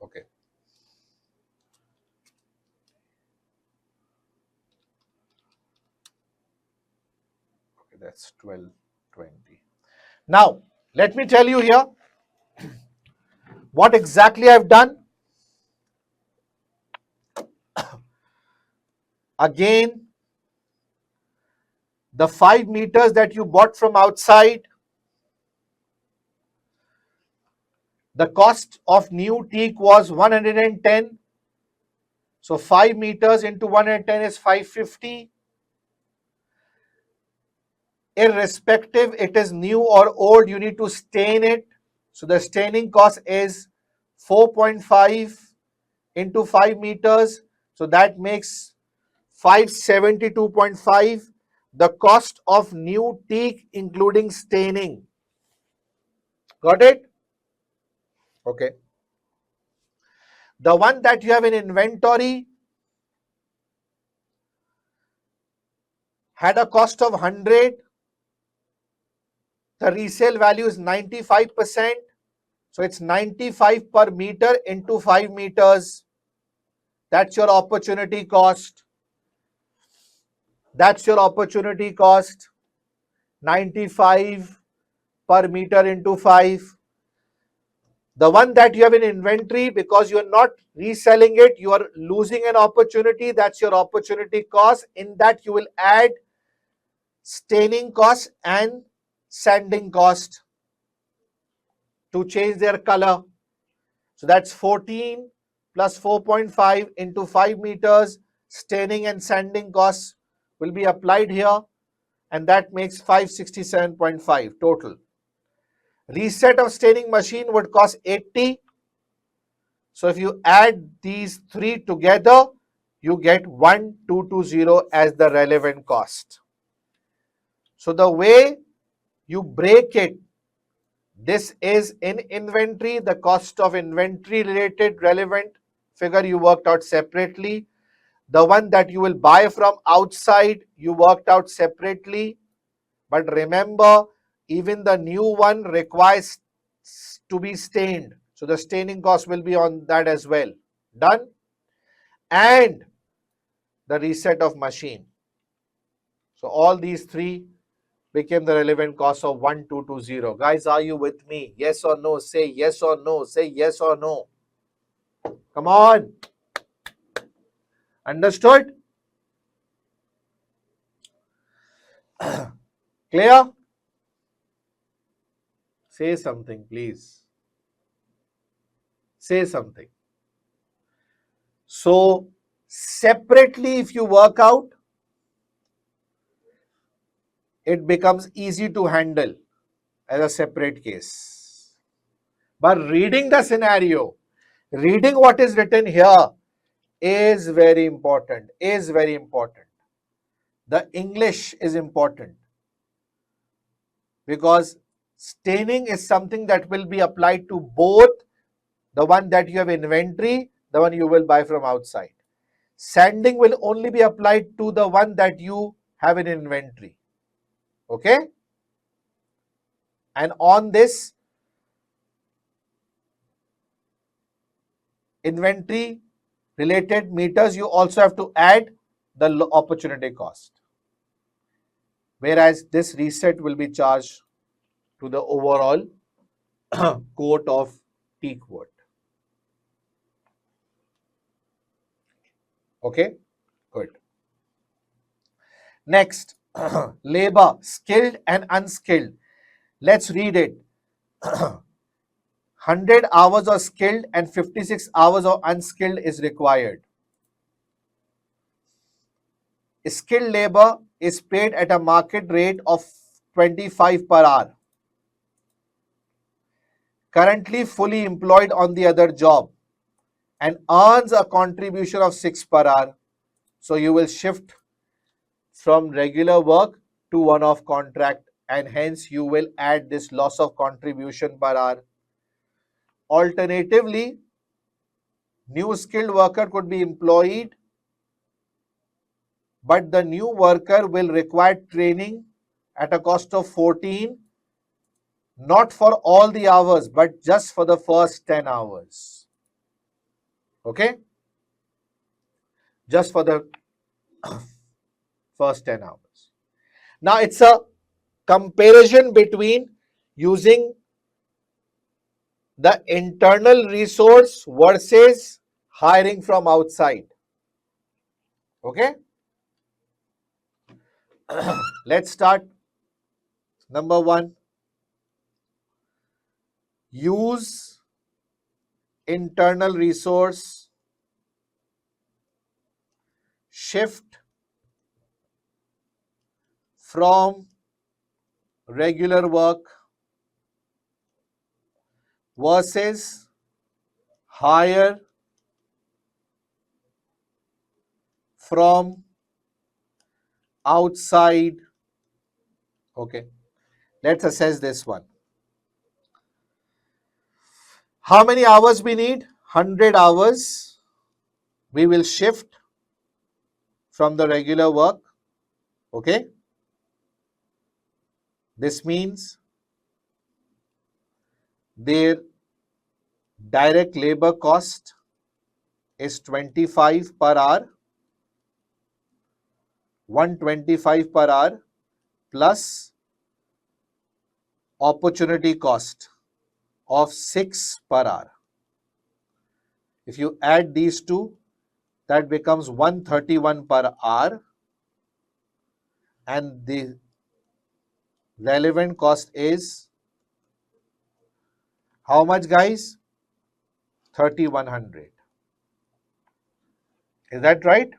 Okay. Okay, that's 1220. Now, let me tell you here what exactly I've done. Again, the 5 meters that you bought from outside, the cost of new teak was 110. So 5 meters into 110 is 550. Irrespective it is new or old, you need to stain it. So the staining cost is 4.5 into 5 meters. So that makes 572.5. The cost of new teak including staining. Got it? Okay. The one that you have in inventory had a cost of 100. The resale value is 95%. So it's 95 per meter into 5 meters. That's your opportunity cost. That's your opportunity cost. 95 per meter into 5. The one that you have in inventory, because you are not reselling it, you are losing an opportunity. That's your opportunity cost. In that you will add staining cost and sanding cost to change their color. So that's 14 plus 4.5 into 5 meters. Staining and sanding costs will be applied here, and that makes 567.5 total. Reset of staining machine would cost 80. So if you add these three together, you get 1220 as the relevant cost. So the way you break it, this is in inventory, the cost of inventory related relevant figure you worked out separately. The one that you will buy from outside, you worked out separately. But remember, even the new one requires to be stained. So the staining cost will be on that as well. Done? And the reset of machine. So all these three became the relevant cost of 1220. Guys, are you with me? Yes or no? Say yes or no. Say yes or no. Come on. Understood? Clear? Say something, please. Say something. So, separately, if you work out, it becomes easy to handle as a separate case. But reading the scenario, reading what is written here is very important, is very important. The English is important because staining is something that will be applied to both the one that you have inventory, the one you will buy from outside. Sanding will only be applied to the one that you have in inventory. Okay? And on this, inventory related meters, you also have to add the opportunity cost. Whereas this reset will be charged to the overall quote of Teak wood. Okay, good. Next, labor, skilled and unskilled. Let's read it. 100 hours of skilled and 56 hours of unskilled is required. Skilled labor is paid at a market rate of 25 per hour. Currently fully employed on the other job and earns a contribution of 6 per hour. So you will shift from regular work to one-off contract, and hence you will add this loss of contribution per hour. Alternatively, new skilled worker could be employed, but the new worker will require training at a cost of 14, not for all the hours, but just for the first 10 hours. Okay? Just for the first 10 hours. Now, it's a comparison between using the internal resource versus hiring from outside. Okay? Let's start. Number one, use internal resource, shift from regular work versus hire from outside. Okay, let's assess this one. How many hours we need? 100 hours. We will shift from the regular work. Okay, this means their direct labor cost is 25 per hour, 125 per hour plus opportunity cost of 6 per hour. If you add these two, that becomes 131 per hour, and the relevant cost is how much, guys? 3100. Is that right?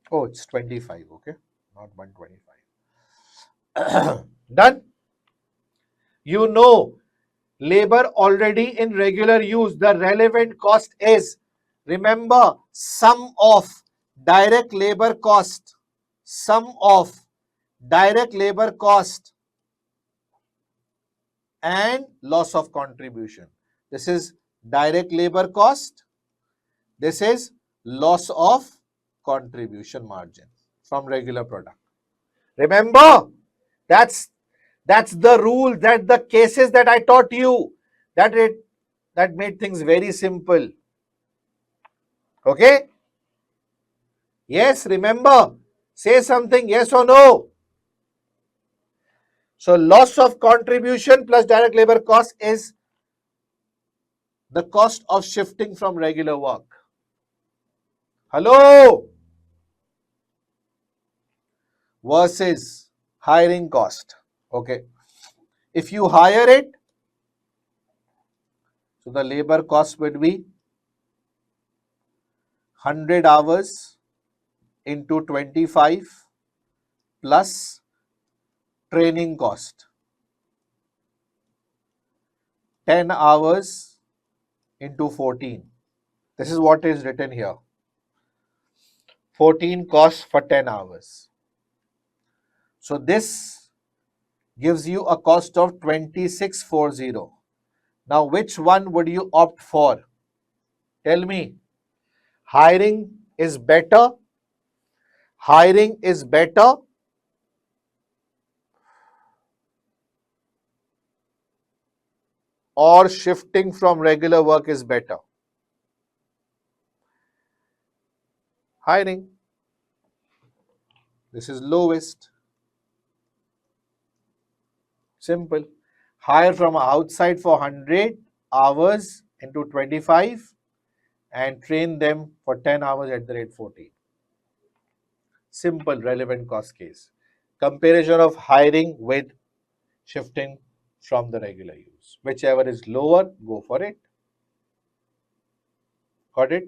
Oh, it's 25, okay, not 125. Done? You know, labor already in regular use, the relevant cost is, remember, sum of direct labor cost, sum of direct labor cost and loss of contribution. This is direct labor cost. This is loss of contribution margin from regular product. Remember, that's the rule, that the cases that I taught you, that made things very simple. Okay? Yes, remember. Say something, yes or no. So loss of contribution plus direct labor cost is the cost of shifting from regular work. Hello? Versus hiring cost. Okay. If you hire it, so the labor cost would be 100 hours into 25 plus training cost. 10 hours into 14. This is what is written here. 14 costs for 10 hours. So this gives you a cost of 2640. Now, which one would you opt for? Tell me. Hiring is better. Hiring is better. or shifting from regular work is better? Hiring. This is lowest. Simple. Hire from outside for 100 hours into 25 and train them for 10 hours at the rate 40. Simple relevant cost case. Comparison of hiring with shifting from the regular use. Whichever is lower, go for it. Got it?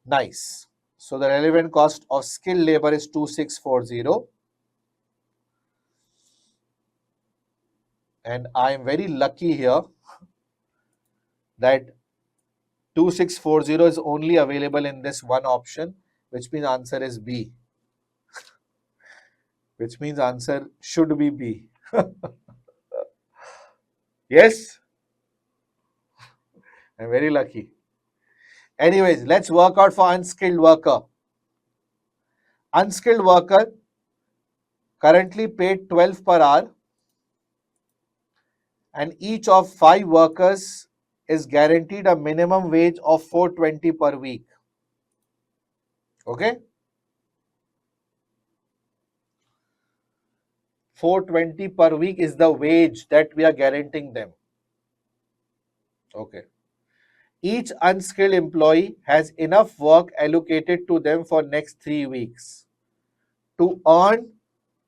Nice. So the relevant cost of skilled labor is 2640. And I am very lucky here that 2640 is only available in this one option, which means answer is B. Which means answer should be B. Yes? I'm very lucky. Anyways, let's work out for unskilled worker. Unskilled worker currently paid 12 per hour and each of 5 workers is guaranteed a minimum wage of 420 per week. Okay? 420 per week is the wage that we are guaranteeing them. Okay. Each unskilled employee has enough work allocated to them for next 3 weeks to earn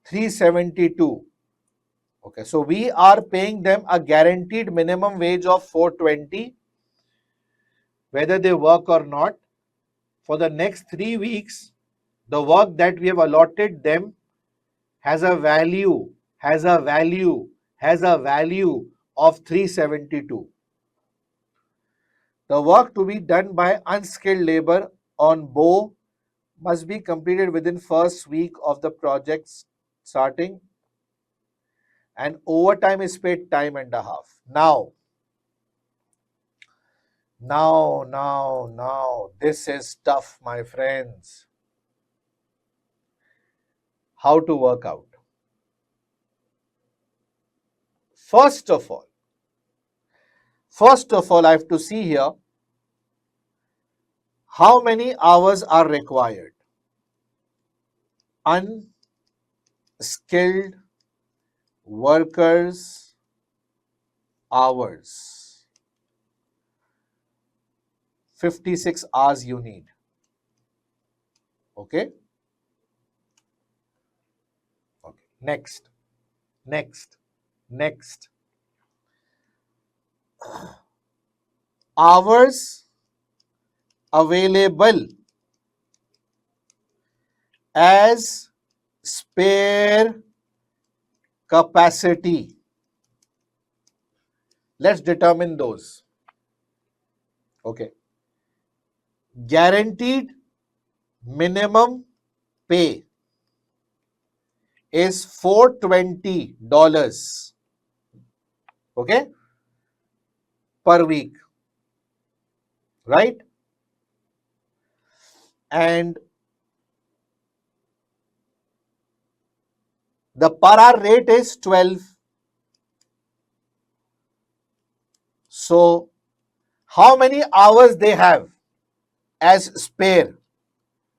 372. Okay, so we are paying them a guaranteed minimum wage of 420 whether they work or not. For the next 3 weeks, the work that we have allotted them has a value of 372. The work to be done by unskilled labor on BO must be completed within first week of the project starting, and overtime is paid time and a half. Now, this is tough, my friends. How to work out? First of all, I have to see here how many hours are required. Unskilled workers hours. 56 hours you need. Okay? Okay. Next. Hours available as spare capacity. Let's determine those. Okay. Guaranteed minimum pay is $420. Okay? Per week. Right? And the per hour rate is 12. So, how many hours they have as spare?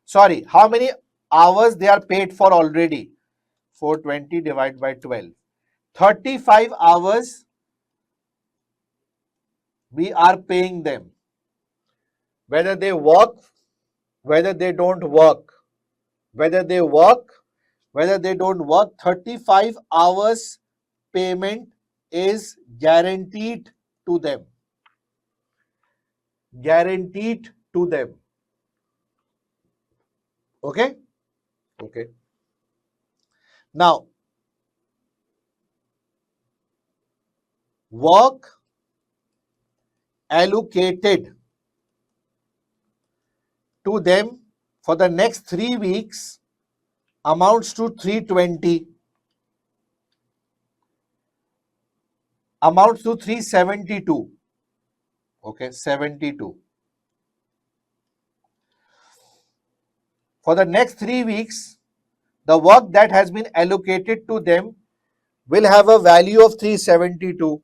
Sorry, how many hours they are paid for already? 420 divided by 12. 35 hours we are paying them. Whether they work, whether they don't work. Whether they work, whether they don't work, 35 hours payment is guaranteed to them. Guaranteed to them. Okay? Okay. Now, work allocated to them for the next 3 weeks amounts to 320, amounts to 372. Okay, 72. For the next 3 weeks, the work that has been allocated to them will have a value of 372.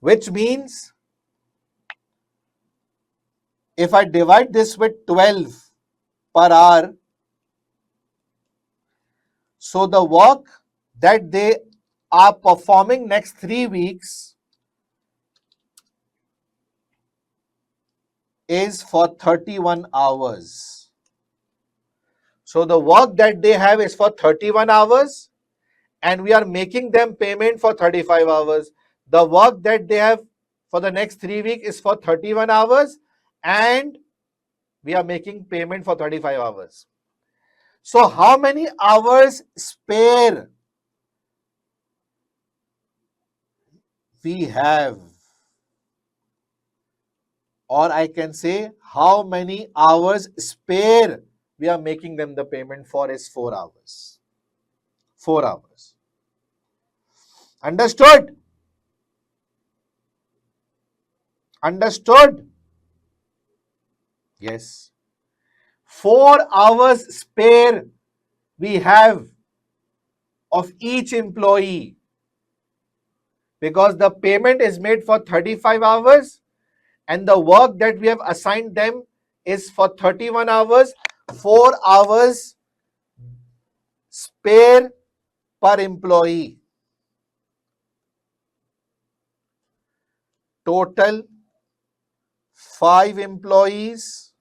which means if I divide this with 12 per hour, so the work that they are performing next 3 weeks is for 31 hours. So the work that they have is for 31 hours and we are making them payment for 35 hours. The work that they have for the next 3 weeks is for 31 hours and we are making payment for 35 hours. So how many hours spare we have? Or I can say how many hours spare we are making them the payment for is 4 hours. 4 hours. Understood? Understood? Yes. 4 hours spare we have of each employee because the payment is made for 35 hours and the work that we have assigned them is for 31 hours. 4 hours spare per employee. Total 5 employees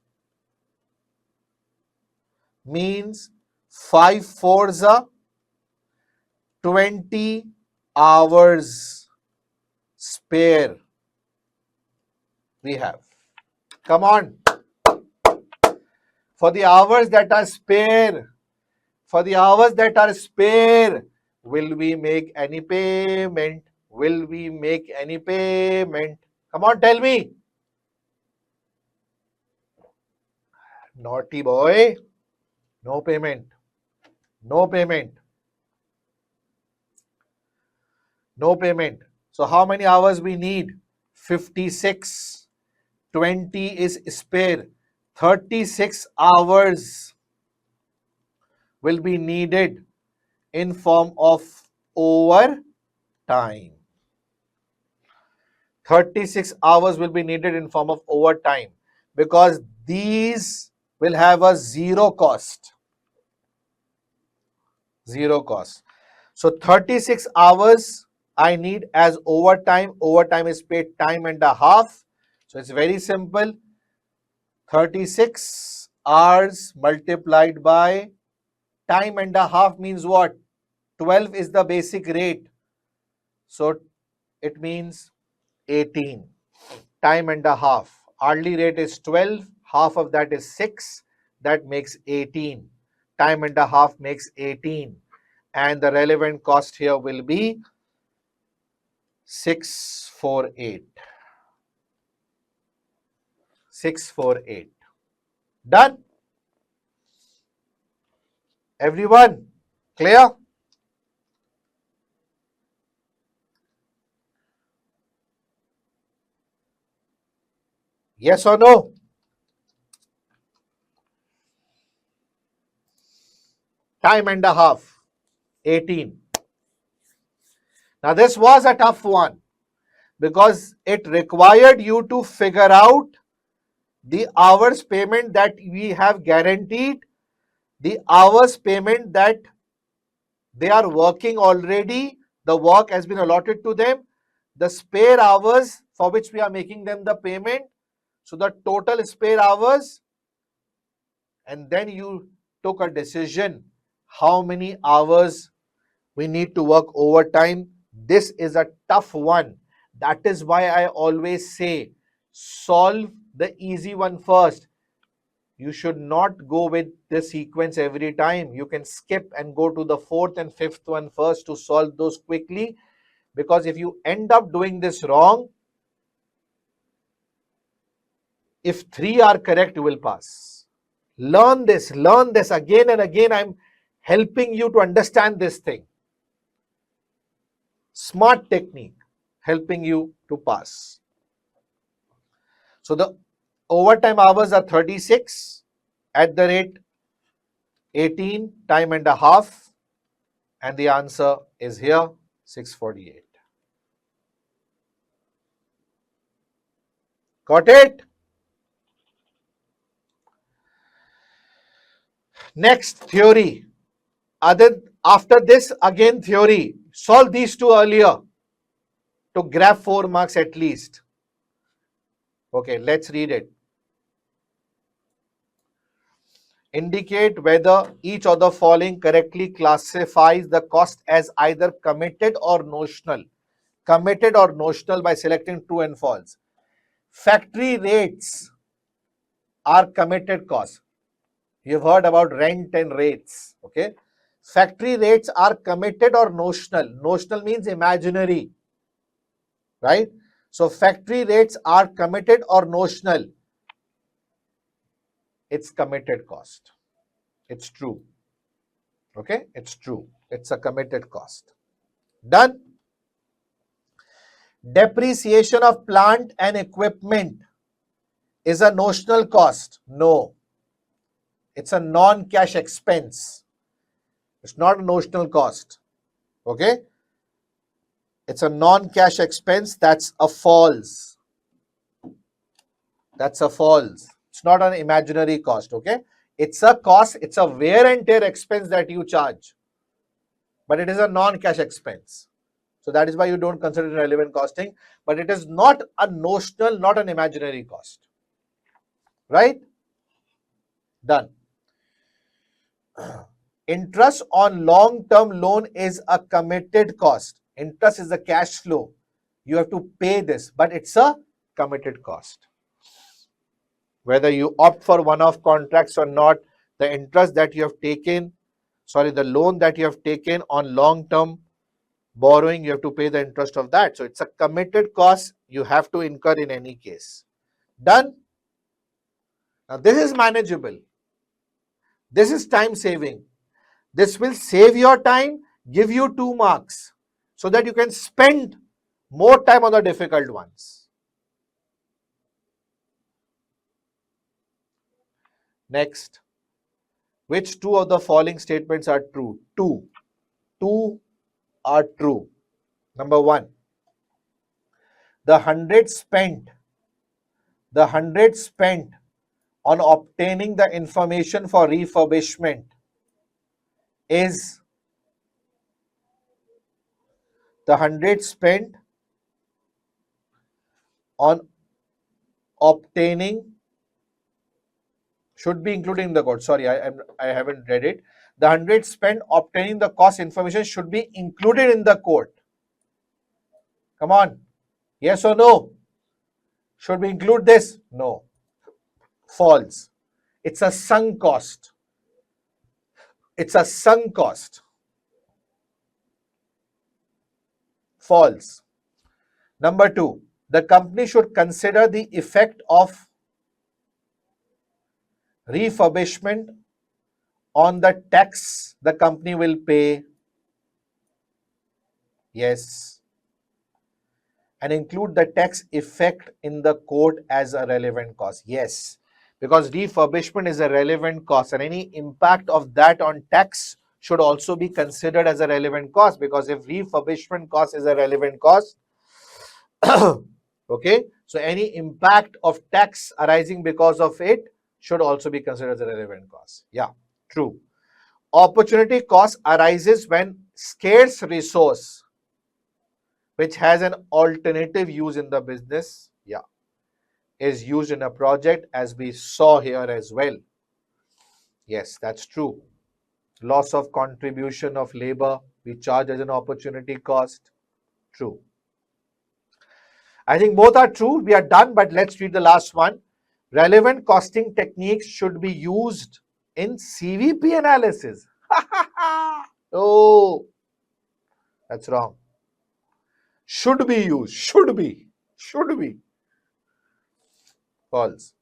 means 5 fours are 20 hours spare we have. Come on. For the hours that are spare, for the hours that are spare, will we make any payment? Will we make any payment? Come on, tell me. Naughty boy. No payment. No payment. No payment. So how many hours we need? 56. 20 is spare. 36 hours will be needed in form of overtime. 36 hours will be needed in form of overtime because these will have a zero cost. Zero cost. So 36 hours I need as overtime. Overtime is paid time and a half. So it's very simple. 36 hours multiplied by time and a half means what? 12 is the basic rate. So it means 18. Time and a half. Hourly rate is 12. Half of that is 6. That makes 18. Time and a half makes 18. And the relevant cost here will be 648. 648. Done? Everyone? Clear? Yes or no? Time and a half. 18. Now this was a tough one because it required you to figure out the hours payment that we have guaranteed, the hours payment that they are working already, the work has been allotted to them, the spare hours for which we are making them the payment, so the total spare hours, and then you took a decision how many hours we need to work overtime. This is a tough one. That is why I always say solve the easy one first. You should not go with the sequence every time. You can skip and go to the fourth and fifth one first to solve those quickly. Because if you end up doing this wrong, if 3 are correct, you will pass. Learn this again and again. I'm helping you to understand this thing. Smart technique, helping you to pass. So the overtime hours are 36 at the rate 18 time and a half. And the answer is here, 648. Got it? Next, theory. After this, again theory. Solve these two earlier to grab 4 marks at least. Okay, let's read it. Indicate whether each of the following correctly classifies the cost as either committed or notional. Committed or notional by selecting true and false. Factory rates are committed costs. You've heard about rent and rates. Okay. Factory rates are committed or notional. Notional means imaginary. Right? So factory rates are committed or notional. It's committed cost. It's true. Okay. It's true. It's a committed cost. Done. Depreciation of plant and equipment is a notional cost. No. It's a non-cash expense. It's not a notional cost. Okay. It's a non-cash expense. That's a false. That's a false. It's not an imaginary cost. Okay. It's a cost. It's a wear and tear expense that you charge. But it is a non-cash expense. So that is why you don't consider it relevant costing. But it is not a notional, not an imaginary cost. Right? Done. Interest on long-term loan is a committed cost. Interest is the cash flow. You have to pay this, but it's a committed cost. Whether you opt for one-off contracts or not, the interest that you have taken, the loan that you have taken on long-term borrowing, you have to pay the interest of that. So it's a committed cost you have to incur in any case. Done? Now this is manageable. This is time saving. This will save your time, give you 2 marks so that you can spend more time on the difficult ones. Next, which 2 of the following statements are true? 2. 2 are true. Number 1, the 100 spent on obtaining the information for refurbishment is the 100 spent on obtaining should be included in the code. Sorry, I haven't read it. The 100 spent obtaining the cost information should be included in the code. Come on. Yes or no? Should we include this? No. False. It's a sunk cost. It's a sunk cost. False. Number 2, the company should consider the effect of refurbishment on the tax the company will pay. Yes. And include the tax effect in the code as a relevant cost. Yes. Because refurbishment is a relevant cost and any impact of that on tax should also be considered as a relevant cost, because if refurbishment cost is a relevant cost, okay, so any impact of tax arising because of it should also be considered as a relevant cost. Yeah, true. Opportunity cost arises when scarce resource which has an alternative use in the business, yeah, is used in a project, as we saw here as well. Yes, that's true. Loss of contribution of labor, we charge as an opportunity cost. True. I think both are true. We are done, but let's read the last one. Relevant costing techniques should be used in CVP analysis. Oh, that's wrong. Should be used. Should be. Should be. False.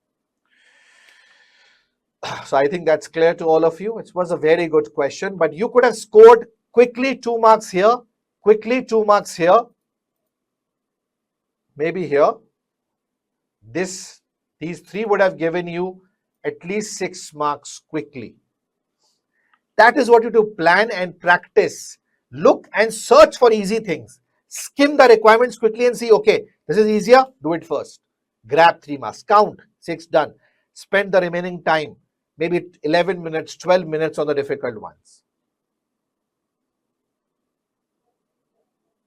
So I think that's clear to all of you. It was a very good question, but you could have scored quickly 2 marks here, quickly 2 marks here, maybe here. These 3 would have given you at least 6 marks quickly. That is what you do. Plan and practice. Look and search for easy things. Skim the requirements quickly and see, okay, this is easier, do it first. Grab 3 marks. Count. 6 done. Spend the remaining time, maybe 11 minutes, 12 minutes on the difficult ones.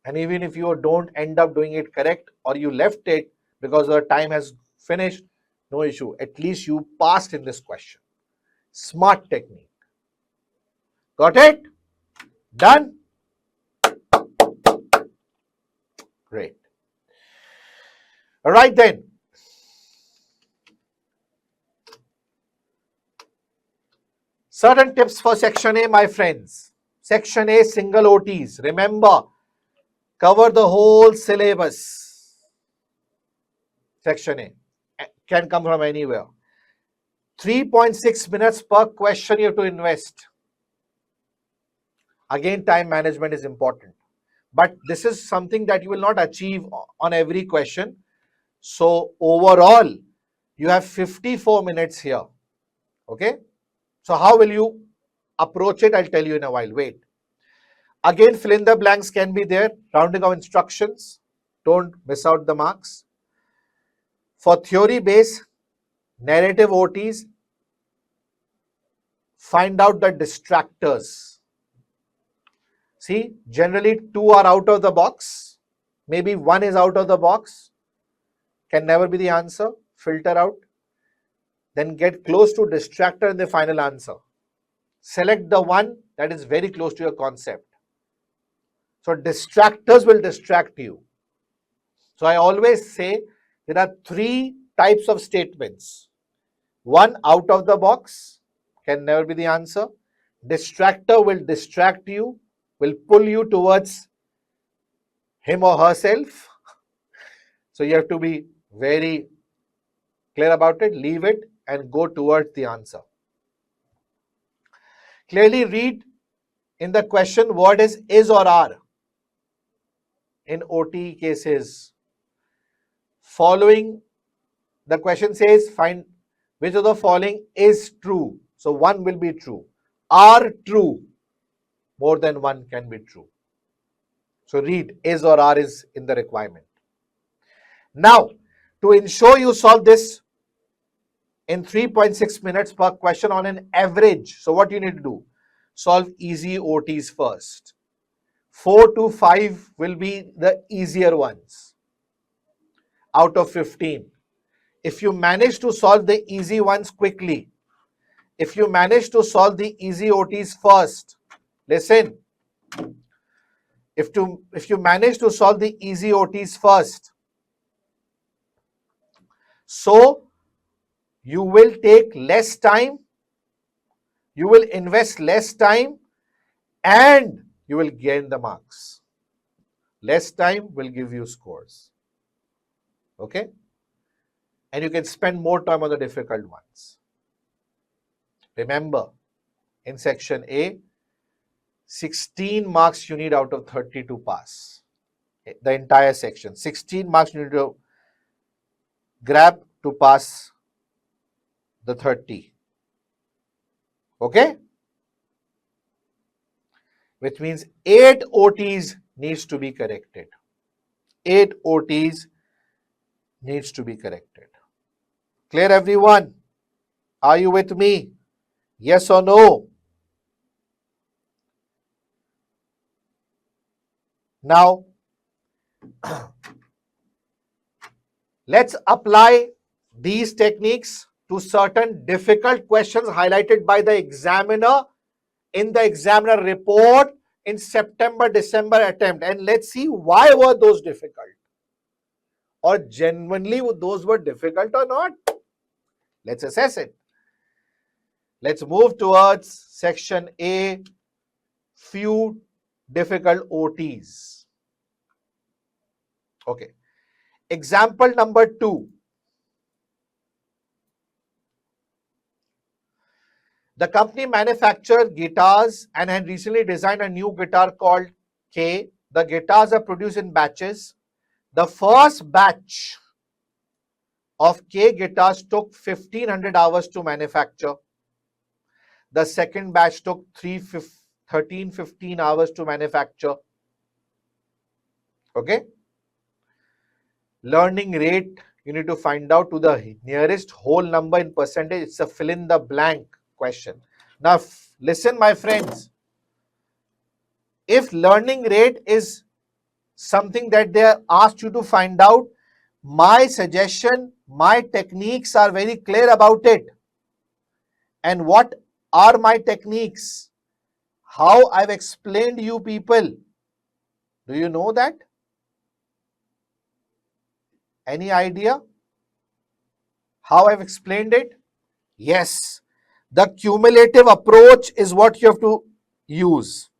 And even if you don't end up doing it correct or you left it because the time has finished, no issue. At least you passed in this question. Smart technique. Got it? Done? Great. All right then. Certain tips for Section A, my friends. Section A, single OTs. Remember, cover the whole syllabus. Section A can come from anywhere. 3.6 minutes per question you have to invest. Again, time management is important. But this is something that you will not achieve on every question. So overall, you have 54 minutes here. Okay. So how will you approach it? I'll tell you in a while. Wait. Again, fill in the blanks can be there. Rounding of instructions. Don't miss out the marks. For theory based narrative OTs, find out the distractors. See, generally 2 are out of the box. Maybe 1 is out of the box. Can never be the answer. Filter out. Then get close to distractor in the final answer. Select the one that is very close to your concept. So distractors will distract you. So I always say there are 3 types of statements. 1 out of the box can never be the answer. Distractor will distract you, will pull you towards him or herself. So you have to be very clear about it, leave it and go towards the answer. Clearly read in the question word is or are. In OT cases, following, the question says find which of the following is true. So 1 will be true. Are true. More than 1 can be true. So read is or are is in the requirement. Now, to ensure you solve this in 3.6 minutes per question on an average, so what you need to do? Solve easy OTs first. 4 to 5 will be the easier ones out of 15. If you manage to solve the easy ones quickly, if you manage to solve the easy OTs first, listen, if you manage to solve the easy OTs first, so you will take less time, you will invest less time, and you will gain the marks. Less time will give you scores. Okay? And you can spend more time on the difficult ones. Remember, in Section A, 16 marks you need out of 30 to pass. The entire section. 16 marks you need to grab to pass the 30. Okay? Which means 8 OTs needs to be corrected. 8 OTs needs to be corrected. Clear, everyone? Are you with me? Yes or no? Now, let's apply these techniques to certain difficult questions highlighted by the examiner in the examiner report in September-December attempt. And let's see why were those difficult. Or genuinely those were difficult or not. Let's assess it. Let's move towards Section A, few difficult OTs. Okay. Example number 2. The company manufactured guitars and had recently designed a new guitar called K. The guitars are produced in batches. The first batch of K guitars took 1500 hours to manufacture. The second batch took 13-15 hours to manufacture. Okay. Learning rate You need to find out to the nearest whole number in percentage. It's a fill in the blank question. Now, listen, my friends. If learning rate is something that they are asked you to find out, my suggestion, my techniques are very clear about it. And what are my techniques? How I've explained you people. Do you know that? Any idea how I've explained it? Yes. The cumulative approach is what you have to use.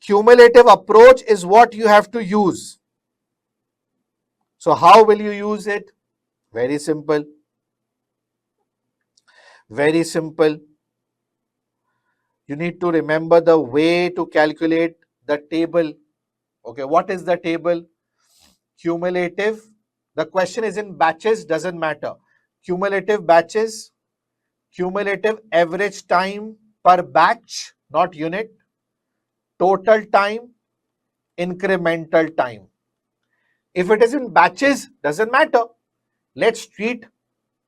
Cumulative approach is what you have to use. So how will you use it? Very simple. Very simple. You need to remember the way to calculate the table. Okay, what is the table? Cumulative. The question is in batches, doesn't matter. Cumulative batches, cumulative average time per batch, not unit, total time, incremental time. If it is in batches, doesn't matter. Let's treat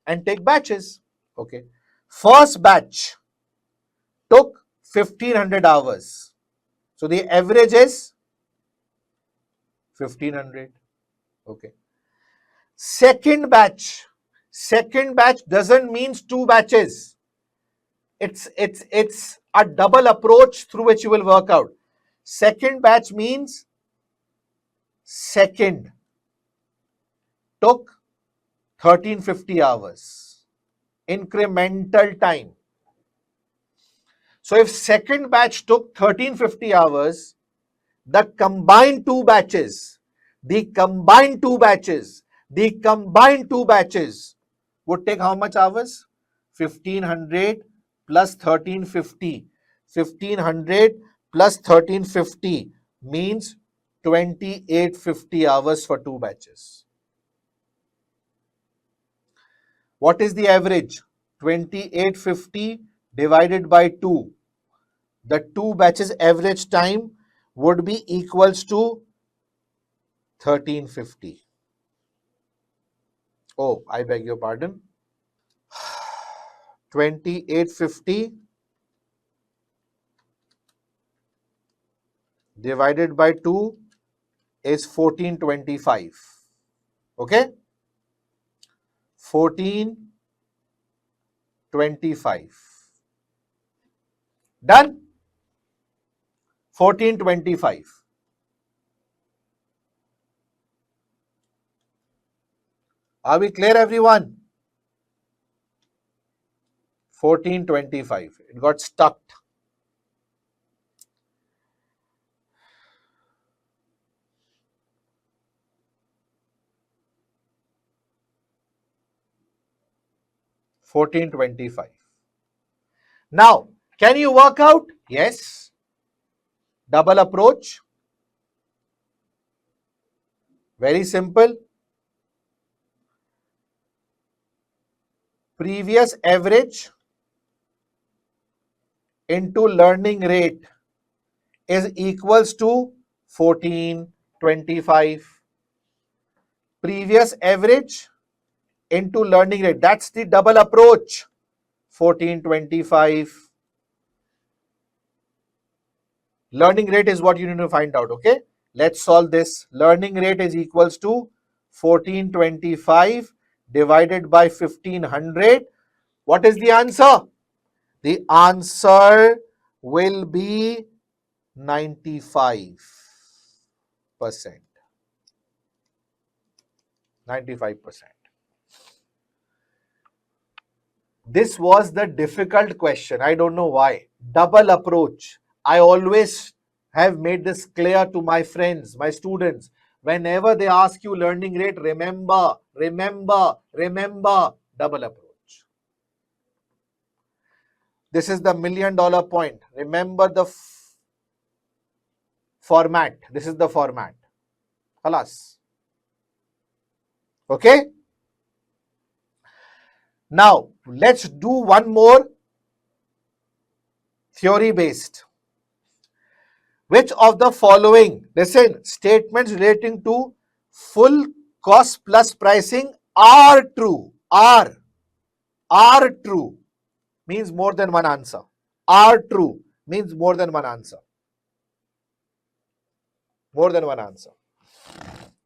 and take batches. Okay. First batch took 1500 hours. So the average is 1500. Okay. Second batch doesn't mean two batches. It's a double approach through which you will work out. Second batch means second took 1350 hours. Incremental time. So if second batch took 1350 hours, the combined two batches would take how much hours? 1500 plus 1350. 1500 plus 1350 means 2850 hours for two batches. What is the average? 2850 divided by 2. The two batches average time would be equals to 1350. Oh, I beg your pardon. 2850 divided by 2 is 1425. Okay? 1425. Done? 1425. Are we clear, everyone? 1425. It got stuck. $14.25. Now, can you work out? Yes. Double approach. Very simple. Previous average into learning rate is equals to 1425. Previous average into learning rate. That's the double approach. 1425. Learning rate is what you need to find out. Okay. Let's solve this. Learning rate is equals to 1425 divided by 1500. What is the answer? The answer will be 95%. 95%. This was the difficult question. I don't know why. Double approach. I always have made this clear to my friends, my students. Whenever they ask you learning rate, remember, double approach. This is the $1 million point. Remember the format. This is the format. Khalas. Okay? Now, let's do one more theory based. Which of the following, listen, statements relating to full cost plus pricing are true. Are true means more than one answer. Are true means more than one answer. More than one answer.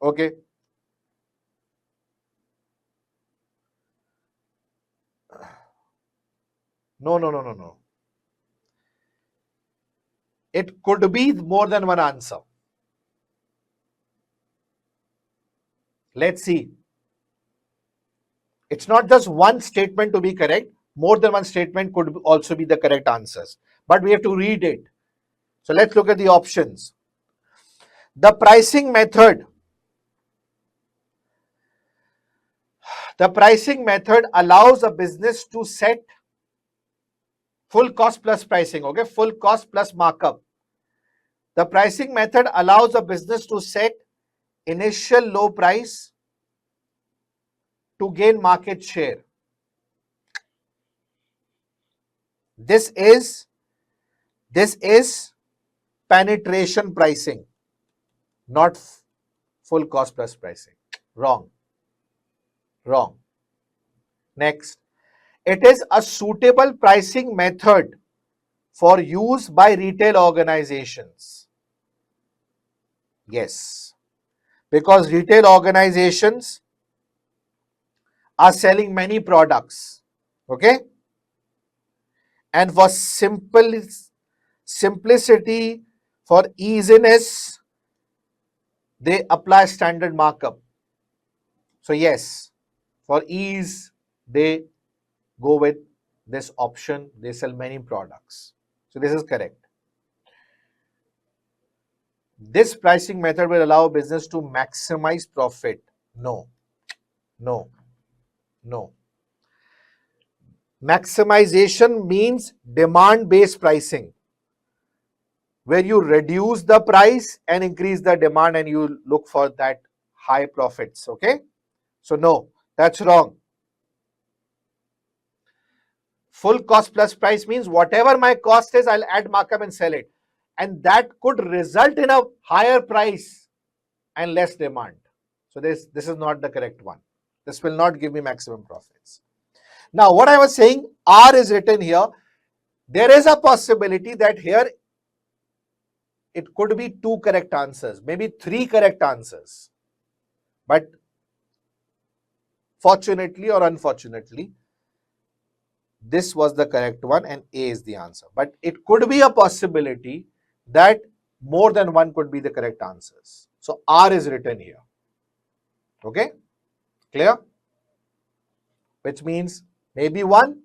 Okay. No, no, no, no, no. It could be more than one answer. Let's see. It's not just one statement to be correct. More than one statement could also be the correct answers. But we have to read it. So let's look at the options. The pricing method. The pricing method allows a business to set full cost plus pricing, okay? Full cost plus markup. The pricing method allows a business to set initial low price to gain market share. This is penetration pricing, not full cost plus pricing. Wrong. Wrong. Next, it is a suitable pricing method for use by retail organizations. Yes, because retail organizations are selling many products. Okay, and for simplicity, for easiness, they apply standard markup. So yes, for ease, they go with this option. They sell many products. So this is correct. This pricing method will allow business to maximize profit. No, no, no. Maximization means demand-based pricing, where you reduce the price and increase the demand and you look for that high profits. Okay, so no, that's wrong. Full cost plus price means whatever my cost is, I'll add markup and sell it, and that could result in a higher price and less demand. So this is not the correct one. This will not give me maximum profits. Now what I was saying, R is written here. There is a possibility that here it could be two correct answers, maybe three correct answers. But fortunately or unfortunately, this was the correct one and A is the answer. But it could be a possibility that more than one could be the correct answers. So R is written here. Okay, clear? Which means maybe one,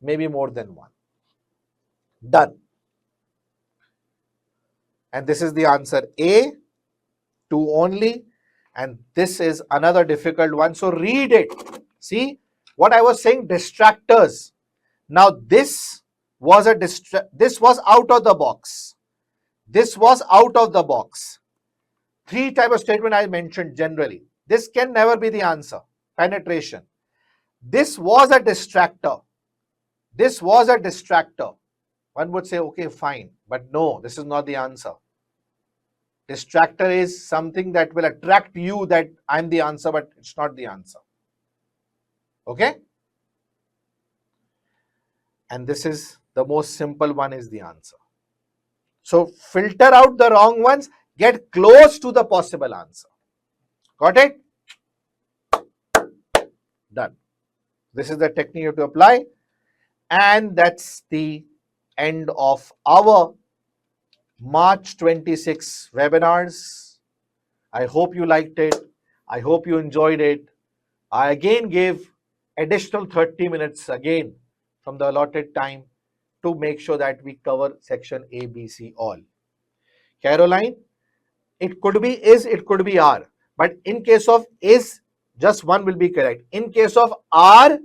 maybe more than one. Done. And this is the answer A, two only. And this is another difficult one. So read it. See what I was saying, distractors. Now this was this was out of the box. This was out of the box. Three type of statement I mentioned generally. This can never be the answer. Penetration. This was a distractor. This was a distractor. One would say, okay, fine. But no, this is not the answer. Distractor is something that will attract you that I'm the answer, but it's not the answer. Okay? And this is the most simple one is the answer. So filter out the wrong ones, get close to the possible answer. Got it? Done. This is the technique you have to apply. And that's the end of our March 26 webinars. I hope you liked it. I hope you enjoyed it. I again gave additional 30 minutes again from the allotted time to make sure that we cover section A, B, C all. Caroline, it could be is, it could be are. But in case of is, just one will be correct. In case of are,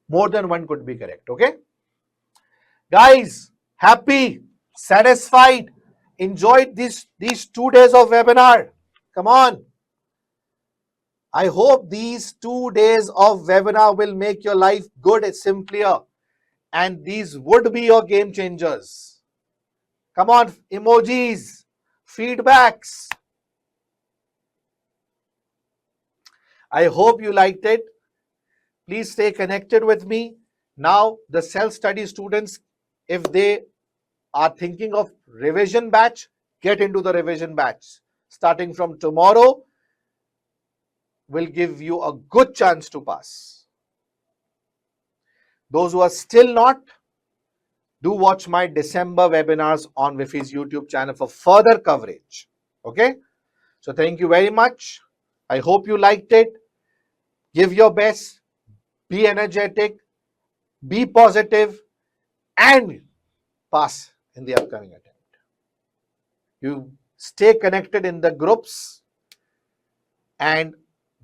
more than one could be correct. Okay? Guys, happy, satisfied, enjoyed these 2 days of webinar. Come on. I hope these 2 days of webinar will make your life good and simpler. And these would be your game changers. Come on, emojis, feedbacks. I hope you liked it. Please stay connected with me. Now, the self-study students, if they are thinking of revision batch, get into the revision batch. Starting from tomorrow, will give you a good chance to pass. Those who are still not, do watch my December webinars on VIFHE's YouTube channel for further coverage. Okay? So thank you very much. I hope you liked it. Give your best, be energetic, be positive, and pass in the upcoming attempt. You stay connected in the groups, and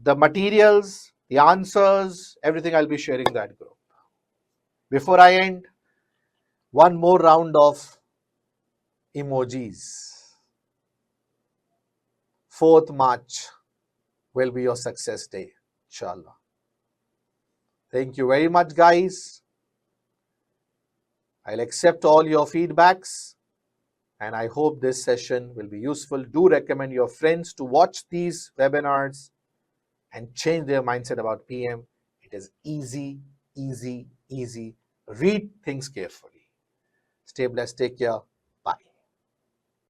the materials, the answers, everything I'll be sharing that group. Before I end, one more round of emojis. 4th March will be your success day, inshallah. Thank you very much, guys. I'll accept all your feedbacks, and I hope this session will be useful. Do recommend your friends to watch these webinars and change their mindset about PM. It is easy, easy, easy. Read things carefully. Stay blessed. Take care.